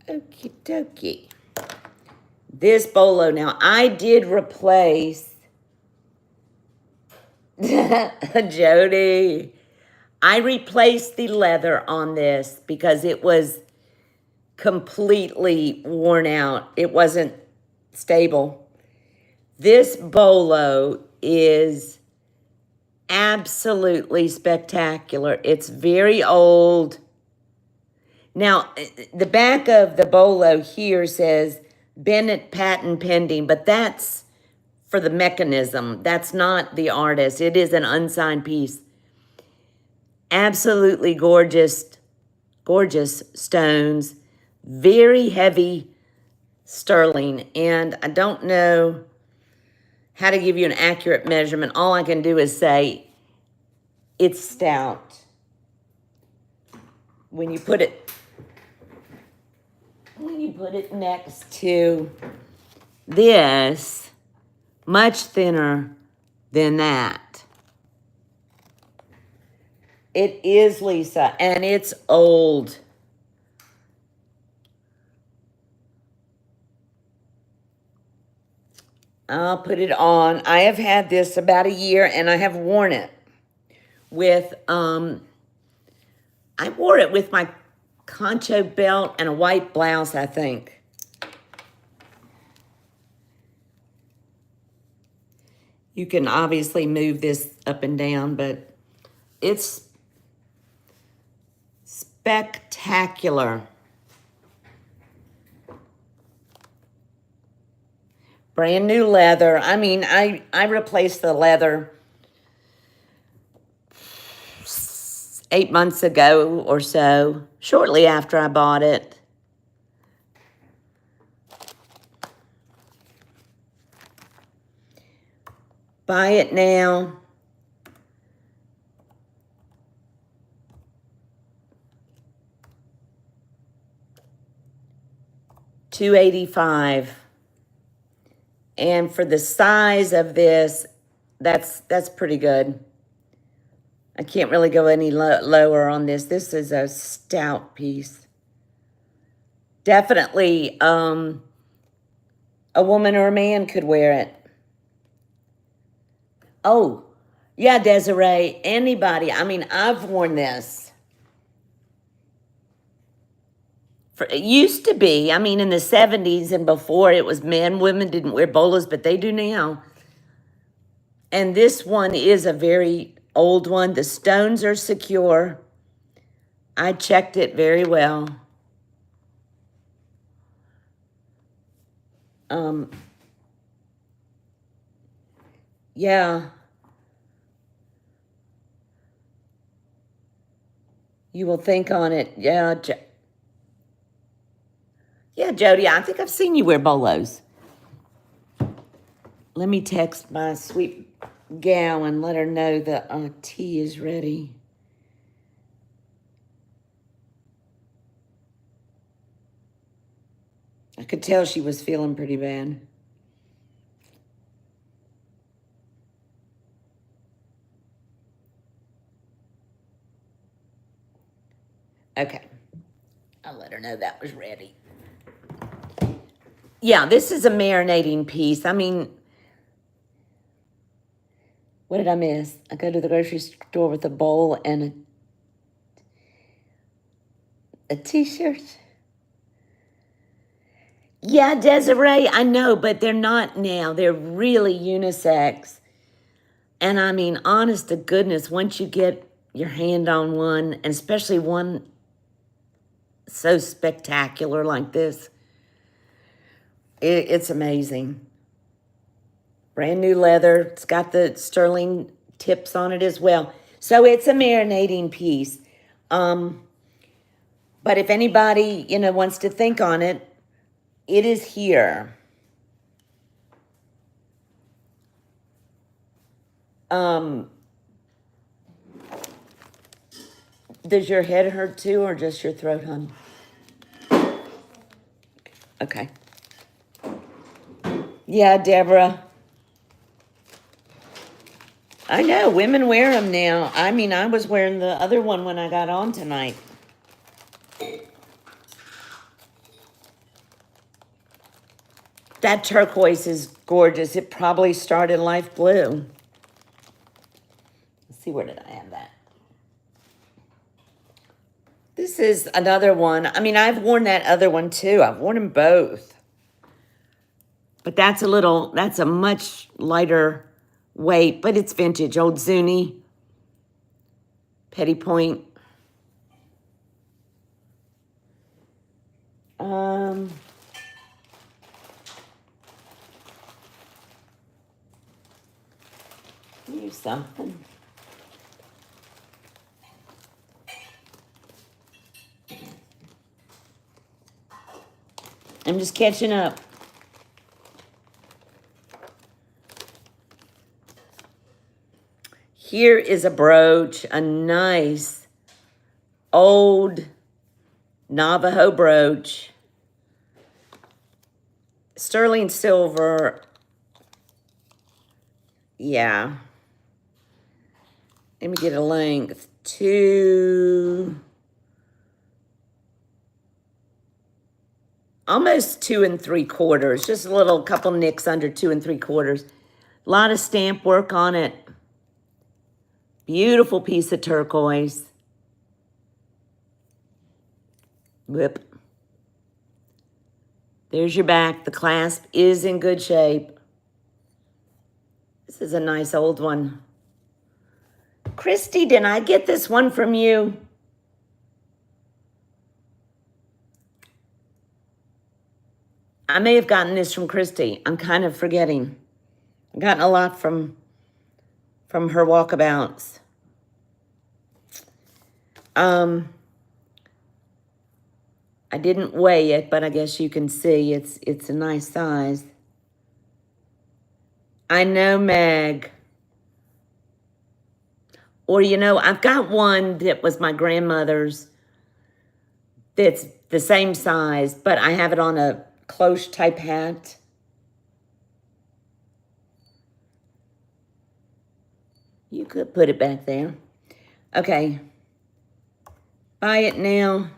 Okie dokie. This bolo, now I did replace, Jody, I replaced the leather on this because it was completely worn out. It wasn't stable. This bolo is absolutely spectacular. It's very old. Now, the back of the bolo here says Bennett patent pending, but that's for the mechanism. That's not the artist. It is an unsigned piece. Absolutely gorgeous, gorgeous stones. Very heavy sterling. And I don't know how to give you an accurate measurement. All I can do is say it's stout. When you put it next to this, much thinner than that. It is, Lisa, and it's old. I'll put it on. I have had this about a year, and I have worn it with, I wore it with my concho belt and a white blouse, I think. You can obviously move this up and down, but it's spectacular. Brand new leather. I mean, I replaced the leather 8 months ago or so, shortly after I bought it. Buy it now. $285. And for the size of this, that's pretty good. I can't really go any lower on this. This is a stout piece. Definitely a woman or a man could wear it. Oh, yeah, Desiree, anybody. I mean, I've worn this. It used to be, I mean, in the 70s and before, it was men. Women didn't wear bolas, but they do now. And this one is a very old one. The stones are secure. I checked it very well. Yeah. You will think on it. Yeah, yeah, Jody, I think I've seen you wear bolos. Let me text my sweet gal and let her know the tea is ready. I could tell she was feeling pretty bad. Okay. I'll let her know that was ready. Yeah, this is a marinating piece. I mean, what did I miss? I go to the grocery store with a bowl and a t-shirt. Yeah, Desiree, I know, but they're not now. They're really unisex. And I mean, honest to goodness, once you get your hand on one, and especially one so spectacular like this, it's amazing. Brand new leather. It's got the sterling tips on it as well. So it's a marinating piece. But if anybody, wants to think on it, it is here. Does your head hurt too, or just your throat, honey? Okay. Yeah, Deborah. I know, women wear them now. I mean, I was wearing the other one when I got on tonight. That turquoise is gorgeous. It probably started life blue. Let's see, where did I have that? This is another one. I mean, I've worn that other one too. I've worn them both. But that's a much lighter weight, but it's vintage. Old Zuni, Petty Point. Here's something. I'm just catching up. Here is a brooch, a nice old Navajo brooch. Sterling silver. Yeah. Let me get a length. Almost 2 3/4. Just a little couple nicks under 2 3/4. A lot of stamp work on it. Beautiful piece of turquoise. Whip. There's your back. The clasp is in good shape. This is a nice old one. Christy, didn't I get this one from you? I may have gotten this from Christy. I'm kind of forgetting. I've gotten a lot from her walkabouts. I didn't weigh it, but I guess you can see it's a nice size. I know, Meg. Or, you know, I've got one that was my grandmother's that's the same size, but I have it on a cloche type hat. You could put it back there. Okay. Buy it now.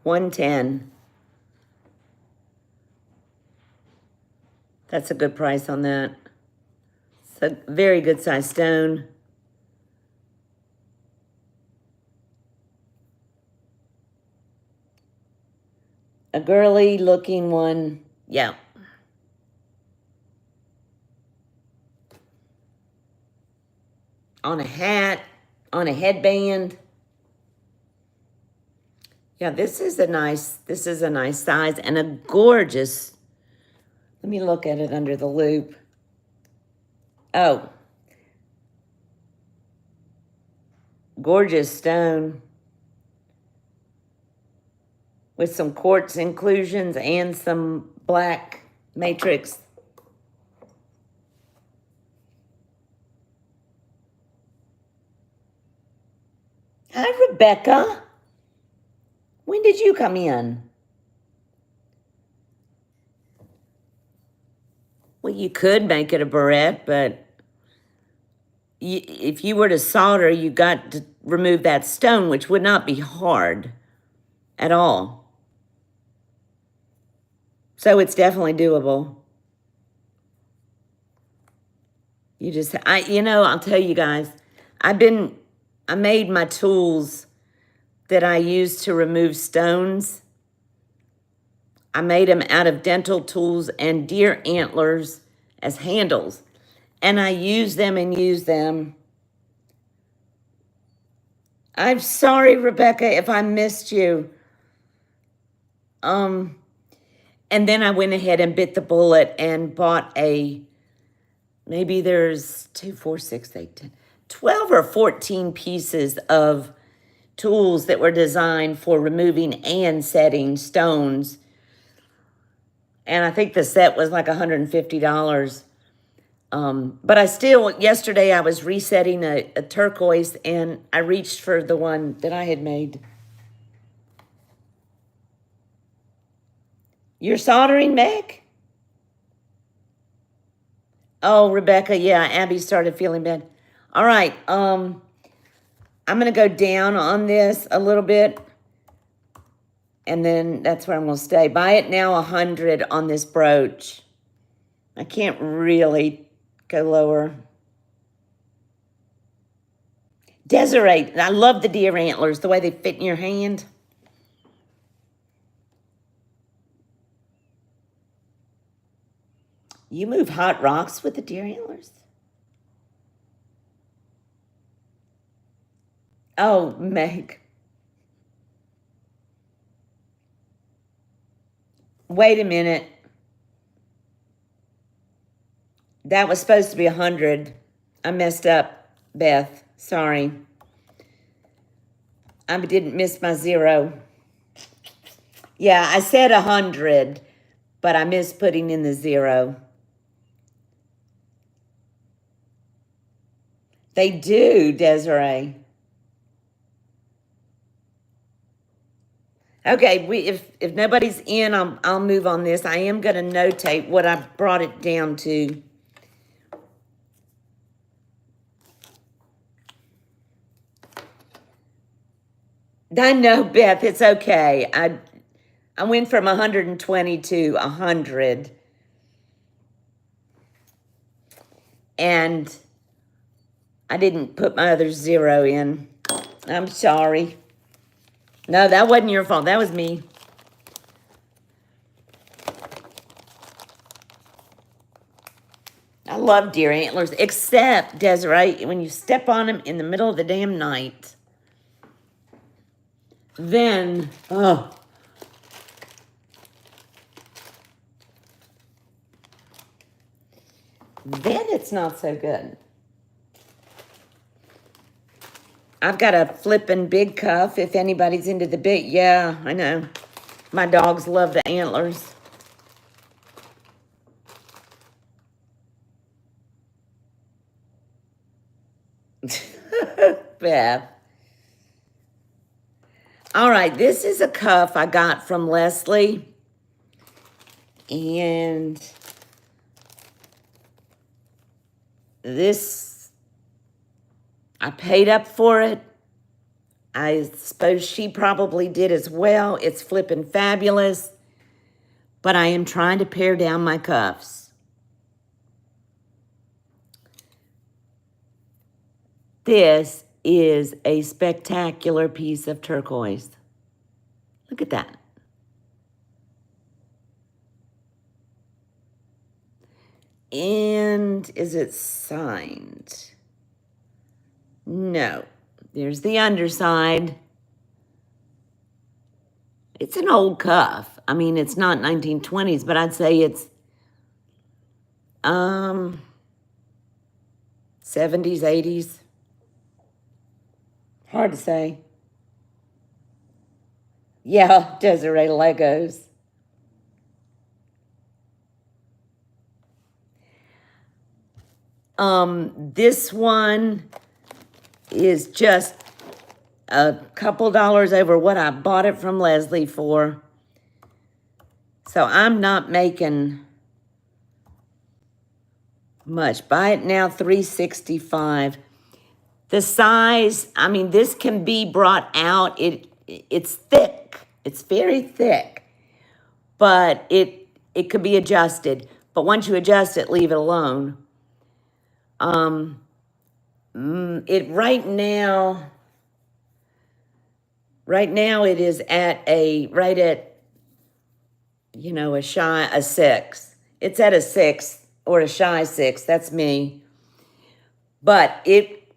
$110. That's a good price on that. It's a very good size stone. A girly looking one. Yeah. On a hat, on a headband. Yeah, this is a nice size and a gorgeous. Let me look at it under the loupe. Oh. Gorgeous stone. With some quartz inclusions and some black matrix. Hi, Rebecca. When did you come in? Well, you could make it a barrette, but if you were to solder, you got to remove that stone, which would not be hard at all. So it's definitely doable. I'll tell you guys, I made my tools that I use to remove stones. I made them out of dental tools and deer antlers as handles. And I use them and use them. I'm sorry, Rebecca, if I missed you. And then I went ahead and bit the bullet and bought maybe there's 2, 4, 6, 8, 10, 12 or 14 pieces of tools that were designed for removing and setting stones. And I think the set was like $150. But yesterday I was resetting a turquoise and I reached for the one that I had made. You're soldering, Meg? Oh, Rebecca, yeah, Abby started feeling bad. All right, I'm going to go down on this a little bit. And then that's where I'm going to stay. Buy it now, 100 on this brooch. I can't really go lower. Desiree, I love the deer antlers, the way they fit in your hand. You move hot rocks with the deer antlers? Oh, Meg. Wait a minute. That was supposed to be 100. I messed up, Beth. Sorry. I didn't miss my 0. Yeah, I said 100, but I missed putting in the 0. They do, Desiree. Okay, if nobody's in, I'll move on this. I am going to notate what I brought it down to. I know, Beth, it's okay. I went from 120 to 100. And I didn't put my other 0 in. I'm sorry. No, that wasn't your fault. That was me. I love deer antlers, except, Desiree, when you step on them in the middle of the damn night, then, oh. Then it's not so good. I've got a flippin' big cuff if anybody's into the big. Yeah, I know. My dogs love the antlers. Beth. All right, this is a cuff I got from Leslie. And this, I paid up for it. I suppose she probably did as well. It's flippin' fabulous. But I am trying to pare down my cuffs. This is a spectacular piece of turquoise. Look at that. And is it signed? No. There's the underside. It's an old cuff. I mean, it's not 1920s, but I'd say it's 70s, 80s. Hard to say. Yeah, Desiree Legos. This one is just a couple dollars over what I bought it from Leslie for. So I'm not making much. Buy it now, $3.65. The size, I mean, this can be brought out. It's thick. It's very thick. But it could be adjusted. But once you adjust it, leave it alone. It right now it is at a 6. It's at a 6 or a shy 6. That's me. But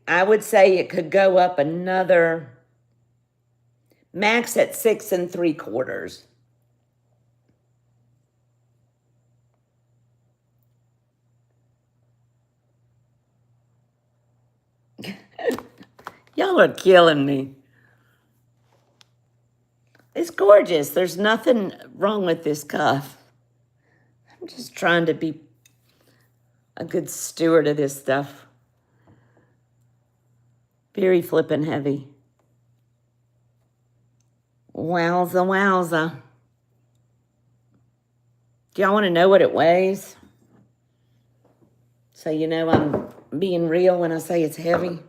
I would say it could go up another max at 6 3/4. Y'all are killing me. It's gorgeous. There's nothing wrong with this cuff. I'm just trying to be a good steward of this stuff. Very flippin' heavy. Wowza, wowza. Do y'all want to know what it weighs? So you know I'm being real when I say it's heavy.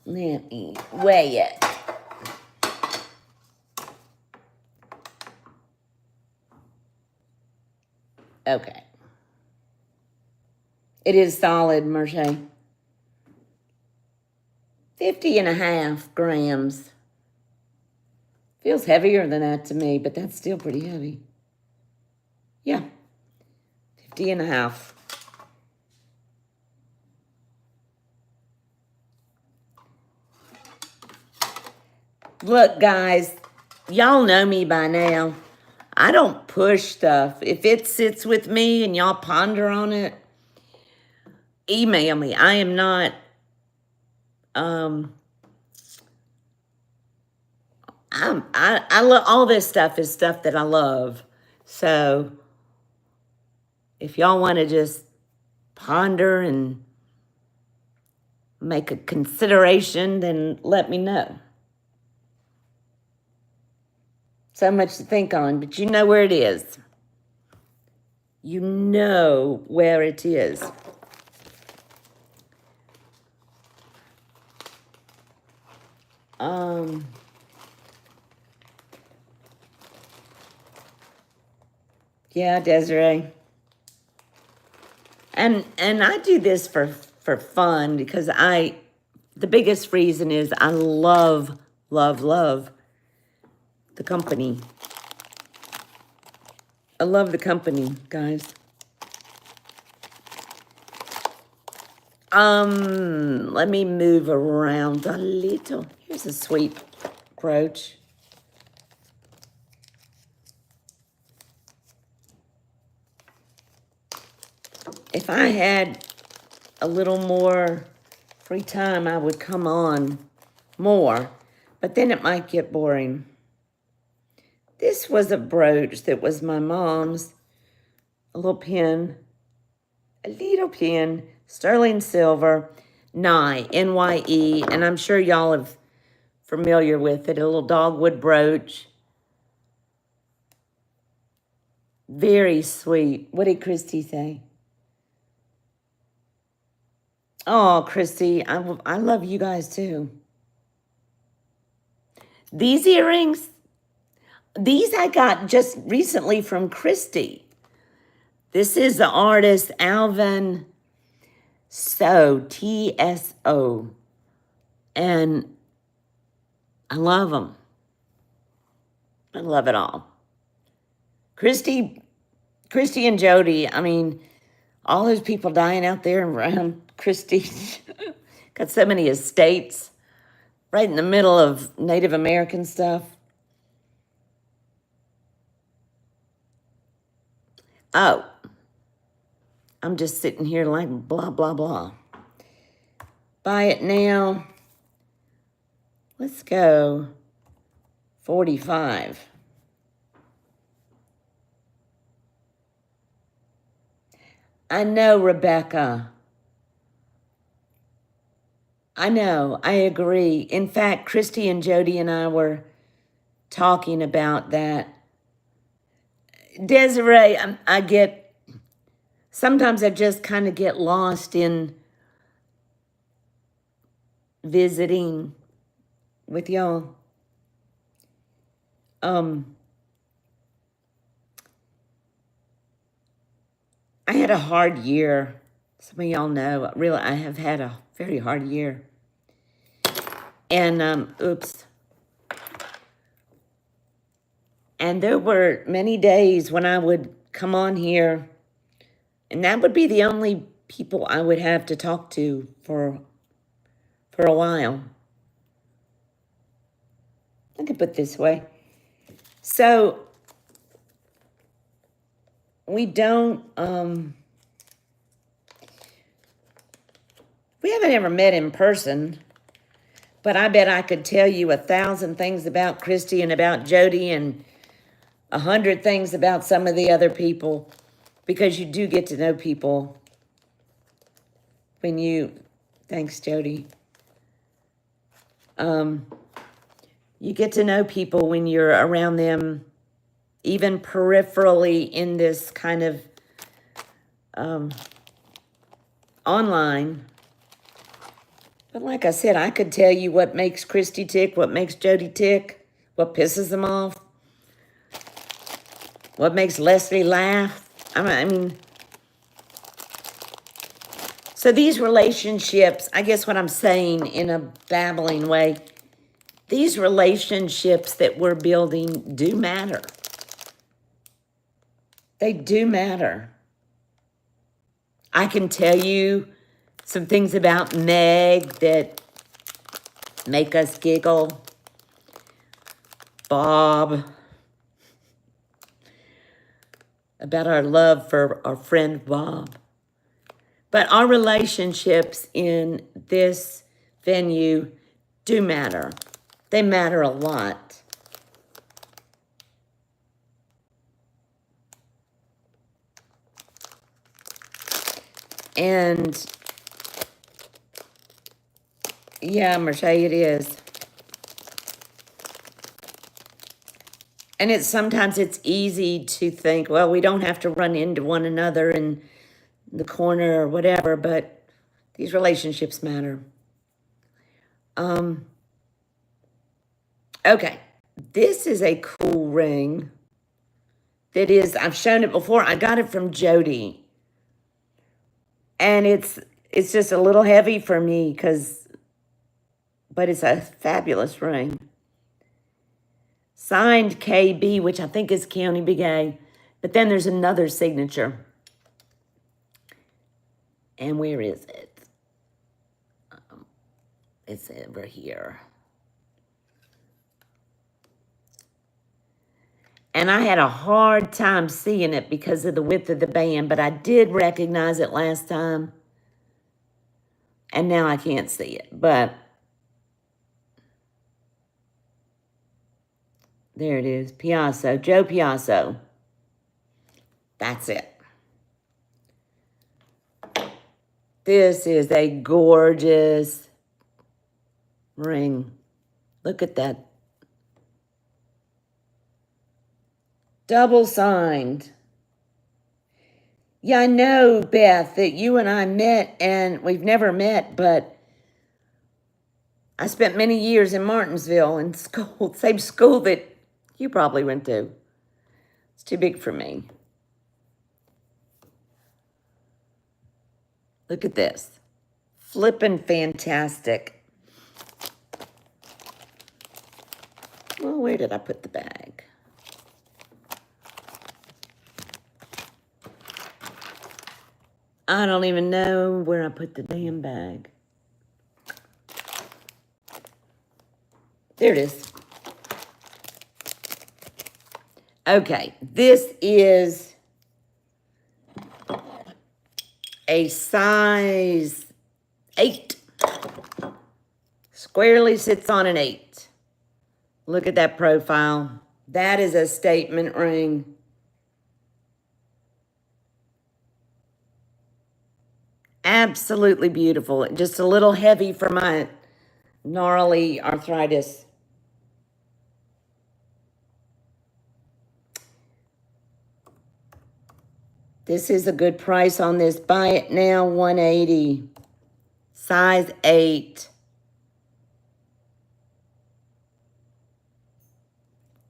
Let me weigh it. Okay. It is solid, Merche. 50.5 grams. Feels heavier than that to me, but that's still pretty heavy. Yeah. 50.5. Look, guys, y'all know me by now. I don't push stuff. If it sits with me and y'all ponder on it, email me. I am not, I love, all this stuff is stuff that I love. So if y'all want to just ponder and make a consideration, then let me know. So much to think on, but you know where it is. You know where it is. Yeah, Desiree. And I do this for fun because I the biggest reason is I love, love, love the company. I love the company, guys. Let me move around a little. Here's a sweet brooch. If I had a little more free time, I would come on more, but then it might get boring. This was a brooch that was my mom's, a little pin, sterling silver, Nye, N-Y-E, and I'm sure y'all are familiar with it, a little dogwood brooch. Very sweet. What did Christy say? Oh, Christy, I love you guys too. These earrings, these I got just recently from Christy. This is the artist Alvin So, T-S-O. And I love them. I love it all. Christy and Jody, I mean, all those people dying out there around Christy. Got so many estates right in the middle of Native American stuff. Oh, I'm just sitting here like blah, blah, blah. Buy it now. Let's go 45. I know, Rebecca. I know, I agree. In fact, Christy and Jody and I were talking about that. Desiree, sometimes I just kind of get lost in visiting with y'all. I had a hard year. Some of y'all know, really, I have had a very hard year. And, oops. And there were many days when I would come on here, and that would be the only people I would have to talk to for a while. I can put it this way. So, we don't, we haven't ever met in person, but I bet I could tell you 1,000 things about Christy and about Jody and 100 things about some of the other people, because you do get to know people when you, thanks Jody, you get to know people when you're around them, even peripherally in this kind of online. But like I said, I could tell you what makes Christy tick, what makes Jody tick, what pisses them off, what makes Leslie laugh. I mean, so these relationships, I guess what I'm saying in a babbling way, these relationships that we're building do matter. They do matter. I can tell you some things about Meg that make us giggle. Bob. About our love for our friend Bob. But our relationships in this venue do matter. They matter a lot. And yeah, Marche, it is. And sometimes it's easy to think, well, we don't have to run into one another in the corner or whatever, but these relationships matter. Okay, this is a cool ring. That is, I've shown it before. I got it from Jody. And it's just a little heavy for me because but it's a fabulous ring. Signed KB, which I think is County Big A. But then there's another signature. And where is it? It's over here. And I had a hard time seeing it because of the width of the band, but I did recognize it last time. And now I can't see it, but there it is, Piasso, Joe Piasso. That's it. This is a gorgeous ring. Look at that. Double signed. Yeah, I know, Beth, that you and I met, and we've never met, but I spent many years in Martinsville in school, same school that you probably went to. It's too big for me. Look at this. Flippin' fantastic. Well, where did I put the bag? I don't even know where I put the damn bag. There it is. Okay, this is a size 8. Squarely sits on an 8. Look at that profile. That is a statement ring. Absolutely beautiful. Just a little heavy for my gnarly arthritis. This is a good price on this. Buy it now, $180. Size 8.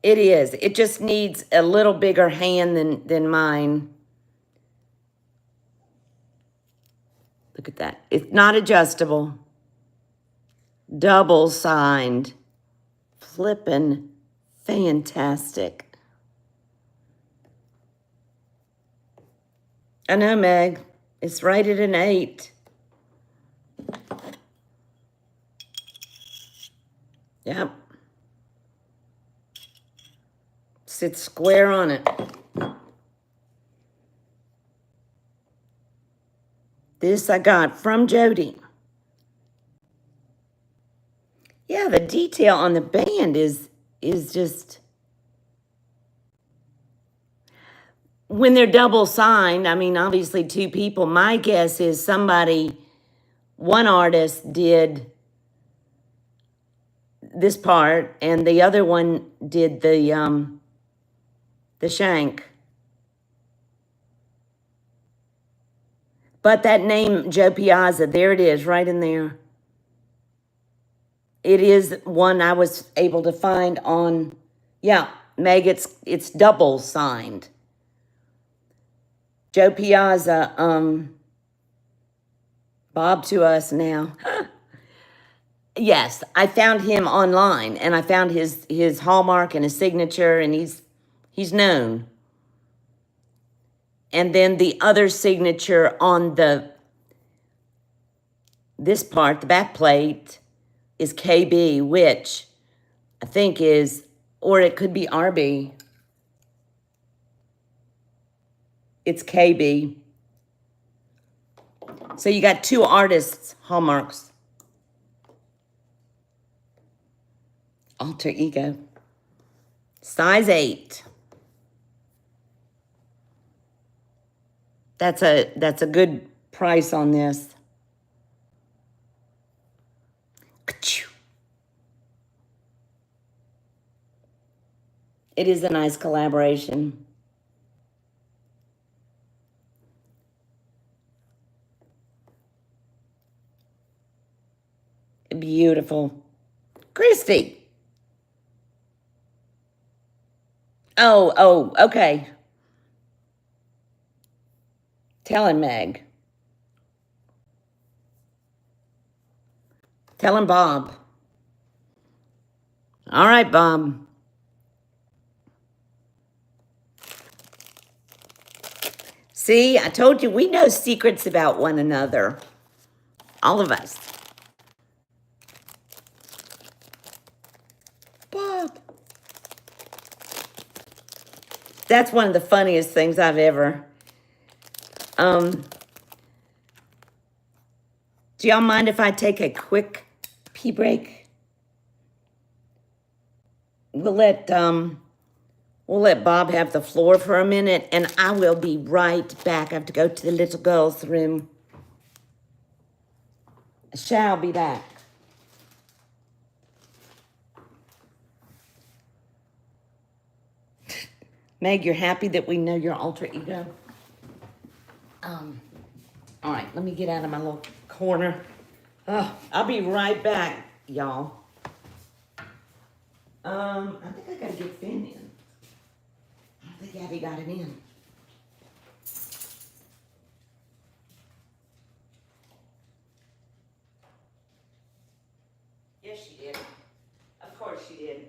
It is. It just needs a little bigger hand than mine. Look at that. It's not adjustable. Double signed. Flippin' fantastic. I know, Meg. It's rated an 8. Yep. Sits square on it. This I got from Jody. Yeah, the detail on the band is just... When they're double signed, I mean, obviously 2 people. My guess is somebody, one artist did this part, and the other one did the shank. But that name, Joe Piazza, there it is, right in there. It is one I was able to find on, yeah, Meg, it's double signed. Joe Piazza, Bob to us now. Yes, I found him online, and I found his hallmark and his signature, and he's known. And then the other signature on this part, the back plate, is KB, which I think is, or it could be RB. It's KB. So you got 2 artists' hallmarks. Alter Ego. Size 8. That's a good price on this. It is a nice collaboration. Beautiful. Christy. Oh, okay. Tell him, Meg. Tell him, Bob. All right, Bob. See, I told you we know secrets about one another. All of us. Bob. That's one of the funniest things I've ever. Do y'all mind if I take a quick pee break? We'll let Bob have the floor for a minute, and I will be right back. I have to go to the little girl's room. I shall be back. Meg, you're happy that we know your alter ego? All right, let me get out of my little corner. Oh, I'll be right back, y'all. I think I gotta get Finn in. I don't think Abby got it in. Yes, she did. Of course she did.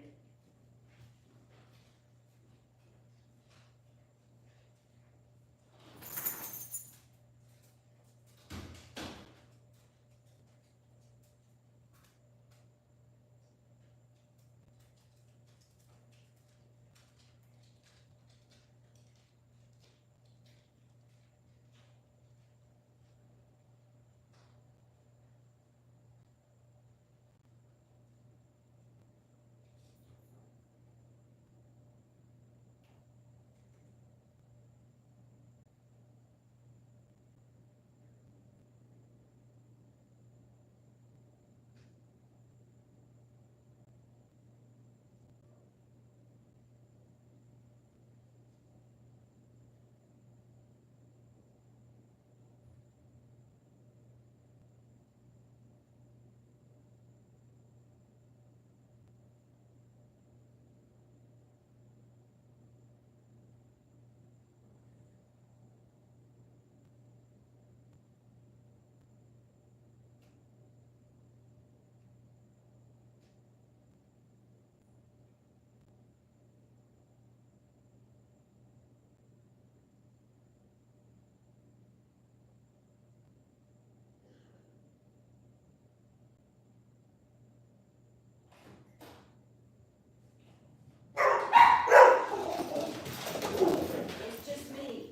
It's just me.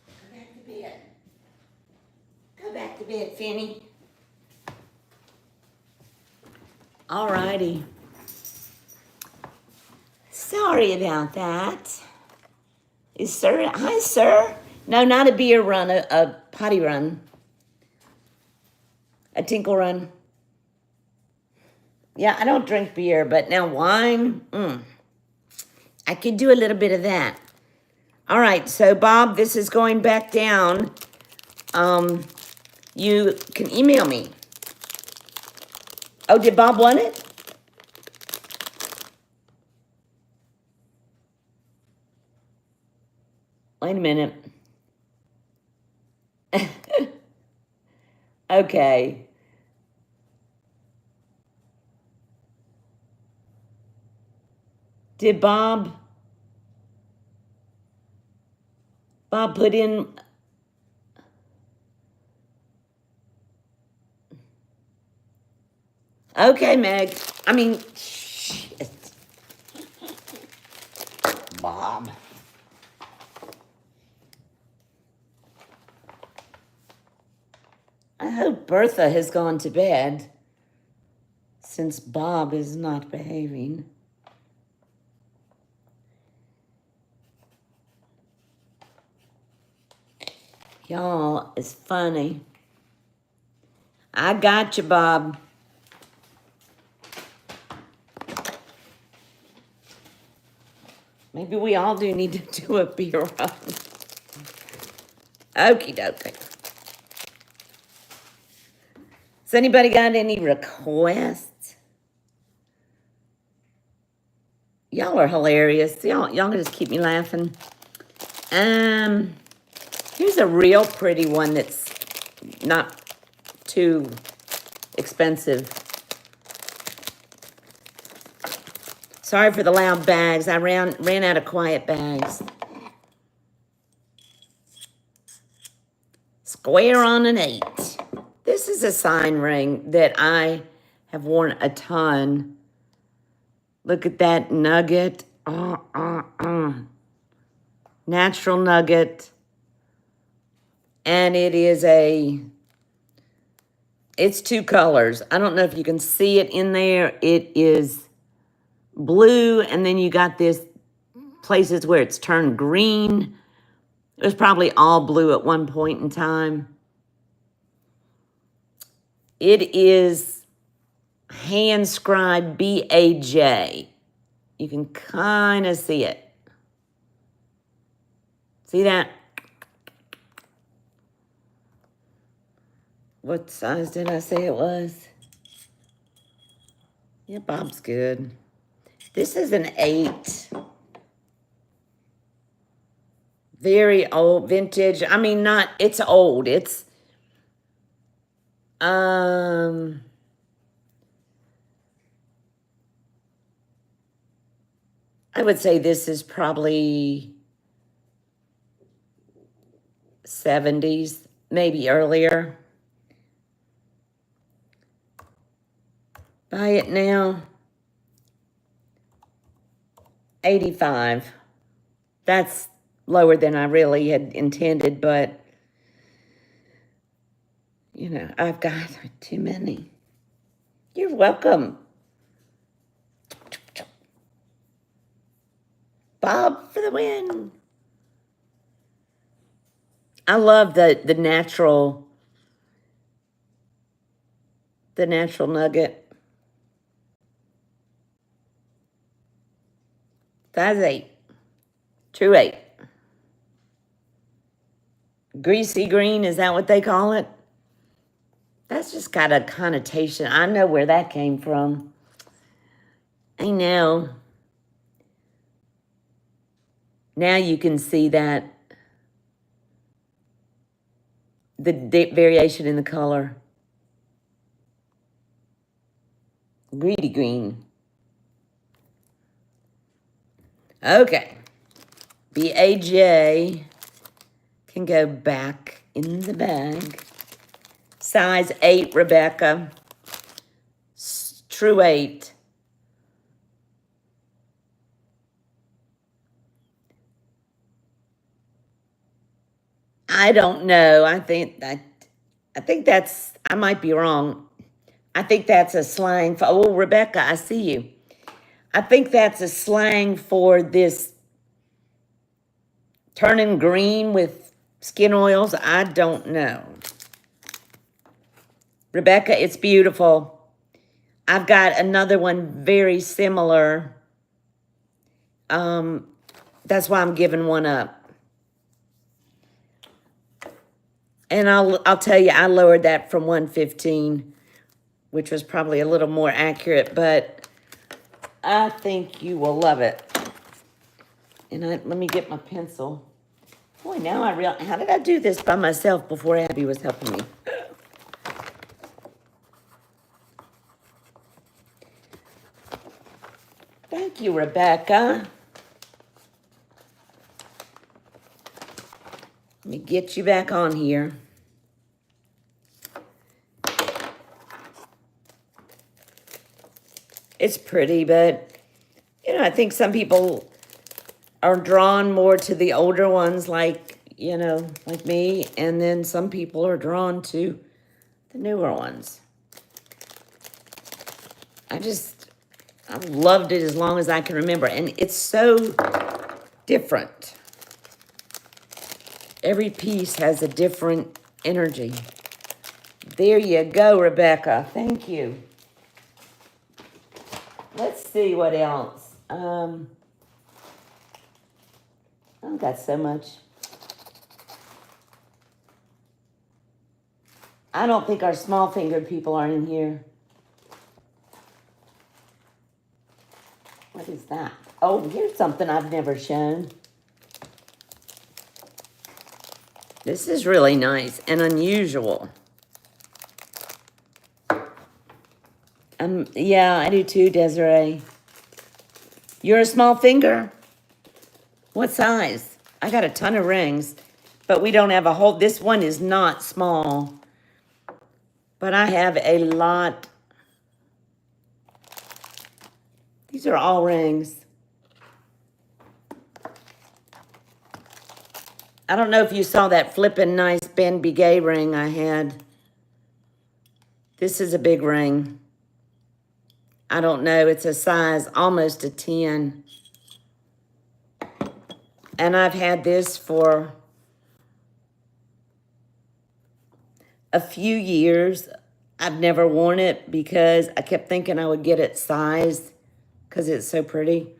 Go back to bed. Go back to bed, Fanny. All righty. Sorry about that. Hi, sir. No, not a beer run, a potty run. A tinkle run. Yeah, I don't drink beer, but now wine, I could do a little bit of that. All right, so Bob, this is going back down. You can email me. Oh, did Bob want it? Wait a minute. Okay. Did Bob put in... Okay, Meg. I mean, shit. Bob. I hope Bertha has gone to bed, since Bob is not behaving. Y'all, it's funny. I got you, Bob. Maybe we all do need to do a beer run. Okie dokie. Has anybody got any requests? Y'all are hilarious. Y'all just keep me laughing. Here's a real pretty one that's not too expensive. Sorry for the loud bags. I ran out of quiet bags. Square on an 8. This is a sign ring that I have worn a ton. Look at that nugget. Natural nugget. And it's 2 colors. I don't know if you can see it in there. It is blue, and then you got this places where it's turned green. It was probably all blue at one point in time. It is hand scribed BAJ. You can kind of see it. See that? What size did I say it was? Yeah, Bob's good. This is an 8. Very old, vintage. I mean, it's old. It's, I would say this is probably 70s, maybe earlier. Buy it now. 85. That's lower than I really had intended, but you know, I've got too many. You're welcome. Bob for the win. I love the natural nugget. Size 8. True 8. Greasy green, is that what they call it? That's just got a connotation. I know where that came from. I know. Now you can see that the variation in the color. Greedy green. Okay. BAJ can go back in the bag. Size 8, Rebecca. True 8. I don't know. I think that's, I might be wrong. I think that's a slang for, oh, Rebecca, I see you. I think that's a slang for this turning green with skin oils. I don't know. Rebecca, it's beautiful. I've got another one very similar. That's why I'm giving one up. And I'll tell you, I lowered that from 115, which was probably a little more accurate, but I think you will love it. And let me get my pencil. Boy, now I realize, how did I do this by myself before Abby was helping me? Thank you, Rebecca. Let me get you back on here. It's pretty, but, you know, I think some people are drawn more to the older ones, like, you know, like me, and then some people are drawn to the newer ones. I've loved it as long as I can remember, and it's so different. Every piece has a different energy. There you go, Rebecca. Thank you. Let's see what else. I've got so much. I don't think our small-fingered people are in here. What is that? Oh, here's something I've never shown. This is really nice and unusual. Yeah, I do too, Desiree. You're a small finger? What size? I got a ton of rings, but we don't have a whole, this one is not small. But I have a lot. These are all rings. I don't know if you saw that flippin' nice Ben Biguet ring I had. This is a big ring. I don't know, it's a size almost a 10. And I've had this for a few years. I've never worn it because I kept thinking I would get it sized because it's so pretty.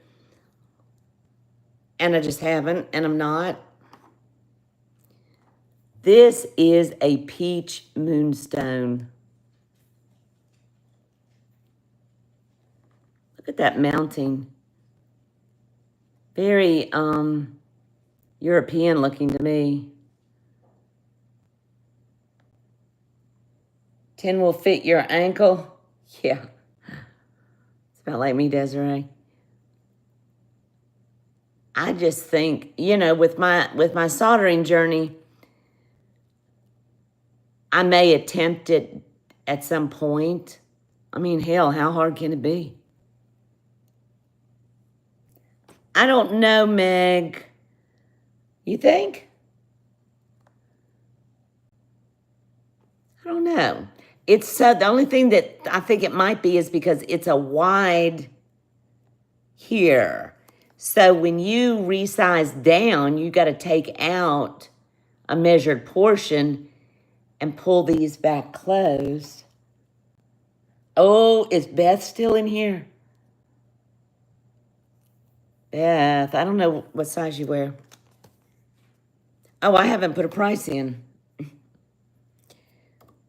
And I just haven't, and I'm not. This is a peach moonstone. Look at that mounting. Very European looking to me. 10 will fit your ankle. Yeah. It's about like me, Desiree. I just think, you know, with my soldering journey, I may attempt it at some point. I mean, hell, how hard can it be? I don't know, Meg. You think? I don't know. It's the only thing that I think it might be is because it's a wide here. So when you resize down, you got to take out a measured portion and pull these back closed. Oh, is Beth still in here? Beth, I don't know what size you wear. Oh, I haven't put a price in.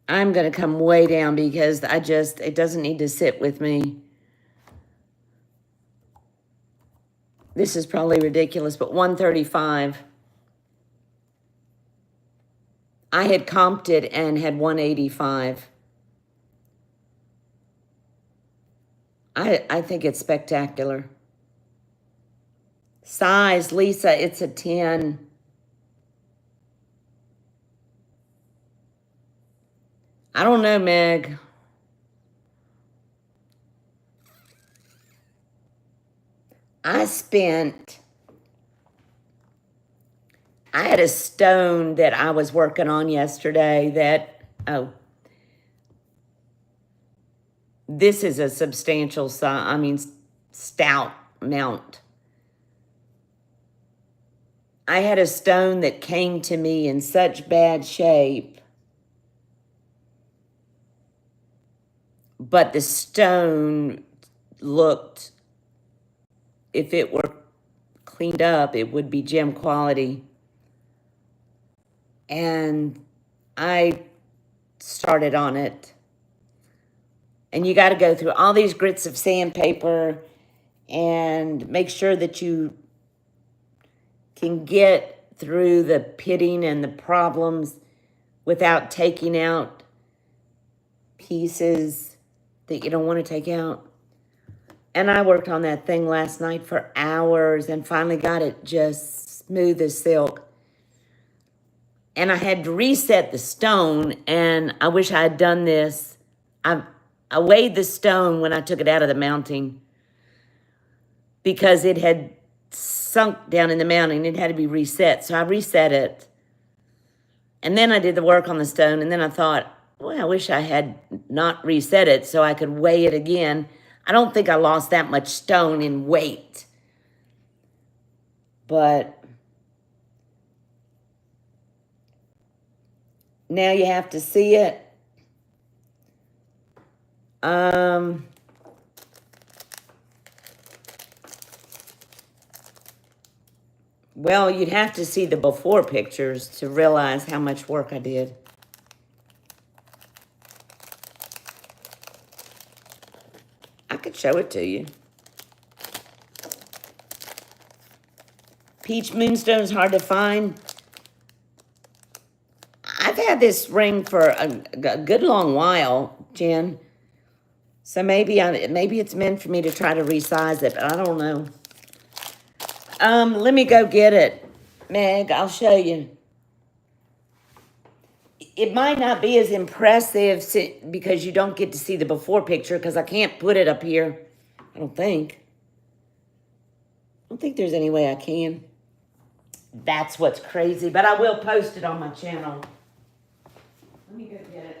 I'm going to come way down because it doesn't need to sit with me. This is probably ridiculous, but $135. I had comped it and had $185. I think it's spectacular. Size, Lisa, it's a 10. I don't know, Meg. I had a stone that I was working on yesterday that, this is a substantial size, stout mount. I had a stone that came to me in such bad shape, but the stone looked, if it were cleaned up, it would be gem quality. And I started on it. And you got to go through all these grits of sandpaper and make sure that you can get through the pitting and the problems without taking out pieces that you don't want to take out. And I worked on that thing last night for hours and finally got it just smooth as silk. And I had to reset the stone, and I wish I had done this. I weighed the stone when I took it out of the mounting because it had sunk down in the mounting. It had to be reset. So I reset it. And then I did the work on the stone, and then I thought, well, I wish I had not reset it so I could weigh it again. I don't think I lost that much stone in weight. But now you have to see it. Well, you'd have to see the before pictures to realize how much work I did. I could show it to you. Peach moonstone is hard to find. I've had this ring for a good long while, Jen. So maybe it's meant for me to try to resize it, but I don't know. Let me go get it, Meg. I'll show you. It might not be as impressive because you don't get to see the before picture because I can't put it up here. I don't think. I don't think there's any way I can. That's what's crazy, but I will post it on my channel. Let me go get it.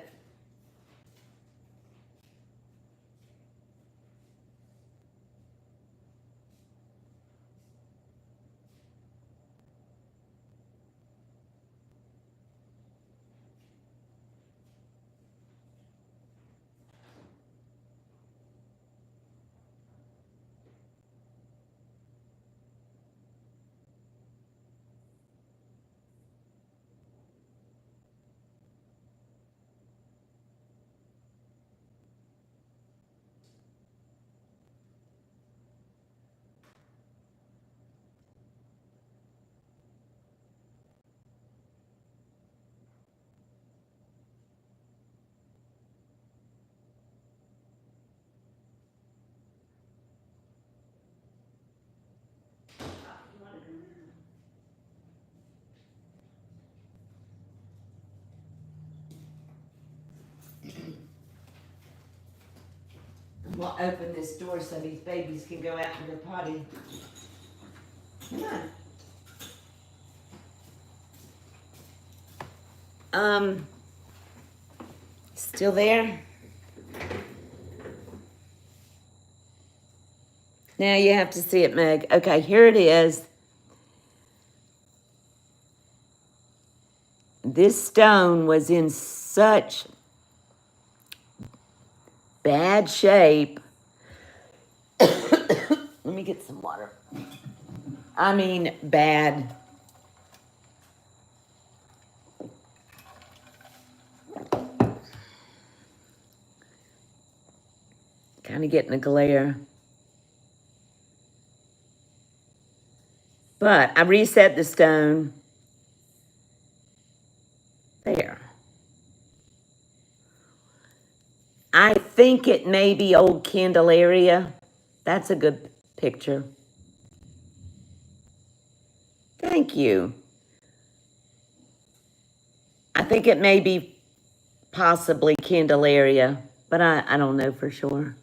We'll open this door so these babies can go out to their potty. Come on. Still there? Now you have to see it, Meg. Okay, here it is. This stone was in such bad shape. Let me get some water. I mean, bad. Kind of getting a glare. But I reset the stone. There. I think it may be old Candelaria. That's a good picture. Thank you. I think it may be possibly Candelaria, but I don't know for sure.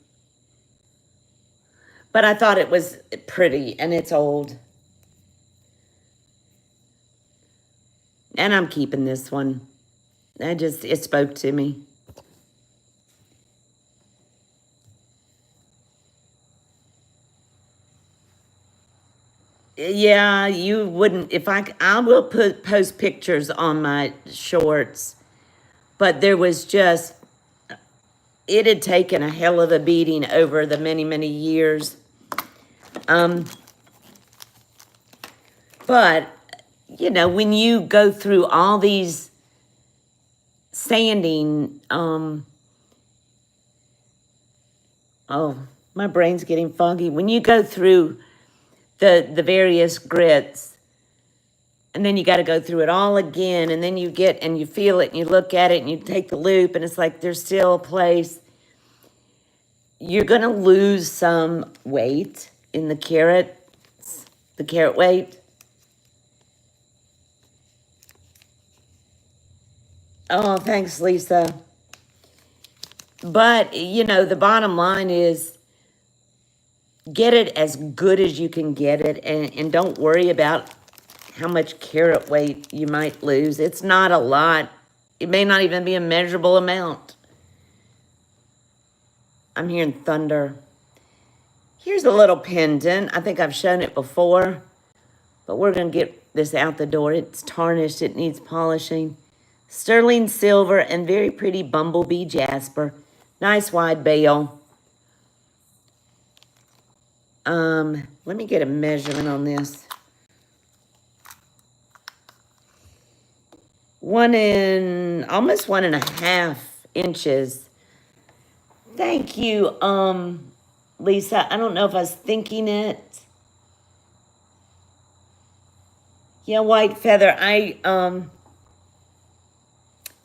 But I thought it was pretty, and it's old. And I'm keeping this one. It spoke to me. Yeah, you wouldn't, I will post pictures on my shorts, but there was just, it had taken a hell of a beating over the many, many years. But, you know, when you go through all these sanding, oh, my brain's getting foggy. When you go through the various grits, and then you got to go through it all again, and then you get, and you feel it, and you look at it, and you take the loop, and it's like there's still a place. You're going to lose some weight in the carat weight. Oh, thanks, Lisa. But, you know, the bottom line is get it as good as you can get it, and don't worry about how much carat weight you might lose. It's not a lot. It may not even be a measurable amount. I'm hearing thunder. Here's a little pendant. I think I've shown it before, but we're going to get this out the door. It's tarnished. It needs polishing. Sterling silver and very pretty bumblebee jasper. Nice wide bail. Let me get a measurement on this. Almost 1.5 inches. Thank you, Lisa. I don't know if I was thinking it. Yeah, white feather.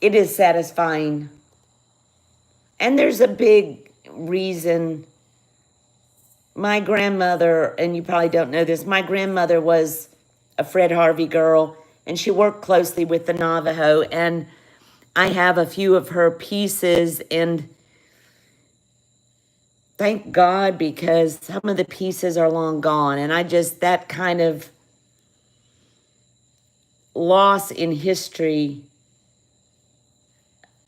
It is satisfying. And there's a big reason My grandmother, and you probably don't know this, my grandmother was a Fred Harvey girl, and she worked closely with the Navajo, and I have a few of her pieces, and thank God, because some of the pieces are long gone, and that kind of loss in history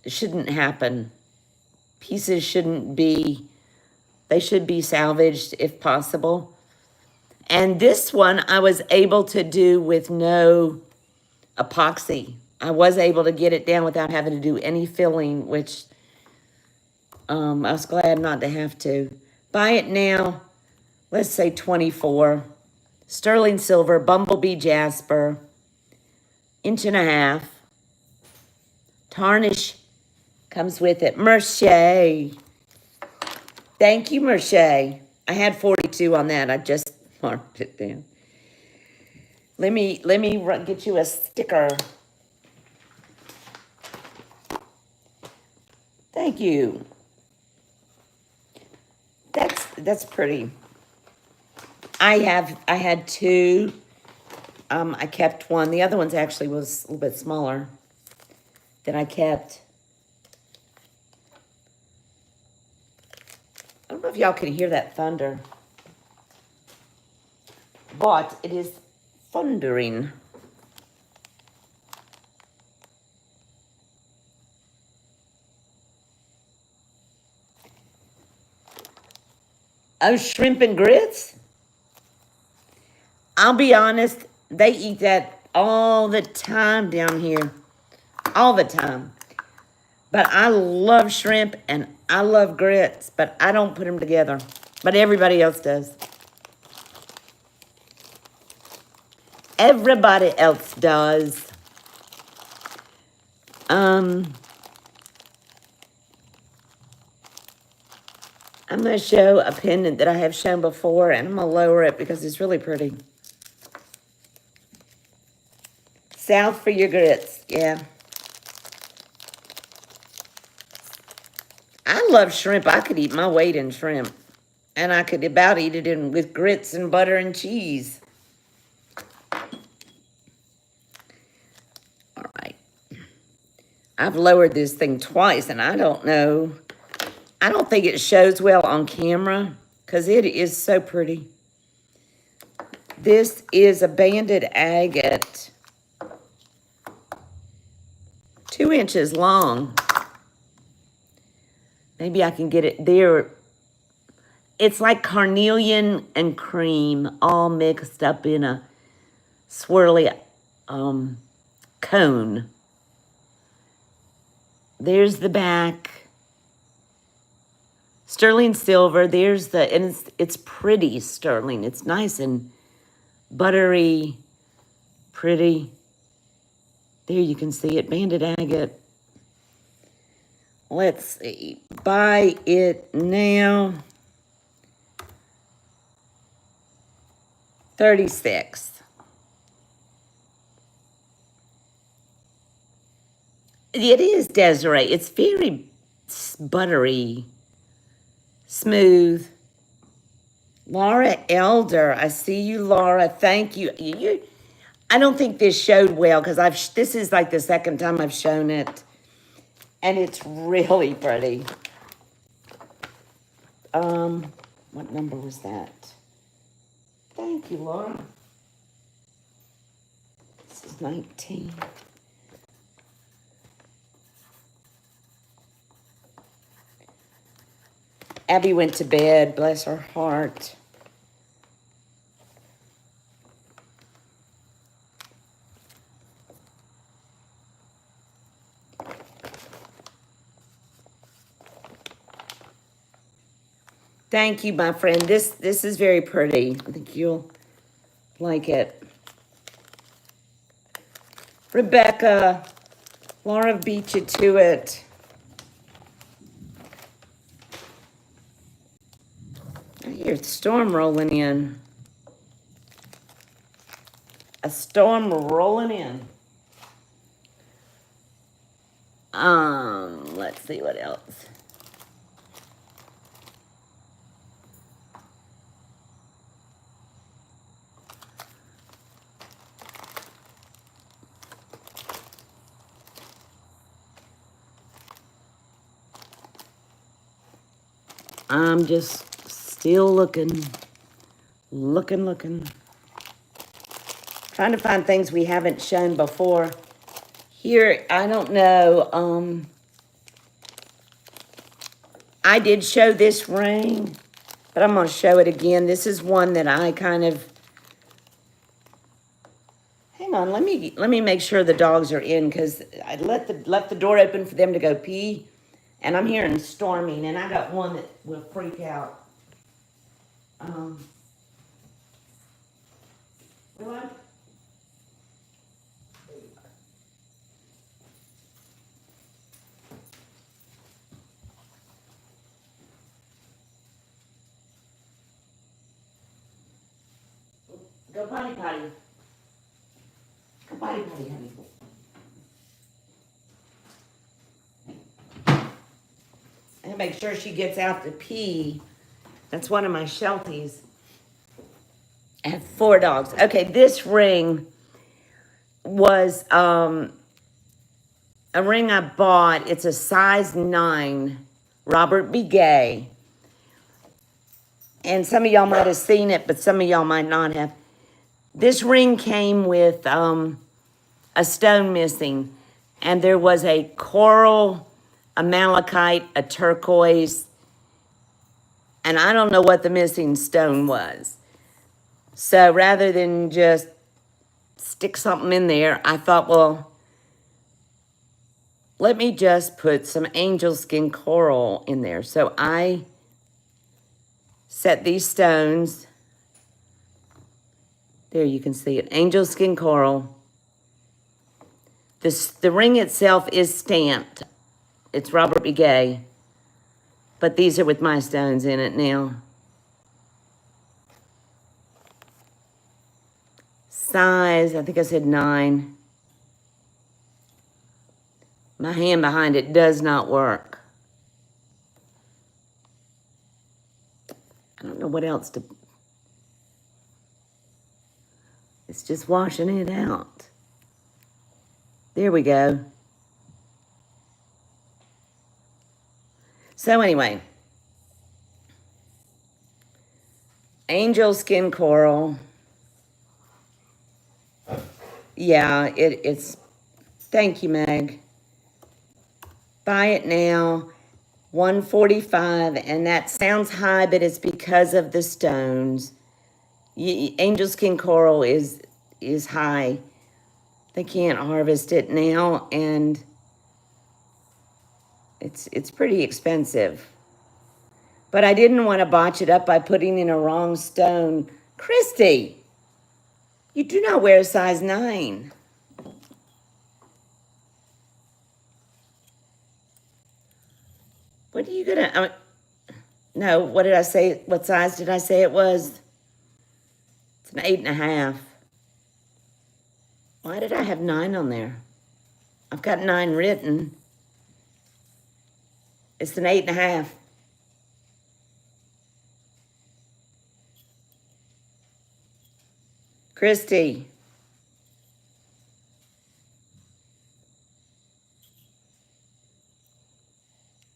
shouldn't happen. Pieces shouldn't be, they should be salvaged if possible. And this one I was able to do with no epoxy. I was able to get it down without having to do any filling, which I was glad not to have to. Buy it now, let's say 24. Sterling silver, bumblebee jasper, 1.5 inch. Tarnish comes with it. Mercier. Thank you, Mercier. I had 42 on that. I just marked it down. Let me get you a sticker. Thank you. That's pretty. I had 2. I kept one. The other one's actually was a little bit smaller that I kept. I don't know if y'all can hear that thunder, but it is thundering. Oh, shrimp and grits? I'll be honest, they eat that all the time down here. All the time. But I love shrimp and I love grits, but I don't put them together. But everybody else does. Everybody else does. I'm going to show a pendant that I have shown before, and I'm going to lower it because it's really pretty. South for your grits, yeah. I love shrimp. I could eat my weight in shrimp. And I could about eat it in with grits and butter and cheese. All right. I've lowered this thing twice, and I don't know. I don't think it shows well on camera because it is so pretty. This is a banded agate. 2 inches long. Maybe I can get it there. It's like carnelian and cream all mixed up in a swirly cone. There's the back. Sterling silver. There's the, and it's pretty sterling. It's nice and buttery, pretty. There you can see it, banded agate. Let's see, buy it now. 36. It is Desiree. It's very buttery, smooth. Laura Elder, I see you, Laura. Thank you. I don't think this showed well because this is like the second time I've shown it, and it's really pretty. What number was that? Thank you, Laura. This is 19. Abby went to bed, bless her heart. Thank you, my friend. This is very pretty. I think you'll like it. Rebecca, Laura beat you to it. I hear a storm rolling in. A storm rolling in. Let's see what else. I'm just still looking. Trying to find things we haven't shown before. Here, I don't know, I did show this ring, but I'm gonna show it again. This is one that I kind of, hang on, let me make sure the dogs are in, because I left the door open for them to go pee, and I'm hearing storming, and I got one that will freak out. Will I? Go potty potty. Go potty potty, honey. And make sure she gets out to pee. That's one of my Shelties. I have 4 dogs. Okay, this ring was a ring I bought. It's a size 9, Robert B. Gay. And some of y'all might have seen it, but some of y'all might not have. This ring came with a stone missing. And there was a coral, a malachite, a turquoise, and I don't know what the missing stone was. So rather than just stick something in there, I thought, well, let me just put some angel skin coral in there. So I set these stones. There, you can see it. Angel skin coral. The ring itself is stamped. It's Robert B. Gay. But these are with my stones in it now. Size, I think I said 9. My hand behind it does not work. I don't know what else to... It's just washing it out. There we go. So anyway, angel skin coral. Yeah, it's, thank you, Meg. Buy it now, $145, and that sounds high, but it's because of the stones. Angel skin coral is high. They can't harvest it now, and it's pretty expensive. But I didn't want to botch it up by putting in a wrong stone. Christy, you do not wear a size 9. What are you gonna, no, what did I say? What size did I say it was? It's an 8.5. Why did I have 9 on there? I've got 9 written. It's an 8.5. Christy.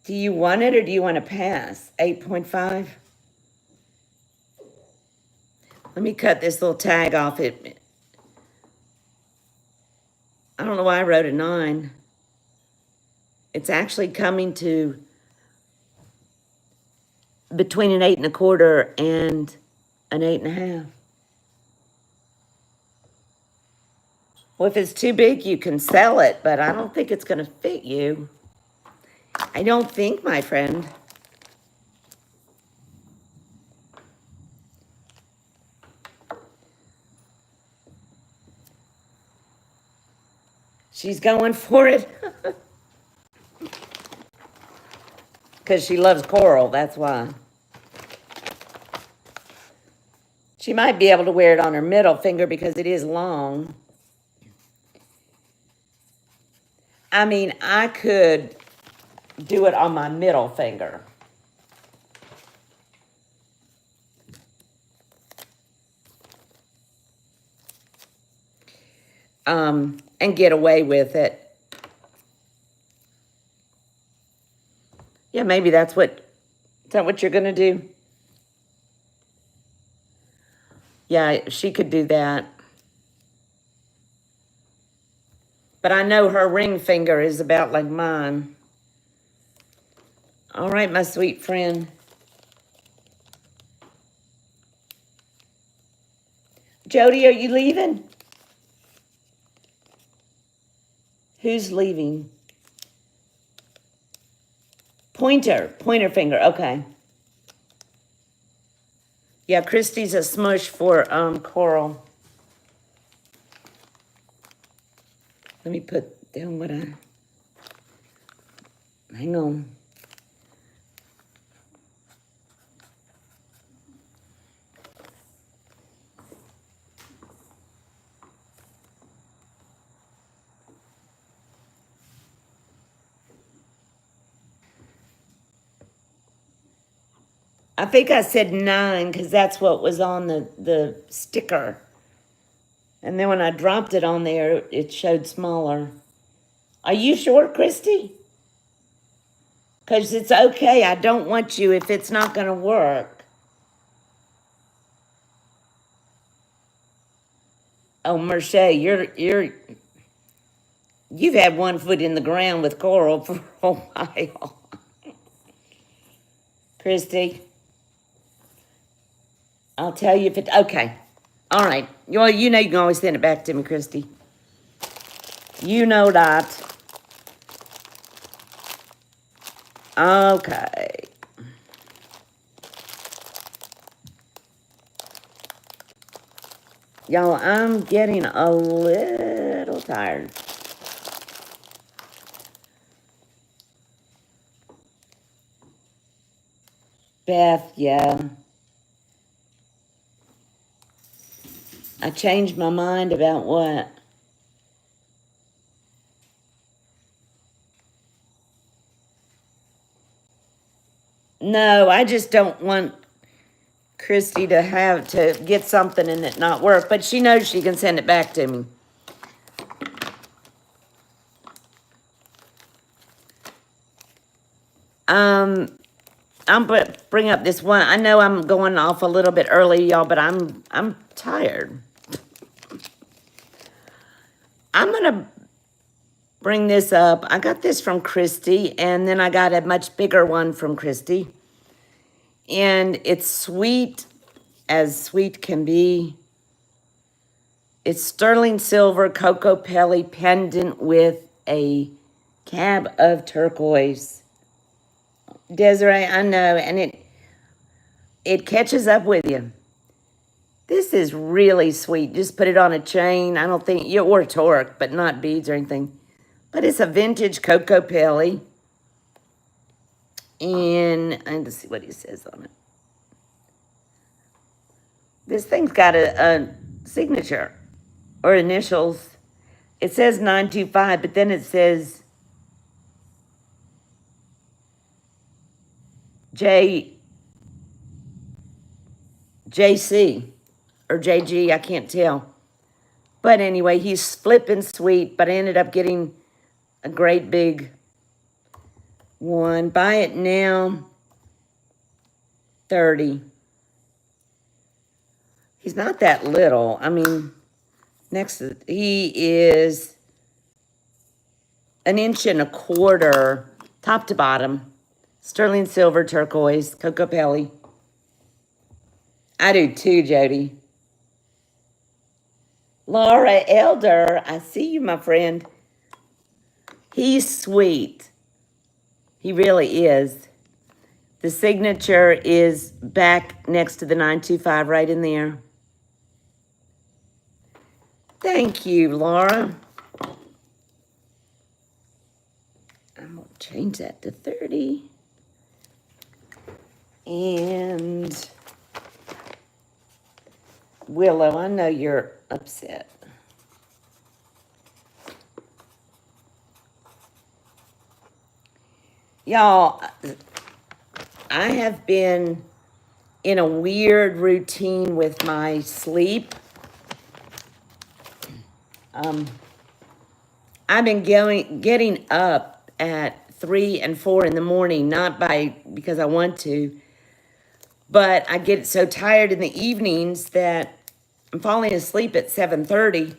Do you want it or do you want to pass? 8.5? Let me cut this little tag off it. I don't know why I wrote a 9. It's actually coming to between an 8.25 and an 8.5. Well, if it's too big, you can sell it, but I don't think it's going to fit you. I don't think, my friend. She's going for it. Because she loves coral, that's why. She might be able to wear it on her middle finger because it is long. I mean, I could do it on my middle finger. And get away with it. Yeah, maybe that's what Is that what you're going to do? Yeah, she could do that. But I know her ring finger is about like mine. All right, my sweet friend. Jody, are you leaving? Who's leaving? Pointer finger, okay. Yeah, Christy's a smush for Coral. Let me put down what I... Hang on. I think I said 9 because that's what was on the sticker. And then when I dropped it on there, it showed smaller. Are you sure, Christy? Because it's okay. I don't want you if it's not going to work. Oh, Merce, you've had one foot in the ground with Coral for a while. Christy, I'll tell you if it, okay. All right. Well, you know you can always send it back to me, Christy. You know that. Okay. Y'all, I'm getting a little tired. Beth, yeah. I changed my mind about what? No, I just don't want Christy to have to get something and it not work, but she knows she can send it back to me. I'm bring up this one. I know I'm going off a little bit early, y'all, but I'm tired. I'm gonna bring this up. I got this from Christy, and then I got a much bigger one from Christy. And it's sweet as sweet can be. It's sterling silver Coco Pelly pendant with a cab of turquoise. Desiree, I know, and it catches up with you. This is really sweet. Just put it on a chain. I don't think, or a torque, but not beads or anything. But it's a vintage Coco Pelly. And I need to see what he says on it. This thing's got a signature or initials. It says 925, but then it says JC or JG, I can't tell. But anyway, he's flipping sweet, but I ended up getting a great big one. Buy it now, 30. He's not that little. I mean, he is 1.25 inches, top to bottom. Sterling silver turquoise, Coco Pelly. I do too, Jody. Laura Elder, I see you, my friend. He's sweet. He really is. The signature is back next to the 925 right in there. Thank you, Laura. I'm going to change that to 30. And Willow, I know you're upset. Y'all, I have been in a weird routine with my sleep. I've been getting up at 3 and 4 in the morning, not because I want to, but I get so tired in the evenings that I'm falling asleep at 7:30,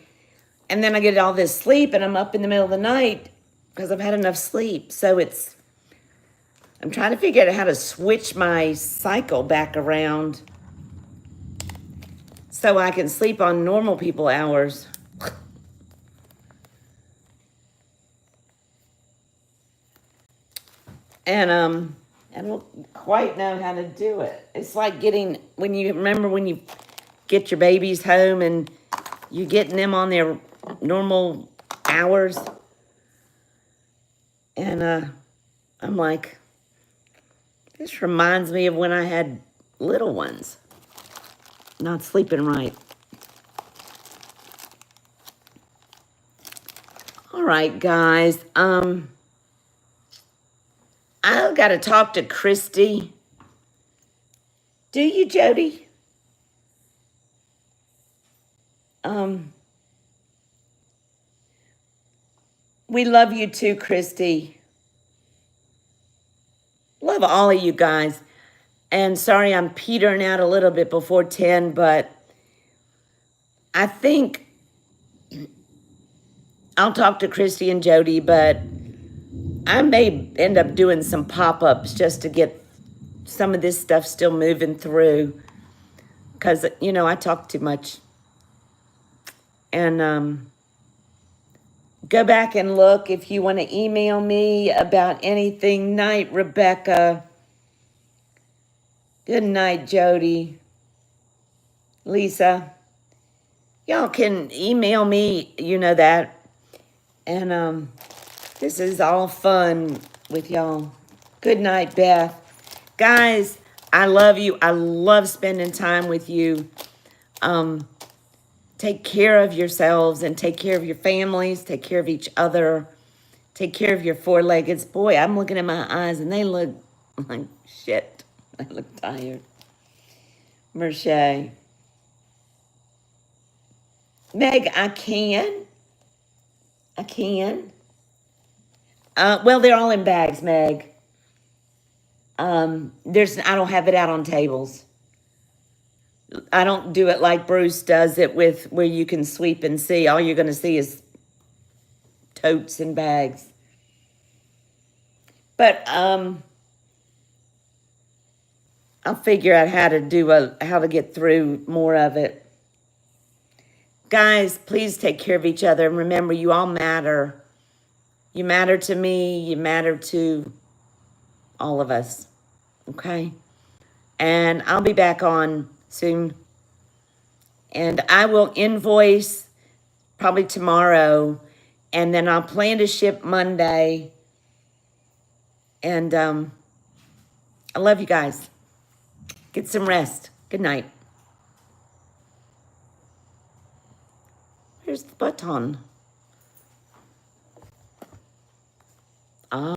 and then I get all this sleep, and I'm up in the middle of the night because I've had enough sleep. So I'm trying to figure out how to switch my cycle back around so I can sleep on normal people hours. And I don't quite know how to do it. It's like when you get your babies home and you're getting them on their normal hours. And I'm like, this reminds me of when I had little ones, not sleeping right. All right, guys. I've got to talk to Christy. Do you, Jody? We love you too, Christy. Love all of you guys. And sorry I'm petering out a little bit before 10, but I think I'll talk to Christy and Jody, but I may end up doing some pop-ups just to get some of this stuff still moving through. Because, I talk too much. And go back and look if you want to email me about anything. Night, Rebecca. Good night, Jody. Lisa. Y'all can email me, that. And this is all fun with y'all. Good night, Beth. Guys, I love you. I love spending time with you. Take care of yourselves and take care of your families. Take care of each other. Take care of your four-leggeds. Boy, I'm looking at my eyes and they look like shit. They look tired. Merche. Meg, I can. Well, they're all in bags, Meg. I don't have it out on tables. I don't do it like Bruce does it with where you can sweep and see. All you're going to see is totes and bags. But I'll figure out how to get through more of it. Guys, please take care of each other. And remember, you all matter. You matter to me. You matter to all of us. Okay? And I'll be back on soon. And I will invoice probably tomorrow. And then I'll plan to ship Monday. And I love you guys. Get some rest. Good night. Where's the button?